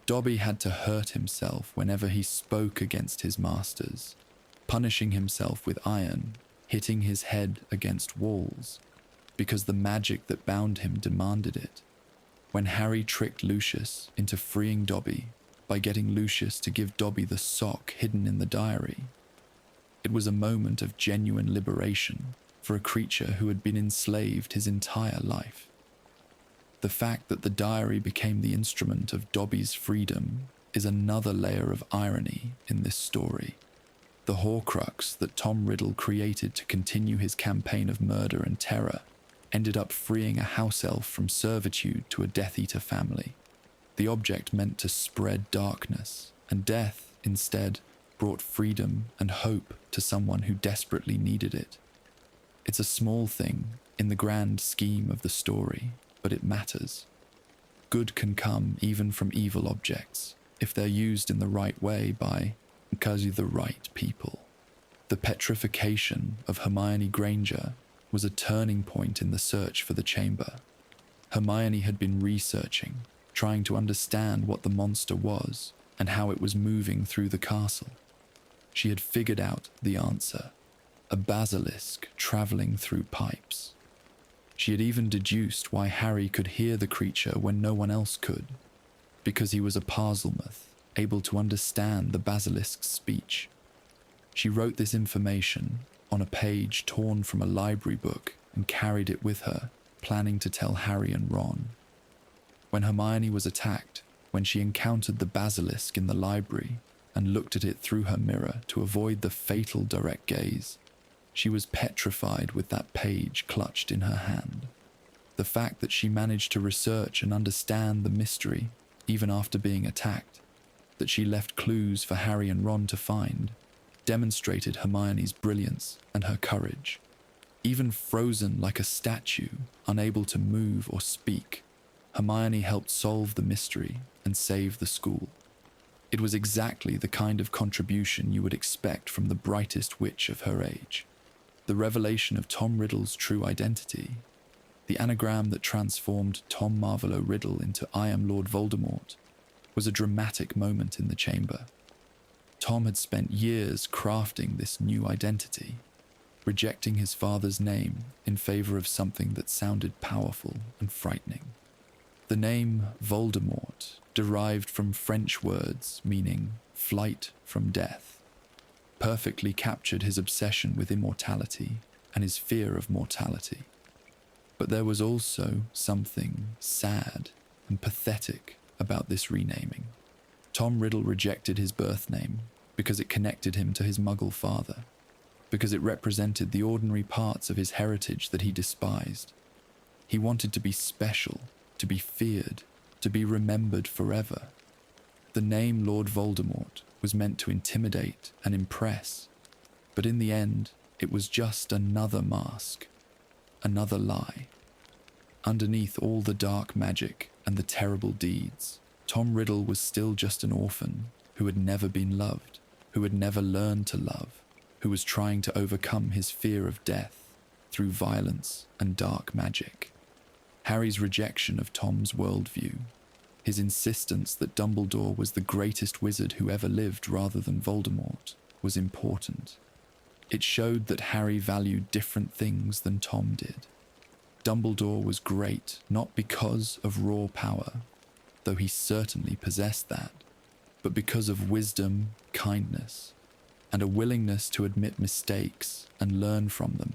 Dobby had to hurt himself whenever he spoke against his masters, punishing himself with iron, hitting his head against walls, because the magic that bound him demanded it. When Harry tricked Lucius into freeing Dobby by getting Lucius to give Dobby the sock hidden in the diary, it was a moment of genuine liberation for a creature who had been enslaved his entire life. The fact that the diary became the instrument of Dobby's freedom is another layer of irony in this story. The Horcrux that Tom Riddle created to continue his campaign of murder and terror ended up freeing a house elf from servitude to a Death Eater family. The object meant to spread darkness, and death, instead, brought freedom and hope to someone who desperately needed it. It's a small thing in the grand scheme of the story, but it matters. Good can come even from evil objects, if they're used in the right way by the right people. The petrification of Hermione Granger was a turning point in the search for the chamber. Hermione had been researching, trying to understand what the monster was and how it was moving through the castle. She had figured out the answer: a basilisk traveling through pipes. She had even deduced why Harry could hear the creature when no one else could, because he was a Parselmouth, able to understand the basilisk's speech. She wrote this information on a page torn from a library book and carried it with her, planning to tell Harry and Ron. When Hermione was attacked, when she encountered the basilisk in the library and looked at it through her mirror to avoid the fatal direct gaze, she was petrified with that page clutched in her hand. The fact that she managed to research and understand the mystery, even after being attacked, that she left clues for Harry and Ron to find, demonstrated Hermione's brilliance and her courage. Even frozen like a statue, unable to move or speak, Hermione helped solve the mystery and save the school. It was exactly the kind of contribution you would expect from the brightest witch of her age. The revelation of Tom Riddle's true identity, the anagram that transformed Tom Marvolo Riddle into I Am Lord Voldemort, was a dramatic moment in the chamber. Tom had spent years crafting this new identity, rejecting his father's name in favor of something that sounded powerful and frightening. The name Voldemort derived from French words meaning flight from death. perfectly captured his obsession with immortality and his fear of mortality. But there was also something sad and pathetic about this renaming. Tom Riddle rejected his birth name because it connected him to his Muggle father, because it represented the ordinary parts of his heritage that he despised. He wanted to be special, to be feared, to be remembered forever. The name Lord Voldemort was meant to intimidate and impress, but in the end, it was just another mask, another lie. Underneath all the dark magic and the terrible deeds, Tom Riddle was still just an orphan who had never been loved, who had never learned to love, who was trying to overcome his fear of death through violence and dark magic. Harry's rejection of Tom's worldview, his insistence that Dumbledore was the greatest wizard who ever lived rather than Voldemort, was important. It showed that Harry valued different things than Tom did. Dumbledore was great not because of raw power, though he certainly possessed that, but because of wisdom, kindness, and a willingness to admit mistakes and learn from them.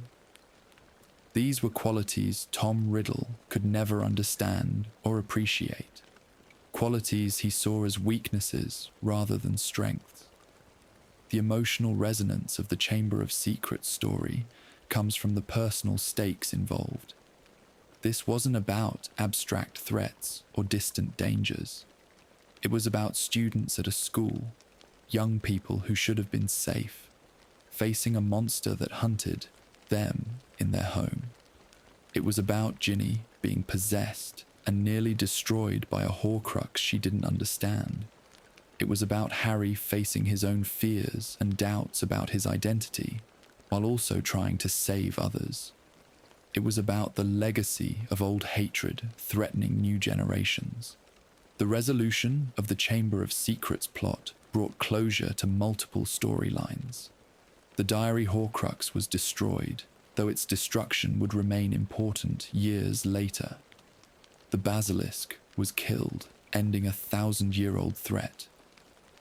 These were qualities Tom Riddle could never understand or appreciate, qualities he saw as weaknesses rather than strengths. The emotional resonance of the Chamber of Secrets story comes from the personal stakes involved. This wasn't about abstract threats or distant dangers. It was about students at a school, young people who should have been safe, facing a monster that hunted them in their home. It was about Ginny being possessed and nearly destroyed by a Horcrux she didn't understand. It was about Harry facing his own fears and doubts about his identity, while also trying to save others. It was about the legacy of old hatred threatening new generations. The resolution of the Chamber of Secrets plot brought closure to multiple storylines. The diary Horcrux was destroyed, though its destruction would remain important years later. The Basilisk was killed, ending a 1,000-year-old threat.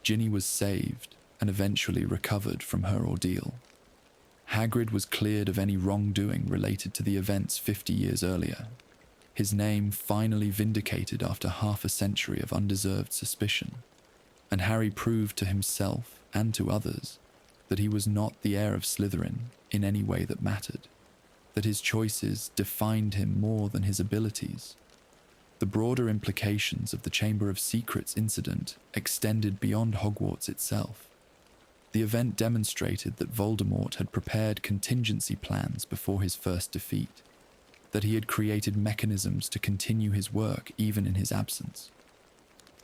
Ginny was saved and eventually recovered from her ordeal. Hagrid was cleared of any wrongdoing related to the events 50 years earlier. His name finally vindicated after half a century of undeserved suspicion, and Harry proved to himself and to others that he was not the heir of Slytherin in any way that mattered, that his choices defined him more than his abilities. The broader implications of the Chamber of Secrets incident extended beyond Hogwarts itself. The event demonstrated that Voldemort had prepared contingency plans before his first defeat, that he had created mechanisms to continue his work even in his absence.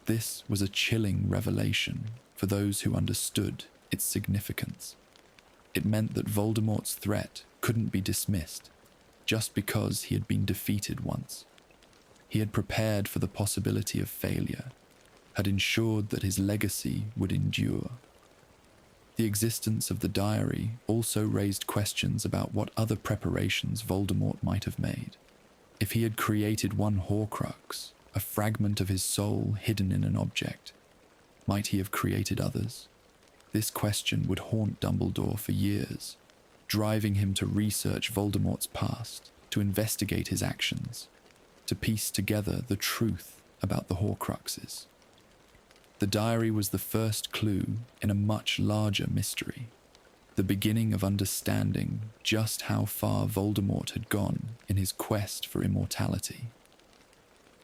This was a chilling revelation for those who understood its significance. It meant that Voldemort's threat couldn't be dismissed just because he had been defeated once. He had prepared for the possibility of failure, had ensured that his legacy would endure. The existence of the diary also raised questions about what other preparations Voldemort might have made. If he had created one Horcrux, a fragment of his soul hidden in an object, might he have created others? This question would haunt Dumbledore for years, driving him to research Voldemort's past, to investigate his actions, to piece together the truth about the Horcruxes. The diary was the first clue in a much larger mystery, the beginning of understanding just how far Voldemort had gone in his quest for immortality.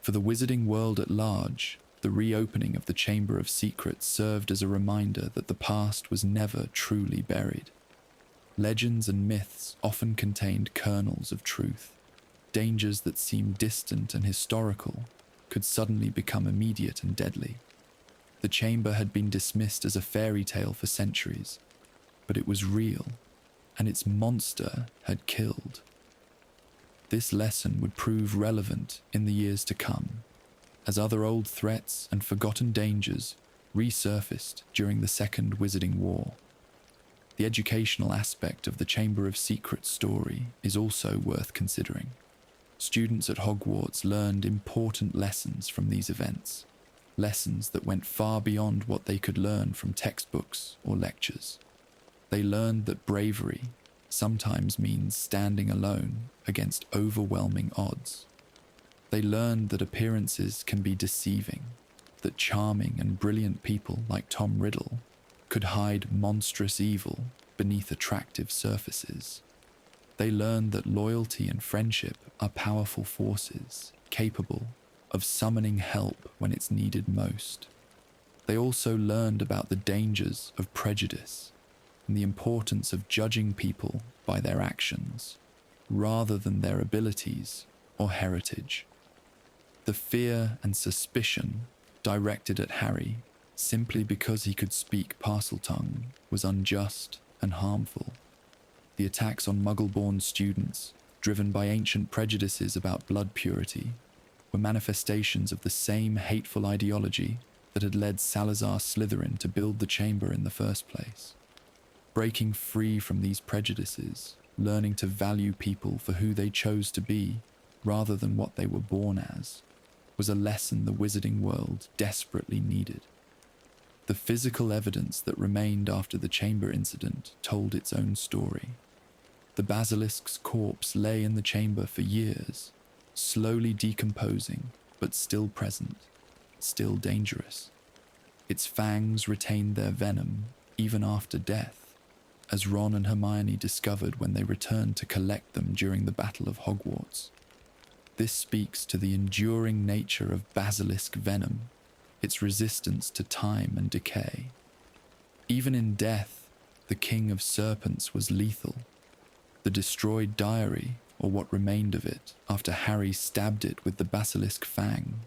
For the wizarding world at large, the reopening of the Chamber of Secrets served as a reminder that the past was never truly buried. Legends and myths often contained kernels of truth. Dangers that seemed distant and historical could suddenly become immediate and deadly. The chamber had been dismissed as a fairy tale for centuries, but it was real, and its monster had killed. This lesson would prove relevant in the years to come, as other old threats and forgotten dangers resurfaced during the Second Wizarding War. The educational aspect of the Chamber of Secrets story is also worth considering. Students at Hogwarts learned important lessons from these events, lessons that went far beyond what they could learn from textbooks or lectures. They learned that bravery sometimes means standing alone against overwhelming odds. They learned that appearances can be deceiving, that charming and brilliant people like Tom Riddle could hide monstrous evil beneath attractive surfaces. They learned that loyalty and friendship are powerful forces capable of summoning help when it's needed most. They also learned about the dangers of prejudice and the importance of judging people by their actions rather than their abilities or heritage. The fear and suspicion directed at Harry simply because he could speak Parseltongue was unjust and harmful. The attacks on Muggle-born students, driven by ancient prejudices about blood purity, were manifestations of the same hateful ideology that had led Salazar Slytherin to build the chamber in the first place. Breaking free from these prejudices, learning to value people for who they chose to be rather than what they were born as, was a lesson the wizarding world desperately needed. The physical evidence that remained after the chamber incident told its own story. The basilisk's corpse lay in the chamber for years, slowly decomposing, but still present, still dangerous. Its fangs retained their venom even after death, as Ron and Hermione discovered when they returned to collect them during the Battle of Hogwarts. This speaks to the enduring nature of basilisk venom, its resistance to time and decay. Even in death, the King of Serpents was lethal. The destroyed diary, or what remained of it after Harry stabbed it with the basilisk fang,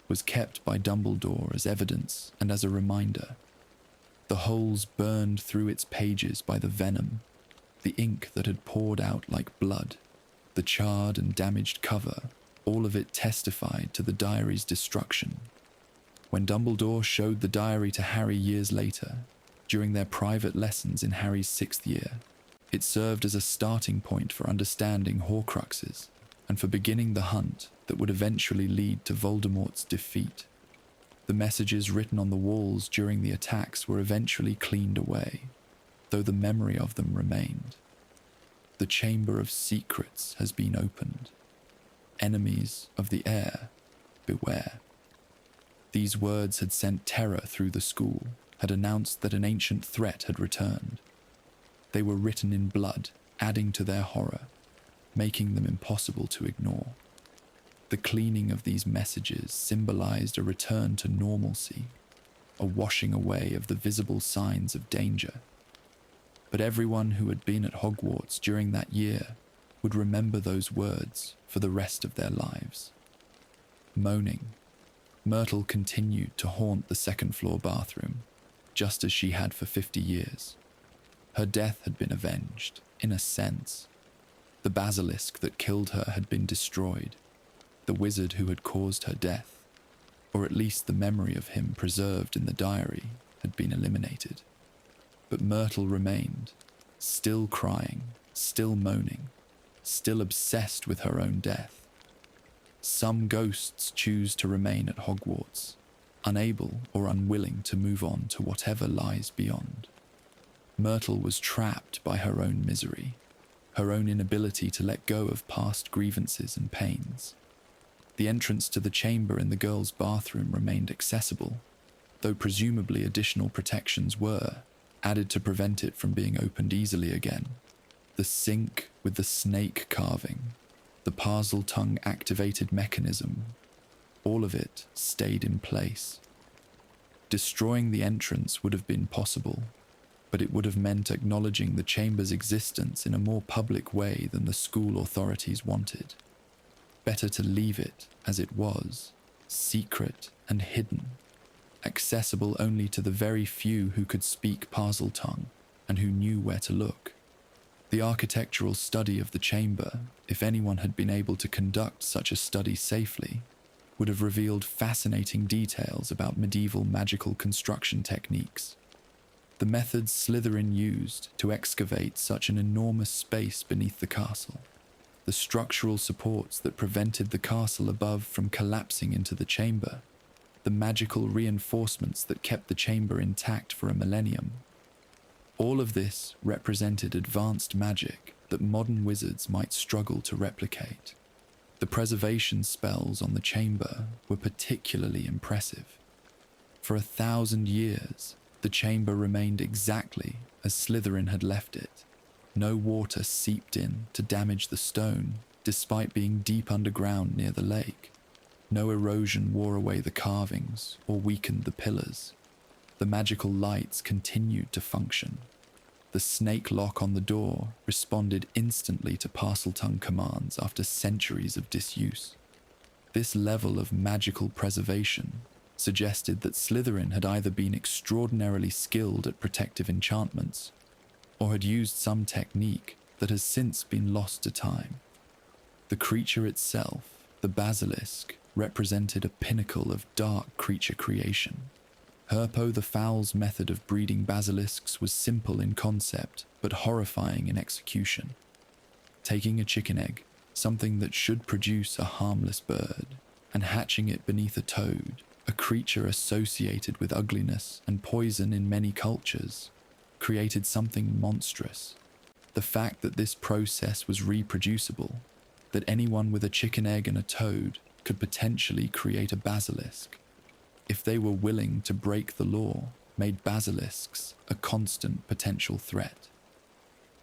was kept by Dumbledore as evidence and as a reminder. The holes burned through its pages by the venom, the ink that had poured out like blood, the charred and damaged cover, all of it testified to the diary's destruction. When Dumbledore showed the diary to Harry years later, during their private lessons in Harry's 6th year, it served as a starting point for understanding Horcruxes and for beginning the hunt that would eventually lead to Voldemort's defeat. The messages written on the walls during the attacks were eventually cleaned away, though the memory of them remained. The Chamber of Secrets has been opened. Enemies of the heir, beware. These words had sent terror through the school, had announced that an ancient threat had returned. They were written in blood, adding to their horror, making them impossible to ignore. The cleaning of these messages symbolized a return to normalcy, a washing away of the visible signs of danger. But everyone who had been at Hogwarts during that year would remember those words for the rest of their lives. Moaning, Myrtle continued to haunt the second-floor bathroom, just as she had for 50 years. Her death had been avenged, in a sense. The basilisk that killed her had been destroyed. The wizard who had caused her death, or at least the memory of him preserved in the diary, had been eliminated. But Myrtle remained, still crying, still moaning, still obsessed with her own death. Some ghosts choose to remain at Hogwarts, unable or unwilling to move on to whatever lies beyond. Myrtle was trapped by her own misery, her own inability to let go of past grievances and pains. The entrance to the chamber in the girls' bathroom remained accessible, though presumably additional protections were added to prevent it from being opened easily again. The sink with the snake carving, the Parseltongue activated mechanism, all of it stayed in place. Destroying the entrance would have been possible, but it would have meant acknowledging the chamber's existence in a more public way than the school authorities wanted. Better to leave it as it was, secret and hidden, accessible only to the very few who could speak Parseltongue and who knew where to look. The architectural study of the chamber, if anyone had been able to conduct such a study safely, would have revealed fascinating details about medieval magical construction techniques. The methods Slytherin used to excavate such an enormous space beneath the castle, the structural supports that prevented the castle above from collapsing into the chamber, the magical reinforcements that kept the chamber intact for a millennium. All of this represented advanced magic that modern wizards might struggle to replicate. The preservation spells on the chamber were particularly impressive. For 1,000 years, the chamber remained exactly as Slytherin had left it. No water seeped in to damage the stone, despite being deep underground near the lake. No erosion wore away the carvings or weakened the pillars. The magical lights continued to function. The snake lock on the door responded instantly to Parseltongue commands after centuries of disuse. This level of magical preservation suggested that Slytherin had either been extraordinarily skilled at protective enchantments or had used some technique that has since been lost to time. The creature itself, the Basilisk, represented a pinnacle of dark creature creation. Herpo the Fowl's method of breeding basilisks was simple in concept, but horrifying in execution. Taking a chicken egg, something that should produce a harmless bird, and hatching it beneath a toad, a creature associated with ugliness and poison in many cultures, created something monstrous. The fact that this process was reproducible, that anyone with a chicken egg and a toad could potentially create a basilisk, if they were willing to break the law, made basilisks a constant potential threat.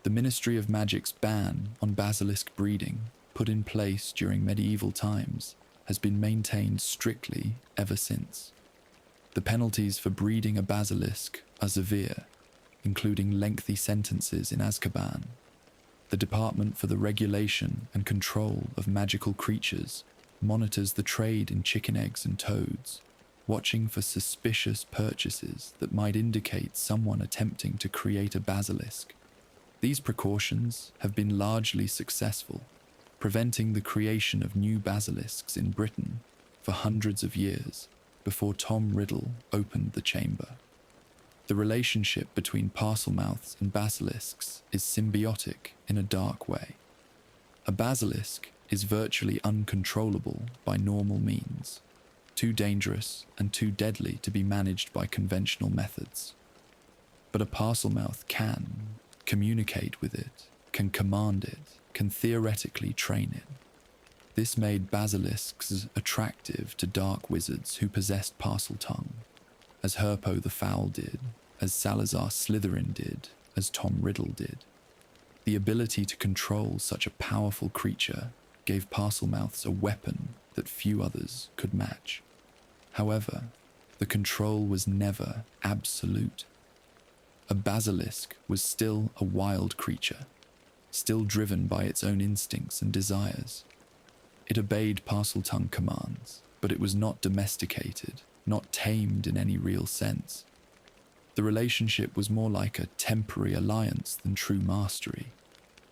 The Ministry of Magic's ban on basilisk breeding, put in place during medieval times, has been maintained strictly ever since. The penalties for breeding a basilisk are severe, including lengthy sentences in Azkaban. The Department for the Regulation and Control of Magical Creatures monitors the trade in chicken eggs and toads, watching for suspicious purchases that might indicate someone attempting to create a basilisk. These precautions have been largely successful, preventing the creation of new basilisks in Britain for hundreds of years before Tom Riddle opened the chamber. The relationship between Parselmouths and basilisks is symbiotic in a dark way. A basilisk is virtually uncontrollable by normal means, too dangerous and too deadly to be managed by conventional methods. But a Parselmouth can communicate with it, can command it, can theoretically train it. This made basilisks attractive to dark wizards who possessed Parseltongue, as Herpo the Fowl did, as Salazar Slytherin did, as Tom Riddle did. The ability to control such a powerful creature gave Parselmouths a weapon that few others could match. However, the control was never absolute. A basilisk was still a wild creature, still driven by its own instincts and desires. It obeyed Parseltongue commands, but it was not domesticated, not tamed in any real sense. The relationship was more like a temporary alliance than true mastery.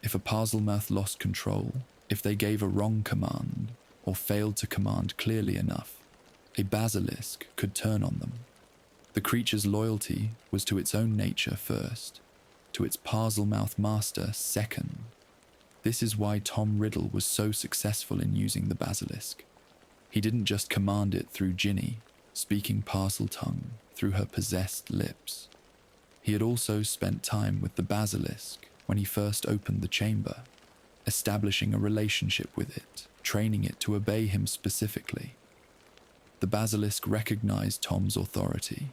If a Parselmouth lost control, if they gave a wrong command, or failed to command clearly enough, a basilisk could turn on them. The creature's loyalty was to its own nature first, to its Parselmouth master second. This is why Tom Riddle was so successful in using the basilisk. He didn't just command it through Ginny, speaking Parseltongue through her possessed lips. He had also spent time with the basilisk when he first opened the chamber, establishing a relationship with it, training it to obey him specifically. The basilisk recognized Tom's authority,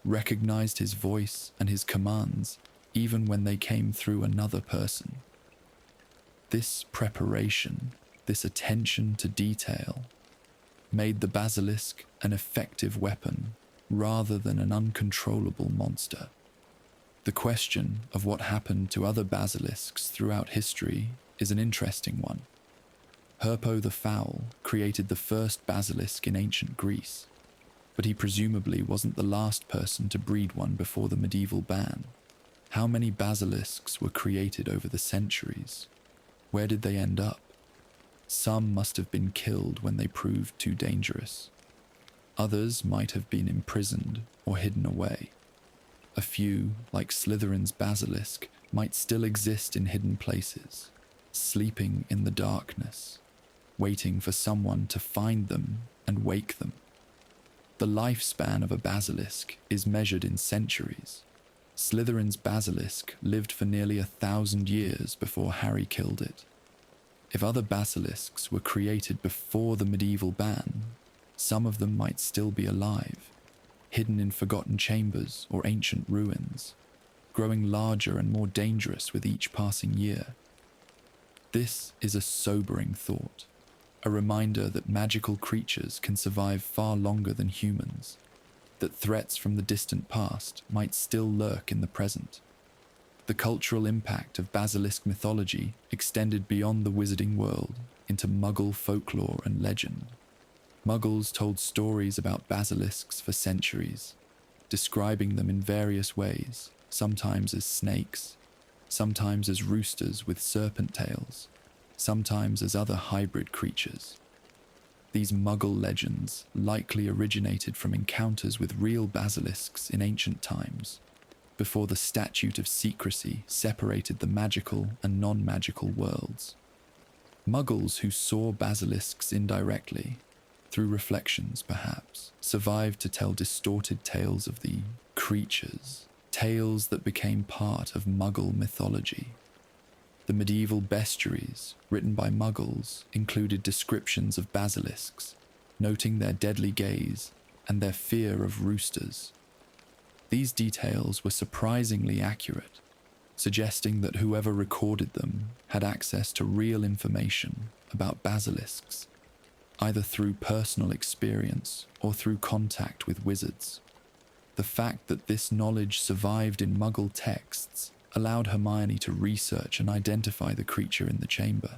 recognized his voice and his commands even when they came through another person. This preparation, this attention to detail, made the basilisk an effective weapon rather than an uncontrollable monster. The question of what happened to other basilisks throughout history is an interesting one. Herpo the Fowl created the first basilisk in ancient Greece, but he presumably wasn't the last person to breed one before the medieval ban. How many basilisks were created over the centuries? Where did they end up? Some must have been killed when they proved too dangerous. Others might have been imprisoned or hidden away. A few, like Slytherin's basilisk, might still exist in hidden places, sleeping in the darkness, waiting for someone to find them and wake them. The lifespan of a basilisk is measured in centuries. Slytherin's basilisk lived for nearly 1,000 years before Harry killed it. If other basilisks were created before the medieval ban, some of them might still be alive, hidden in forgotten chambers or ancient ruins, growing larger and more dangerous with each passing year. This is a sobering thought, a reminder that magical creatures can survive far longer than humans, that threats from the distant past might still lurk in the present. The cultural impact of basilisk mythology extended beyond the wizarding world into Muggle folklore and legend. Muggles told stories about basilisks for centuries, describing them in various ways, sometimes as snakes, sometimes as roosters with serpent tails, sometimes as other hybrid creatures. These Muggle legends likely originated from encounters with real basilisks in ancient times, before the Statute of Secrecy separated the magical and non-magical worlds. Muggles who saw basilisks indirectly, through reflections perhaps, survived to tell distorted tales of the creatures, tales that became part of Muggle mythology. The medieval bestiaries, written by Muggles, included descriptions of basilisks, noting their deadly gaze and their fear of roosters. These details were surprisingly accurate, suggesting that whoever recorded them had access to real information about basilisks, either through personal experience or through contact with wizards. The fact that this knowledge survived in Muggle texts allowed Hermione to research and identify the creature in the chamber,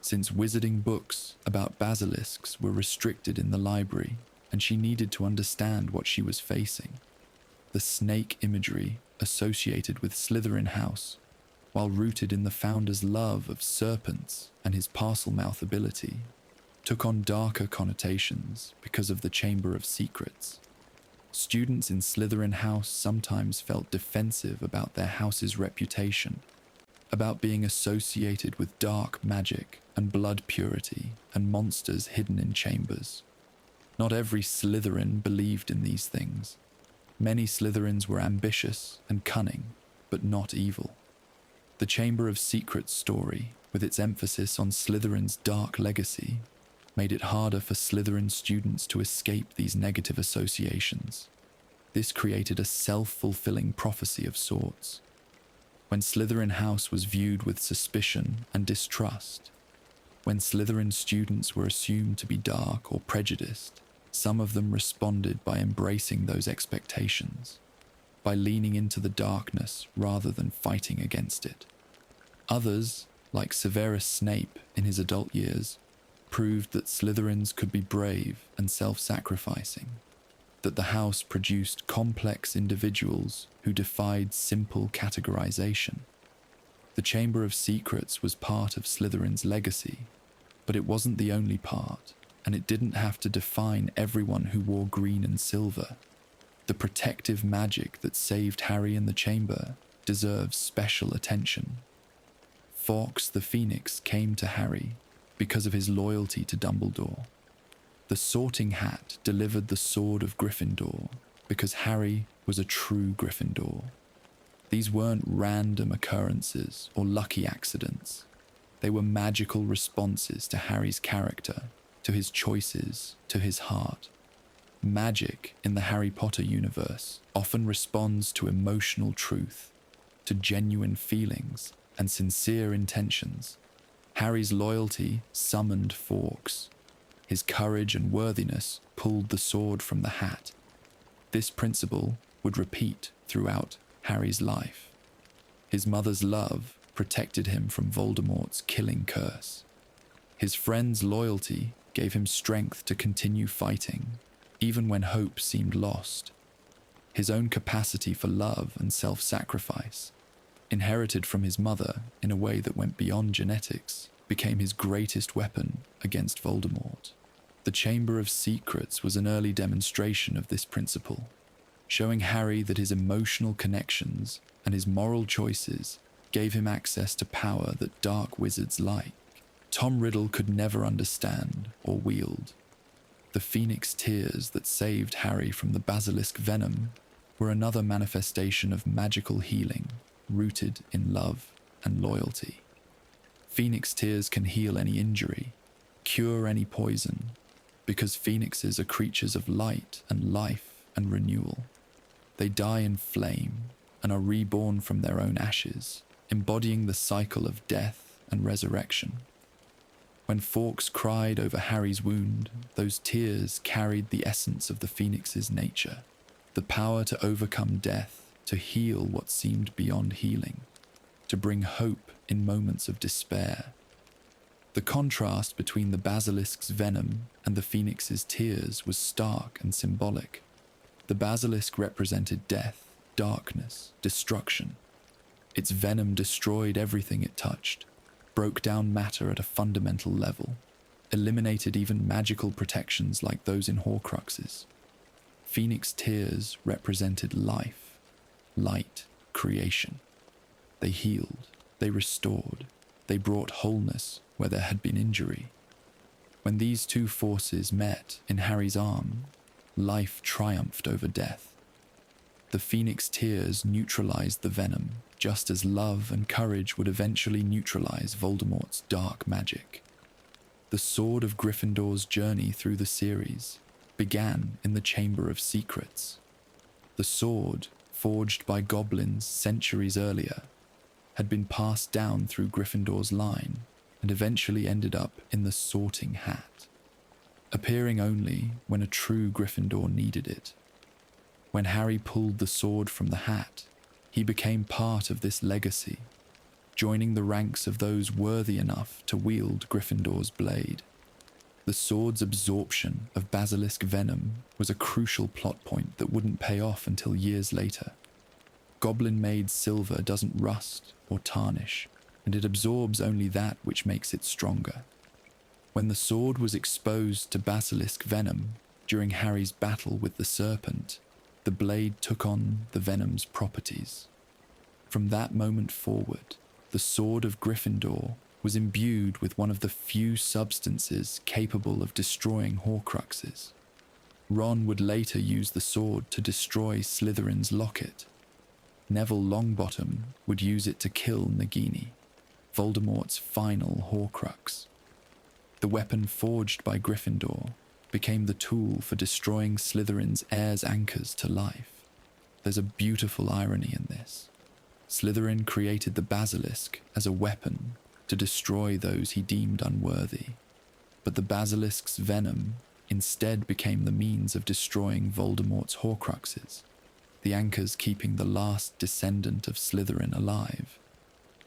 since wizarding books about basilisks were restricted in the library and she needed to understand what she was facing. The snake imagery associated with Slytherin House, while rooted in the founder's love of serpents and his Parselmouth ability, took on darker connotations because of the Chamber of Secrets. Students in Slytherin House sometimes felt defensive about their house's reputation, about being associated with dark magic and blood purity and monsters hidden in chambers. Not every Slytherin believed in these things. Many Slytherins were ambitious and cunning, but not evil. The Chamber of Secrets story, with its emphasis on Slytherin's dark legacy, made it harder for Slytherin students to escape these negative associations. This created a self-fulfilling prophecy of sorts. When Slytherin House was viewed with suspicion and distrust, when Slytherin students were assumed to be dark or prejudiced, some of them responded by embracing those expectations, by leaning into the darkness rather than fighting against it. Others, like Severus Snape in his adult years, proved that Slytherins could be brave and self-sacrificing, that the house produced complex individuals who defied simple categorization. The Chamber of Secrets was part of Slytherin's legacy, but it wasn't the only part, and it didn't have to define everyone who wore green and silver. The protective magic that saved Harry in the chamber deserves special attention. Fawkes the Phoenix came to Harry because of his loyalty to Dumbledore. The Sorting Hat delivered the Sword of Gryffindor because Harry was a true Gryffindor. These weren't random occurrences or lucky accidents. They were magical responses to Harry's character, to his choices, to his heart. Magic in the Harry Potter universe often responds to emotional truth, to genuine feelings and sincere intentions. Harry's loyalty summoned Fawkes. His courage and worthiness pulled the sword from the hat. This principle would repeat throughout Harry's life. His mother's love protected him from Voldemort's killing curse. His friend's loyalty gave him strength to continue fighting, even when hope seemed lost. His own capacity for love and self-sacrifice, inherited from his mother in a way that went beyond genetics, became his greatest weapon against Voldemort. The Chamber of Secrets was an early demonstration of this principle, showing Harry that his emotional connections and his moral choices gave him access to power that dark wizards like Tom Riddle could never understand or wield. The Phoenix tears that saved Harry from the basilisk venom were another manifestation of magical healing rooted in love and loyalty. Phoenix tears can heal any injury, cure any poison, because phoenixes are creatures of light and life and renewal. They die in flame and are reborn from their own ashes, embodying the cycle of death and resurrection. When Fawkes cried over Harry's wound, those tears carried the essence of the phoenix's nature, the power to overcome death, to heal what seemed beyond healing, to bring hope in moments of despair. The contrast between the basilisk's venom and the phoenix's tears was stark and symbolic. The basilisk represented death, darkness, destruction. Its venom destroyed everything it touched, broke down matter at a fundamental level, eliminated even magical protections like those in Horcruxes. Phoenix tears represented life, light, creation. They healed, they restored, they brought wholeness where there had been injury. When these two forces met in Harry's arm, life triumphed over death. The phoenix tears neutralized the venom, just as love and courage would eventually neutralize Voldemort's dark magic. The sword of Gryffindor's journey through the series began in the Chamber of Secrets. The sword, forged by goblins centuries earlier, had been passed down through Gryffindor's line and eventually ended up in the Sorting Hat, appearing only when a true Gryffindor needed it. When Harry pulled the sword from the hat, he became part of this legacy, joining the ranks of those worthy enough to wield Gryffindor's blade. The sword's absorption of basilisk venom was a crucial plot point that wouldn't pay off until years later. Goblin-made silver doesn't rust or tarnish, and it absorbs only that which makes it stronger. When the sword was exposed to basilisk venom during Harry's battle with the serpent, the blade took on the venom's properties. From that moment forward, the sword of Gryffindor was imbued with one of the few substances capable of destroying Horcruxes. Ron would later use the sword to destroy Slytherin's locket. Neville Longbottom would use it to kill Nagini, Voldemort's final Horcrux. The weapon forged by Gryffindor became the tool for destroying Slytherin's heirs' anchors to life. There's a beautiful irony in this. Slytherin created the basilisk as a weapon to destroy those he deemed unworthy, but the basilisk's venom instead became the means of destroying Voldemort's Horcruxes, the anchors keeping the last descendant of Slytherin alive.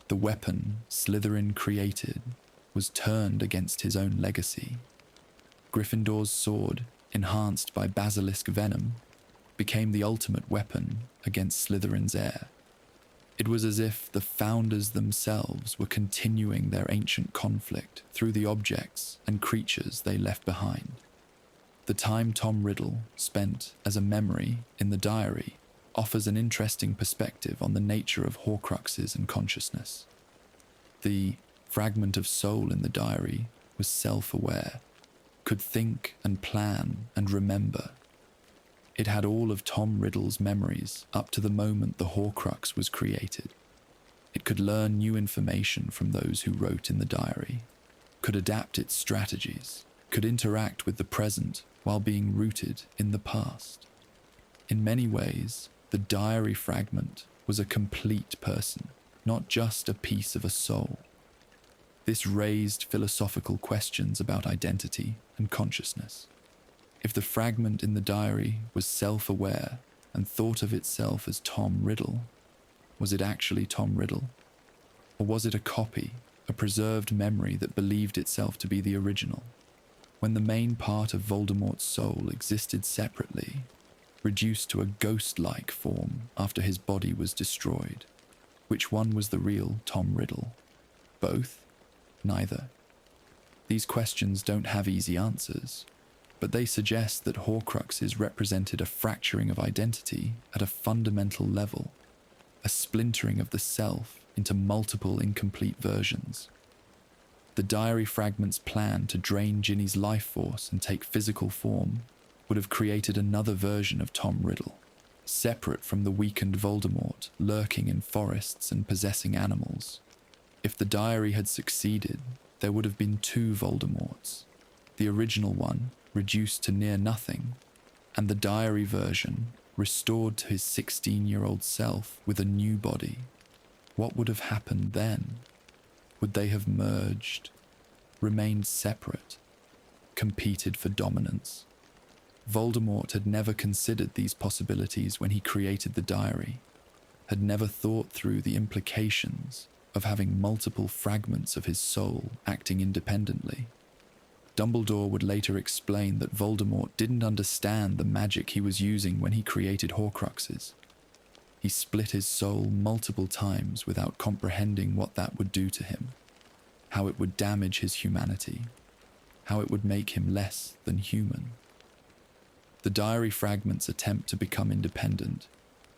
The weapon Slytherin created was turned against his own legacy. Gryffindor's sword, enhanced by basilisk venom, became the ultimate weapon against Slytherin's heir. It was as if the founders themselves were continuing their ancient conflict through the objects and creatures they left behind. The time Tom Riddle spent as a memory in the diary offers an interesting perspective on the nature of Horcruxes and consciousness. The fragment of soul in the diary was self-aware, could think and plan and remember. It had all of Tom Riddle's memories up to the moment the Horcrux was created. It could learn new information from those who wrote in the diary, could adapt its strategies, could interact with the present while being rooted in the past. In many ways, the diary fragment was a complete person, not just a piece of a soul. This raised philosophical questions about identity and consciousness. If the fragment in the diary was self-aware and thought of itself as Tom Riddle, was it actually Tom Riddle? Or was it a copy, a preserved memory that believed itself to be the original? When the main part of Voldemort's soul existed separately, reduced to a ghost-like form after his body was destroyed, which one was the real Tom Riddle? Both? Neither. These questions don't have easy answers, but they suggest that Horcruxes represented a fracturing of identity at a fundamental level, a splintering of the self into multiple incomplete versions. The diary fragment's plan to drain Ginny's life force and take physical form would have created another version of Tom Riddle, separate from the weakened Voldemort lurking in forests and possessing animals. If the diary had succeeded, there would have been two Voldemorts, the original one reduced to near nothing, and the diary version restored to his 16-year-old self with a new body. What would have happened then? Would they have merged, remained separate, competed for dominance? Voldemort had never considered these possibilities when he created the diary, had never thought through the implications of having multiple fragments of his soul acting independently. Dumbledore would later explain that Voldemort didn't understand the magic he was using when he created Horcruxes. He split his soul multiple times without comprehending what that would do to him, how it would damage his humanity, how it would make him less than human. The diary fragments attempt to become independent,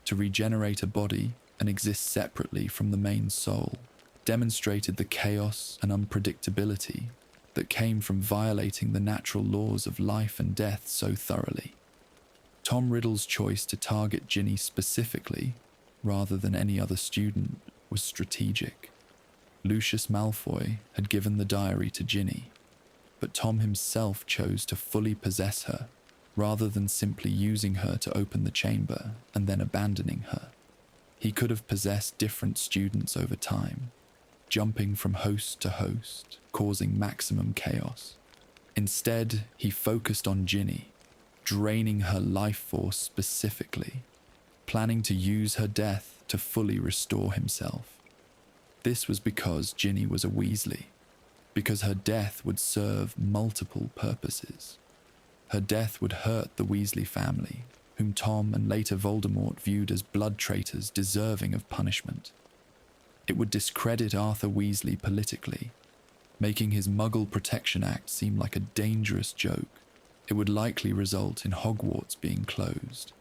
to regenerate a body and exist separately from the main soul, demonstrated the chaos and unpredictability that came from violating the natural laws of life and death so thoroughly. Tom Riddle's choice to target Ginny specifically, rather than any other student, was strategic. Lucius Malfoy had given the diary to Ginny, but Tom himself chose to fully possess her, rather than simply using her to open the chamber and then abandoning her. He could have possessed different students over time, jumping from host to host, causing maximum chaos. Instead, he focused on Ginny, draining her life force specifically, planning to use her death to fully restore himself. This was because Ginny was a Weasley, because her death would serve multiple purposes. Her death would hurt the Weasley family, whom Tom and later Voldemort viewed as blood traitors deserving of punishment. It would discredit Arthur Weasley politically, making his Muggle Protection Act seem like a dangerous joke. It would likely result in Hogwarts being closed,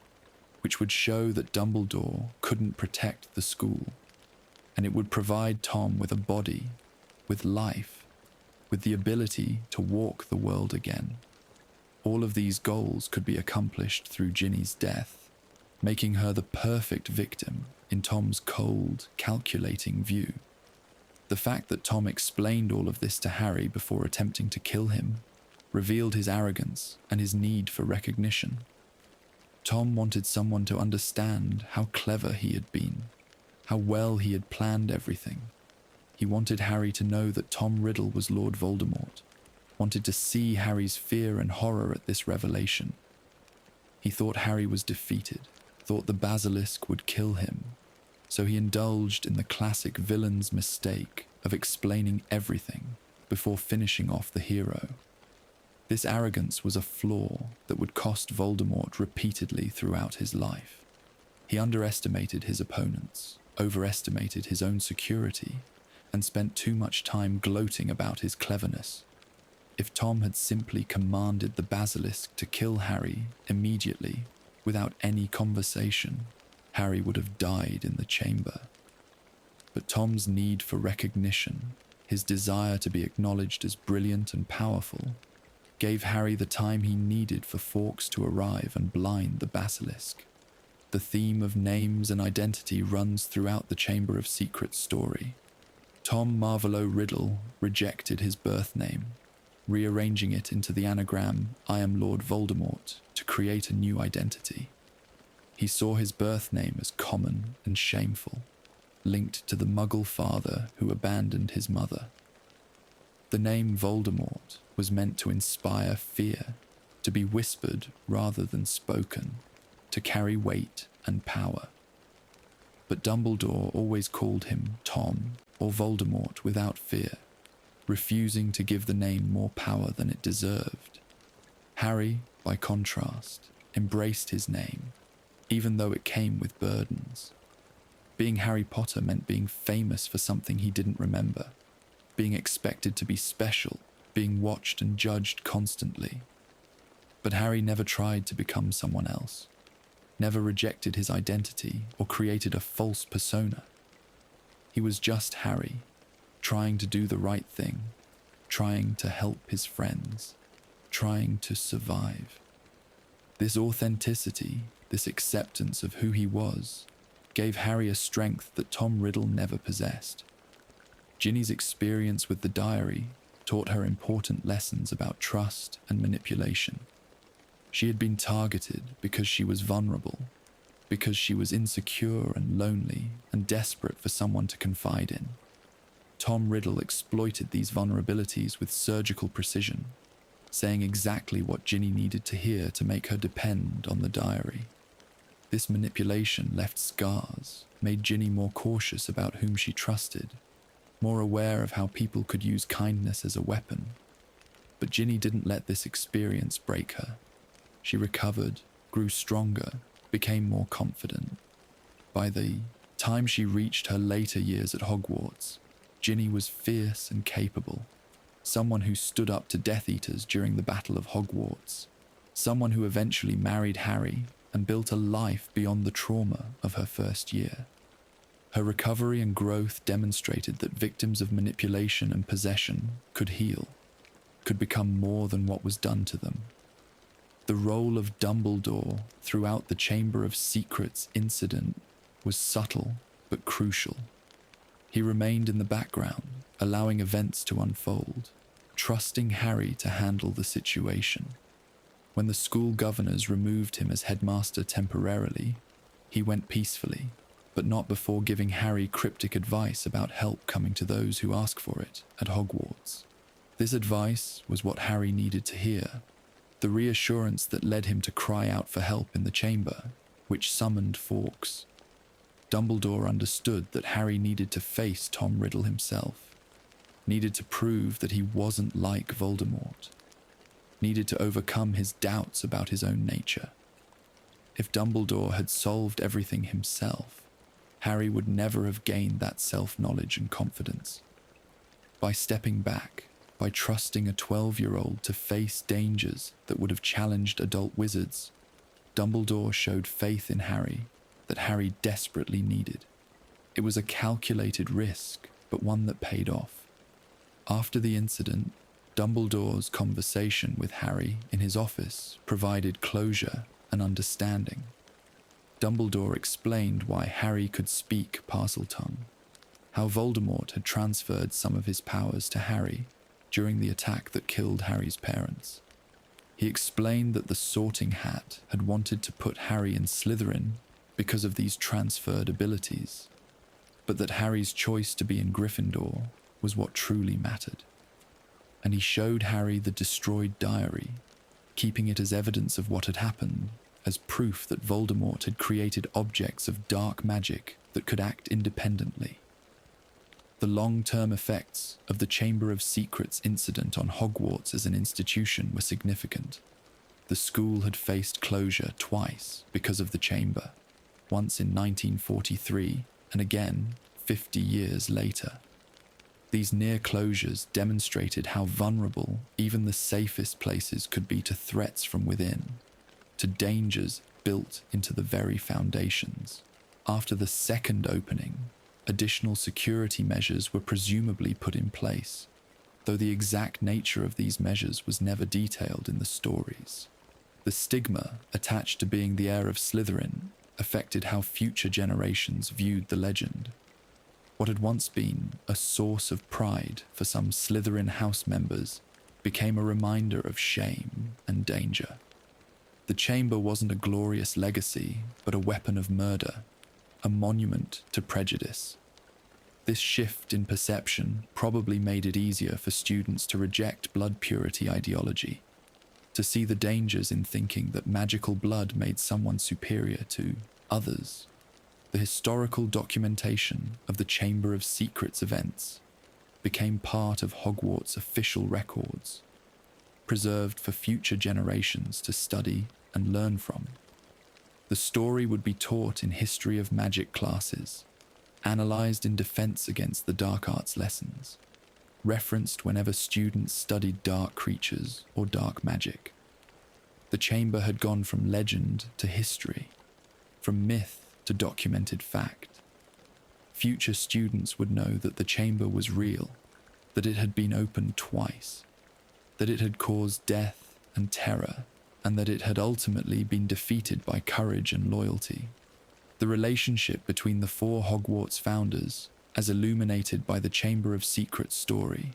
which would show that Dumbledore couldn't protect the school, and it would provide Tom with a body, with life, with the ability to walk the world again. All of these goals could be accomplished through Ginny's death, making her the perfect victim in Tom's cold, calculating view. The fact that Tom explained all of this to Harry before attempting to kill him revealed his arrogance and his need for recognition. Tom wanted someone to understand how clever he had been, how well he had planned everything. He wanted Harry to know that Tom Riddle was Lord Voldemort, wanted to see Harry's fear and horror at this revelation. He thought Harry was defeated, thought the Basilisk would kill him, so he indulged in the classic villain's mistake of explaining everything before finishing off the hero. This arrogance was a flaw that would cost Voldemort repeatedly throughout his life. He underestimated his opponents, overestimated his own security, and spent too much time gloating about his cleverness. If Tom had simply commanded the Basilisk to kill Harry immediately, without any conversation, Harry would have died in the chamber. But Tom's need for recognition, his desire to be acknowledged as brilliant and powerful, gave Harry the time he needed for Fawkes to arrive and blind the Basilisk. The theme of names and identity runs throughout the Chamber of Secrets story. Tom Marvolo Riddle rejected his birth name, rearranging it into the anagram "I am Lord Voldemort" to create a new identity. He saw his birth name as common and shameful, linked to the Muggle father who abandoned his mother. The name Voldemort was meant to inspire fear, to be whispered rather than spoken, to carry weight and power. But Dumbledore always called him Tom or Voldemort without fear, refusing to give the name more power than it deserved. Harry, by contrast, embraced his name, even though it came with burdens. Being Harry Potter meant being famous for something he didn't remember, being expected to be special, being watched and judged constantly. But Harry never tried to become someone else, never rejected his identity or created a false persona. He was just Harry, trying to do the right thing, trying to help his friends, trying to survive. This authenticity, this acceptance of who he was, gave Harry a strength that Tom Riddle never possessed. Ginny's experience with the diary taught her important lessons about trust and manipulation. She had been targeted because she was vulnerable, because she was insecure and lonely and desperate for someone to confide in. Tom Riddle exploited these vulnerabilities with surgical precision, saying exactly what Ginny needed to hear to make her depend on the diary. This manipulation left scars, made Ginny more cautious about whom she trusted, more aware of how people could use kindness as a weapon. But Ginny didn't let this experience break her. She recovered, grew stronger, became more confident. By the time she reached her later years at Hogwarts, Ginny was fierce and capable, someone who stood up to Death Eaters during the Battle of Hogwarts, someone who eventually married Harry and built a life beyond the trauma of her first year. Her recovery and growth demonstrated that victims of manipulation and possession could heal, could become more than what was done to them. The role of Dumbledore throughout the Chamber of Secrets incident was subtle but crucial. He remained in the background, allowing events to unfold, trusting Harry to handle the situation. When the school governors removed him as headmaster temporarily, he went peacefully, but not before giving Harry cryptic advice about help coming to those who ask for it at Hogwarts. This advice was what Harry needed to hear, the reassurance that led him to cry out for help in the chamber, which summoned Fawkes. Dumbledore understood that Harry needed to face Tom Riddle himself, needed to prove that he wasn't like Voldemort, needed to overcome his doubts about his own nature. If Dumbledore had solved everything himself, Harry would never have gained that self-knowledge and confidence. By stepping back, by trusting a 12-year-old to face dangers that would have challenged adult wizards, Dumbledore showed faith in Harry that Harry desperately needed. It was a calculated risk, but one that paid off. After the incident, Dumbledore's conversation with Harry in his office provided closure and understanding. Dumbledore explained why Harry could speak Parseltongue, how Voldemort had transferred some of his powers to Harry during the attack that killed Harry's parents. He explained that the Sorting Hat had wanted to put Harry in Slytherin because of these transferred abilities, but that Harry's choice to be in Gryffindor was what truly mattered. And he showed Harry the destroyed diary, keeping it as evidence of what had happened, as proof that Voldemort had created objects of dark magic that could act independently. The long-term effects of the Chamber of Secrets incident on Hogwarts as an institution were significant. The school had faced closure twice because of the chamber, once in 1943 and again 50 years later. These near closures demonstrated how vulnerable even the safest places could be to threats from within, to dangers built into the very foundations. After the second opening, additional security measures were presumably put in place, though the exact nature of these measures was never detailed in the stories. The stigma attached to being the heir of Slytherin affected how future generations viewed the legend. What had once been a source of pride for some Slytherin house members became a reminder of shame and danger. The chamber wasn't a glorious legacy, but a weapon of murder, a monument to prejudice. This shift in perception probably made it easier for students to reject blood purity ideology, to see the dangers in thinking that magical blood made someone superior to others. The historical documentation of the Chamber of Secrets events became part of Hogwarts' official records, preserved for future generations to study and learn from. The story would be taught in history of magic classes, analysed in defense against the dark arts lessons, referenced whenever students studied dark creatures or dark magic. The chamber had gone from legend to history, from myth to documented fact. Future students would know that the chamber was real, that it had been opened twice, that it had caused death and terror, and that it had ultimately been defeated by courage and loyalty. The relationship between the four Hogwarts founders, as illuminated by the Chamber of Secrets story,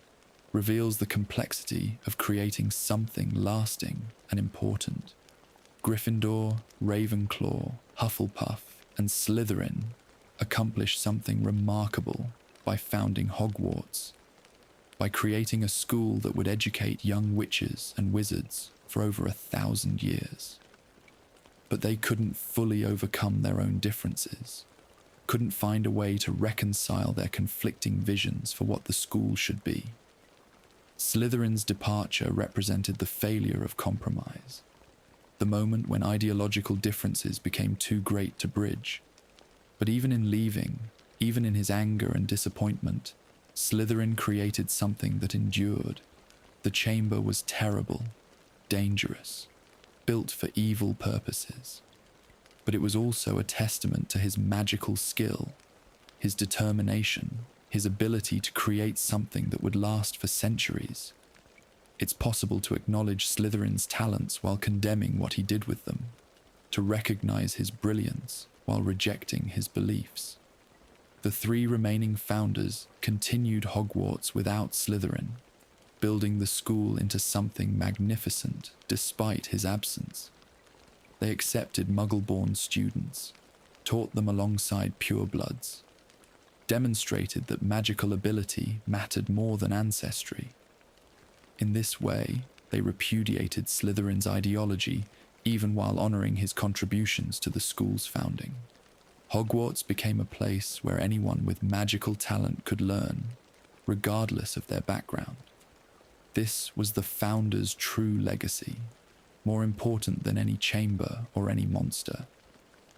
reveals the complexity of creating something lasting and important. Gryffindor, Ravenclaw, Hufflepuff, and Slytherin accomplished something remarkable by founding Hogwarts, by creating a school that would educate young witches and wizards for over 1,000 years. But they couldn't fully overcome their own differences, couldn't find a way to reconcile their conflicting visions for what the school should be. Slytherin's departure represented the failure of compromise, the moment when ideological differences became too great to bridge. But even in leaving, even in his anger and disappointment, Slytherin created something that endured. The chamber was terrible, dangerous, built for evil purposes. But it was also a testament to his magical skill, his determination, his ability to create something that would last for centuries. It's possible to acknowledge Slytherin's talents while condemning what he did with them, to recognize his brilliance while rejecting his beliefs. The three remaining founders continued Hogwarts without Slytherin, building the school into something magnificent despite his absence. They accepted Muggle-born students, taught them alongside purebloods, demonstrated that magical ability mattered more than ancestry. In this way, they repudiated Slytherin's ideology even while honoring his contributions to the school's founding. Hogwarts became a place where anyone with magical talent could learn, regardless of their background. This was the founders' true legacy, more important than any chamber or any monster.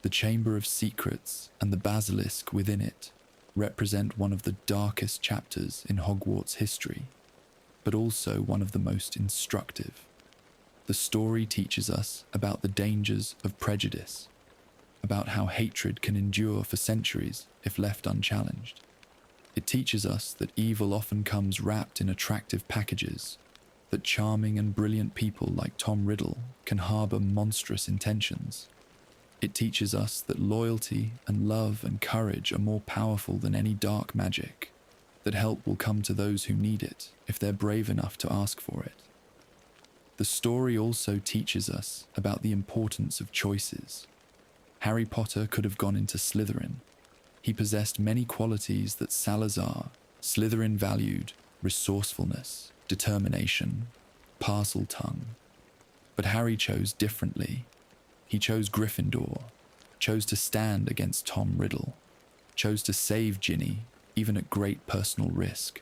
The Chamber of Secrets and the Basilisk within it represent one of the darkest chapters in Hogwarts history, but also one of the most instructive. The story teaches us about the dangers of prejudice, about how hatred can endure for centuries if left unchallenged. It teaches us that evil often comes wrapped in attractive packages, that charming and brilliant people like Tom Riddle can harbor monstrous intentions. It teaches us that loyalty and love and courage are more powerful than any dark magic, that help will come to those who need it if they're brave enough to ask for it. The story also teaches us about the importance of choices. Harry Potter could have gone into Slytherin. He possessed many qualities that Salazar, Slytherin valued: resourcefulness, determination, Parseltongue. But Harry chose differently. He chose Gryffindor, chose to stand against Tom Riddle, chose to save Ginny, even at great personal risk.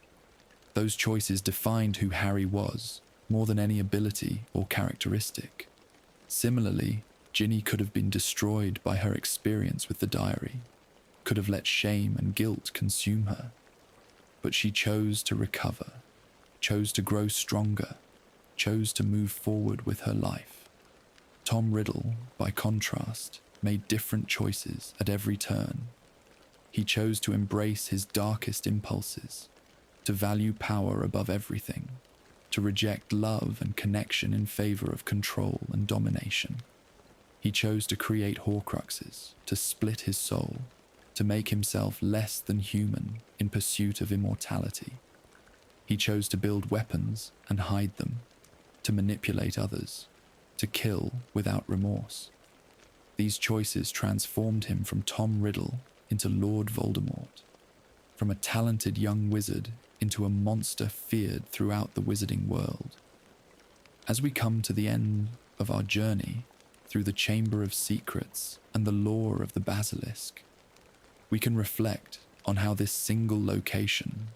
Those choices defined who Harry was, more than any ability or characteristic. Similarly, Ginny could have been destroyed by her experience with the diary, could have let shame and guilt consume her. But she chose to recover, chose to grow stronger, chose to move forward with her life. Tom Riddle, by contrast, made different choices at every turn. He chose to embrace his darkest impulses, to value power above everything, to reject love and connection in favor of control and domination. He chose to create Horcruxes, to split his soul, to make himself less than human in pursuit of immortality. He chose to build weapons and hide them, to manipulate others, to kill without remorse. These choices transformed him from Tom Riddle into Lord Voldemort, from a talented young wizard into a monster feared throughout the wizarding world. As we come to the end of our journey through the Chamber of Secrets and the lore of the Basilisk, we can reflect on how this single location,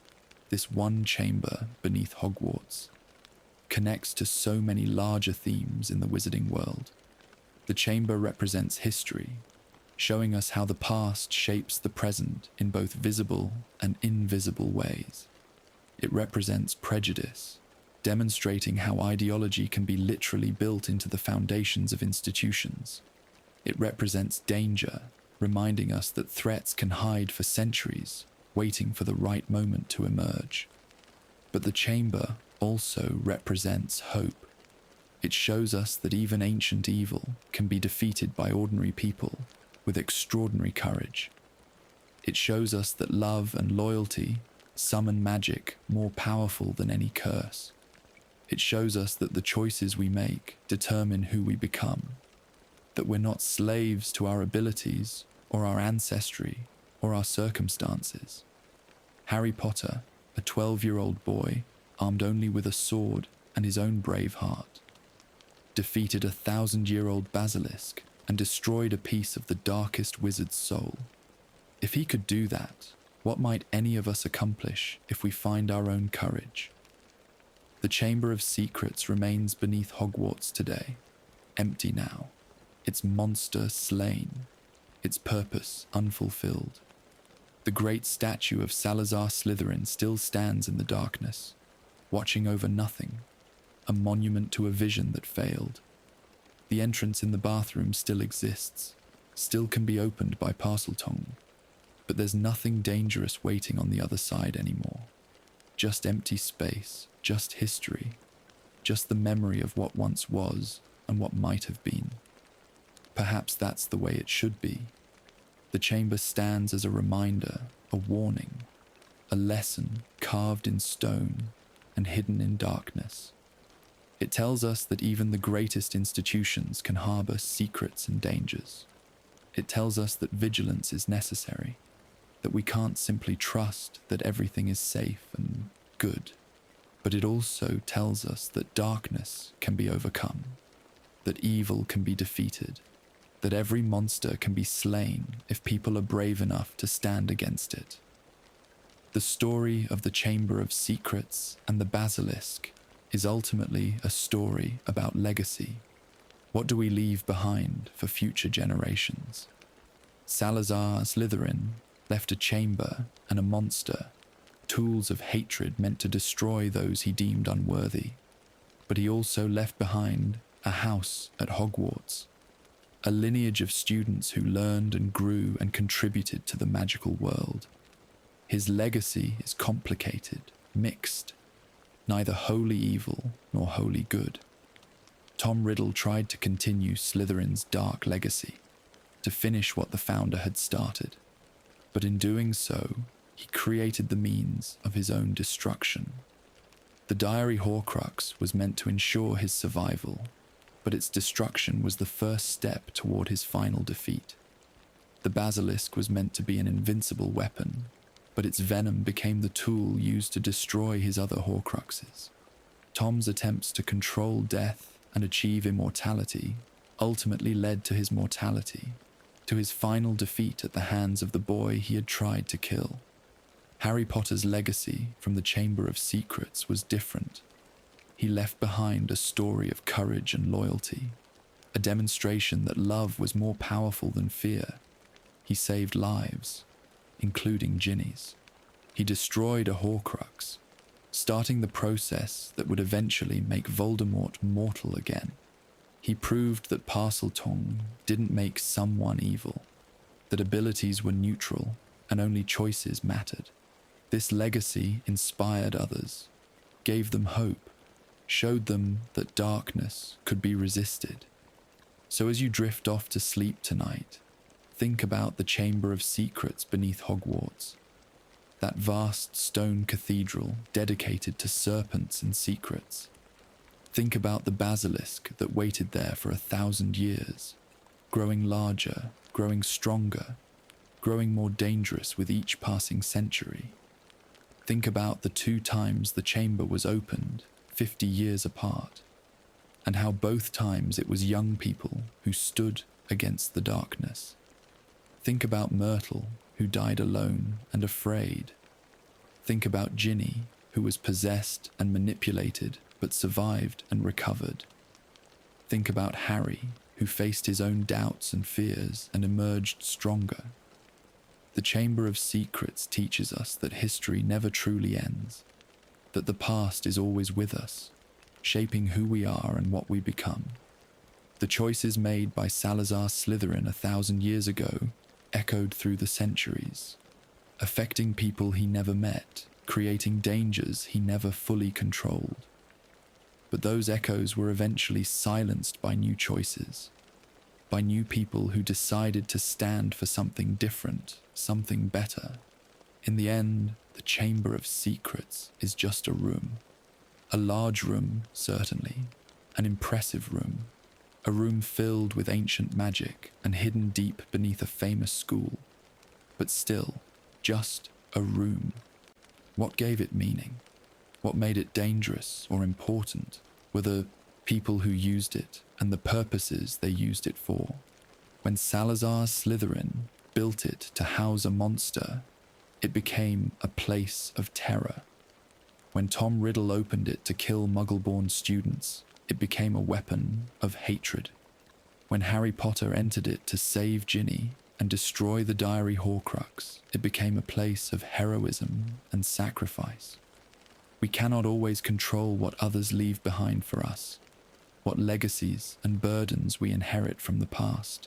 this one chamber beneath Hogwarts, connects to so many larger themes in the wizarding world. The chamber represents history, showing us how the past shapes the present in both visible and invisible ways. It represents prejudice, demonstrating how ideology can be literally built into the foundations of institutions. It represents danger, reminding us that threats can hide for centuries, waiting for the right moment to emerge. But the chamber also represents hope, It shows us that even ancient evil can be defeated by ordinary people with extraordinary courage. It shows us that love and loyalty summon magic more powerful than any curse. It shows us that the choices we make determine who we become, that we're not slaves to our abilities or our ancestry or our circumstances. Harry Potter, a 12-year-old boy armed only with a sword and his own brave heart, defeated a 1,000-year-old basilisk and destroyed a piece of the darkest wizard's soul. If he could do that, what might any of us accomplish if we find our own courage? The Chamber of Secrets remains beneath Hogwarts today, empty now, its monster slain, its purpose unfulfilled. The great statue of Salazar Slytherin still stands in the darkness, watching over nothing, a monument to a vision that failed. The entrance in the bathroom still exists, still can be opened by Parseltongue, but there's nothing dangerous waiting on the other side anymore. Just empty space, just history, just the memory of what once was and what might have been. Perhaps that's the way it should be. The chamber stands as a reminder, a warning, a lesson carved in stone and hidden in darkness. It tells us that even the greatest institutions can harbor secrets and dangers. It tells us that vigilance is necessary, that we can't simply trust that everything is safe and good. But it also tells us that darkness can be overcome, that evil can be defeated, that every monster can be slain if people are brave enough to stand against it. The story of the Chamber of Secrets and the Basilisk is ultimately a story about legacy. What do we leave behind for future generations? Salazar Slytherin left a chamber and a monster, tools of hatred meant to destroy those he deemed unworthy. But he also left behind a house at Hogwarts, a lineage of students who learned and grew and contributed to the magical world. His legacy is complicated, mixed, neither wholly evil nor wholly good. Tom Riddle tried to continue Slytherin's dark legacy, to finish what the founder had started, but in doing so, he created the means of his own destruction. The diary Horcrux was meant to ensure his survival, but its destruction was the first step toward his final defeat. The Basilisk was meant to be an invincible weapon, but its venom became the tool used to destroy his other Horcruxes. Tom's attempts to control death and achieve immortality ultimately led to his mortality, to his final defeat at the hands of the boy he had tried to kill. Harry Potter's legacy from the Chamber of Secrets was different. He left behind a story of courage and loyalty, a demonstration that love was more powerful than fear. He saved lives, including Ginny's. He destroyed a Horcrux, starting the process that would eventually make Voldemort mortal again. He proved that Parseltongue didn't make someone evil, that abilities were neutral and only choices mattered. This legacy inspired others, gave them hope, showed them that darkness could be resisted. So as you drift off to sleep tonight, think about the Chamber of Secrets beneath Hogwarts, that vast stone cathedral dedicated to serpents and secrets. Think about the basilisk that waited there for 1,000 years, growing larger, growing stronger, growing more dangerous with each passing century. Think about the 2 times the chamber was opened, 50 years apart, and how both times it was young people who stood against the darkness. Think about Myrtle, who died alone and afraid. Think about Ginny, who was possessed and manipulated but survived and recovered. Think about Harry, who faced his own doubts and fears and emerged stronger. The Chamber of Secrets teaches us that history never truly ends, that the past is always with us, shaping who we are and what we become. The choices made by Salazar Slytherin 1,000 years ago echoed through the centuries, affecting people he never met, creating dangers he never fully controlled. But those echoes were eventually silenced by new choices, by new people who decided to stand for something different, something better. In the end, the Chamber of Secrets is just a room. A large room, certainly. An impressive room. A room filled with ancient magic and hidden deep beneath a famous school. But still, just a room. What gave it meaning? What made it dangerous or important were the people who used it and the purposes they used it for. When Salazar Slytherin built it to house a monster, it became a place of terror. When Tom Riddle opened it to kill Muggle-born students, it became a weapon of hatred. When Harry Potter entered it to save Ginny and destroy the diary Horcrux, it became a place of heroism and sacrifice. We cannot always control what others leave behind for us, what legacies and burdens we inherit from the past.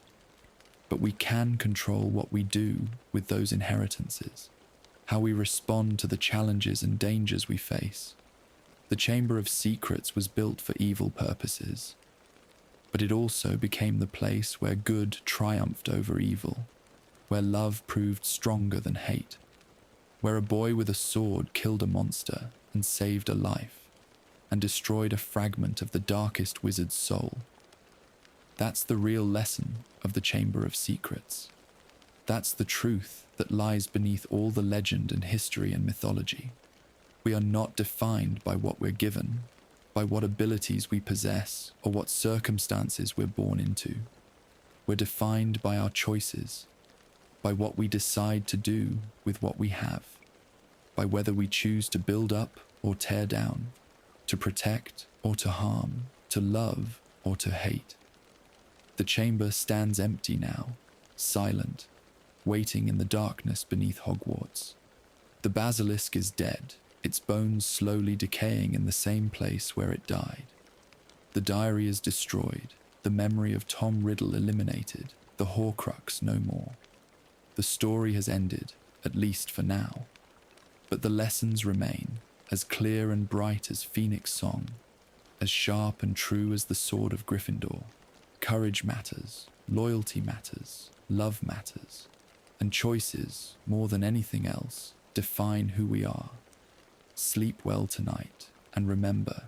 But we can control what we do with those inheritances, how we respond to the challenges and dangers we face. The Chamber of Secrets was built for evil purposes, but it also became the place where good triumphed over evil, where love proved stronger than hate, where a boy with a sword killed a monster and saved a life, and destroyed a fragment of the darkest wizard's soul. That's the real lesson of the Chamber of Secrets. That's the truth that lies beneath all the legend and history and mythology. We are not defined by what we're given, by what abilities we possess, or what circumstances we're born into. We're defined by our choices, by what we decide to do with what we have, by whether we choose to build up or tear down, to protect or to harm, to love or to hate. The chamber stands empty now, silent, waiting in the darkness beneath Hogwarts. The basilisk is dead, its bones slowly decaying in the same place where it died. The diary is destroyed, the memory of Tom Riddle eliminated, the Horcrux no more. The story has ended, at least for now. But the lessons remain, as clear and bright as Phoenix Song, as sharp and true as the sword of Gryffindor. Courage matters, loyalty matters, love matters, and choices, more than anything else, define who we are. Sleep well tonight, and remember,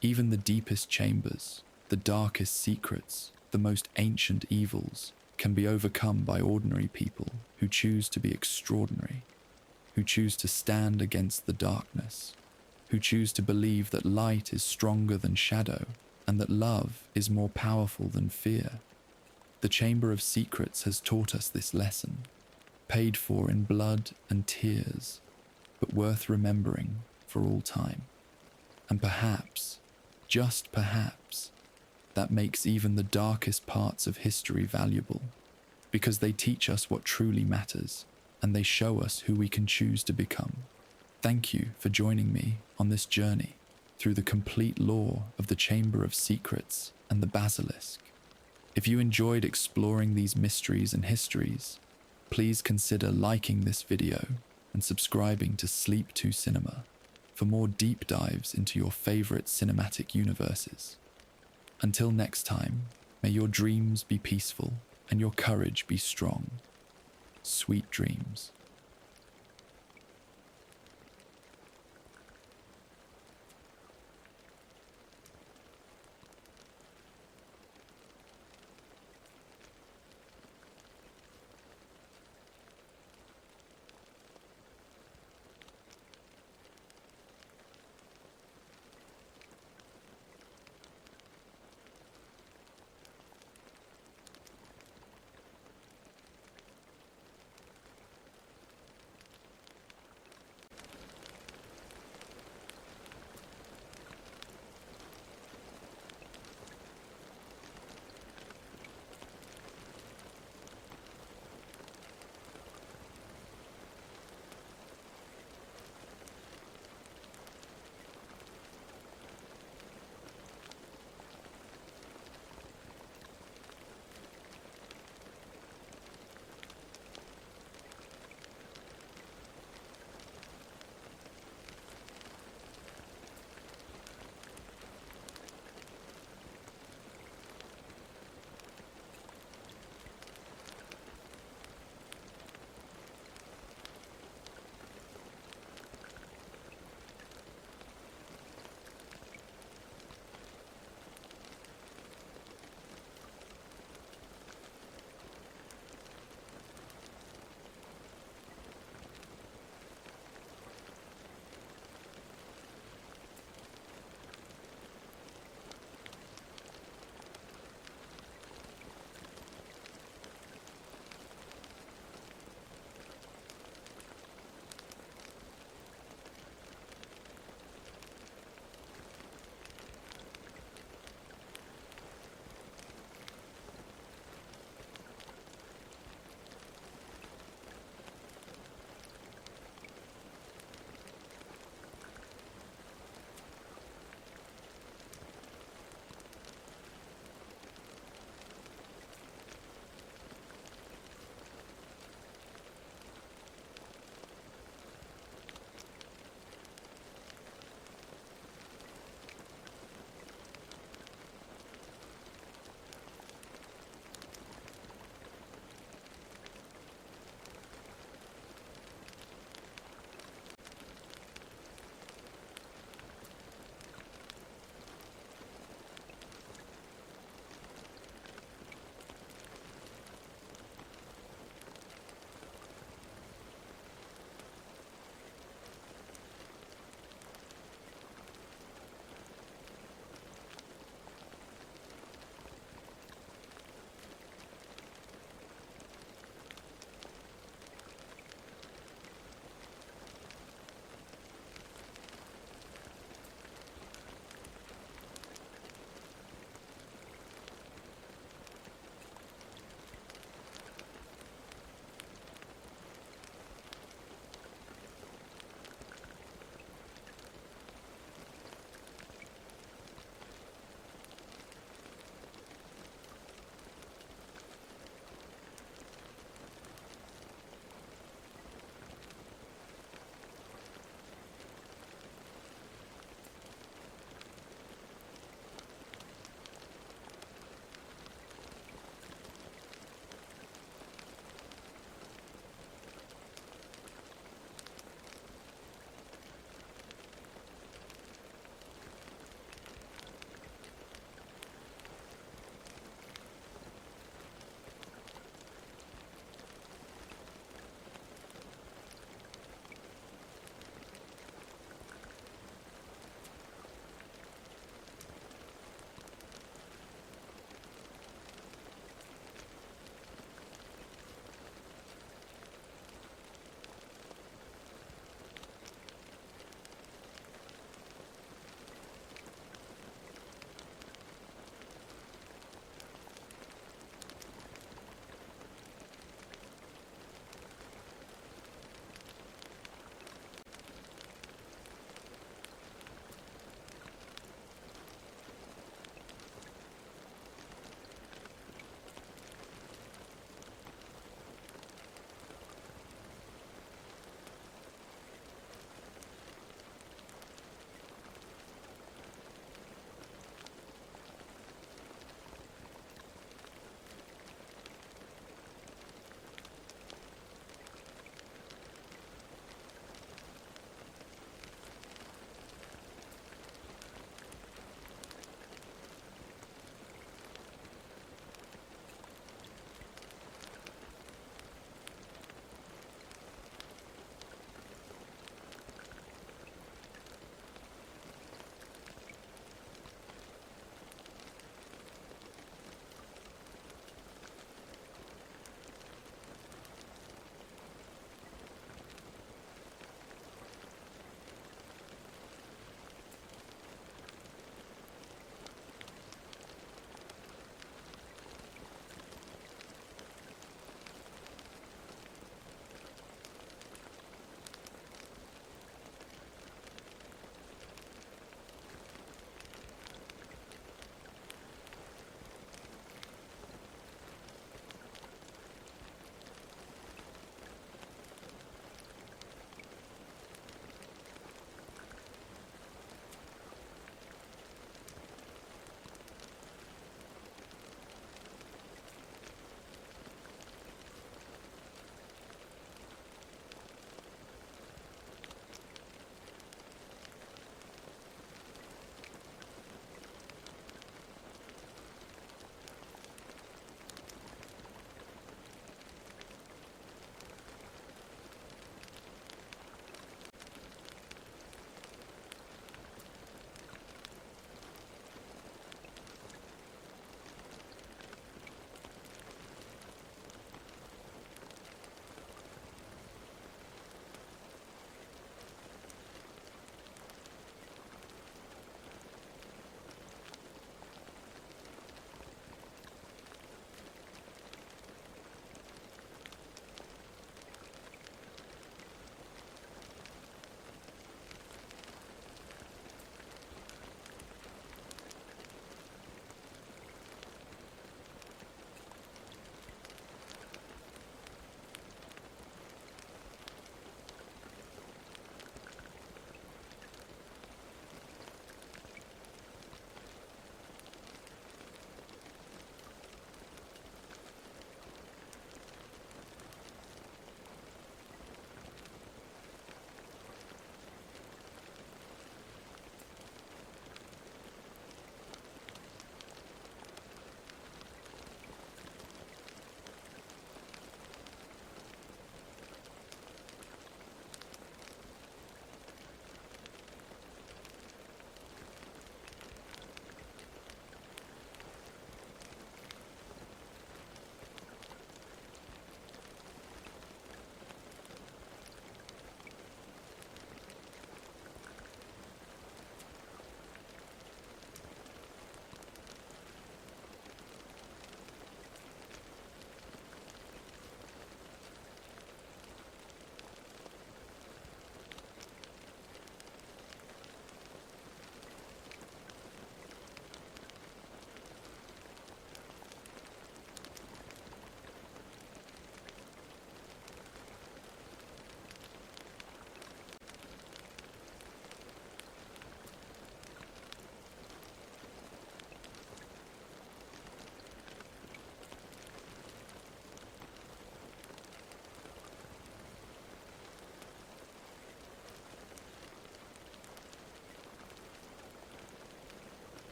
even the deepest chambers, the darkest secrets, the most ancient evils can be overcome by ordinary people who choose to be extraordinary, who choose to stand against the darkness, who choose to believe that light is stronger than shadow and that love is more powerful than fear. The Chamber of Secrets has taught us this lesson, paid for in blood and tears, but worth remembering for all time. And perhaps, just perhaps, that makes even the darkest parts of history valuable, because they teach us what truly matters, and they show us who we can choose to become. Thank you for joining me on this journey through the complete lore of the Chamber of Secrets and the Basilisk. If you enjoyed exploring these mysteries and histories, please consider liking this video and subscribing to Sleep 2 Cinema for more deep dives into your favorite cinematic universes. Until next time, may your dreams be peaceful and your courage be strong. Sweet dreams.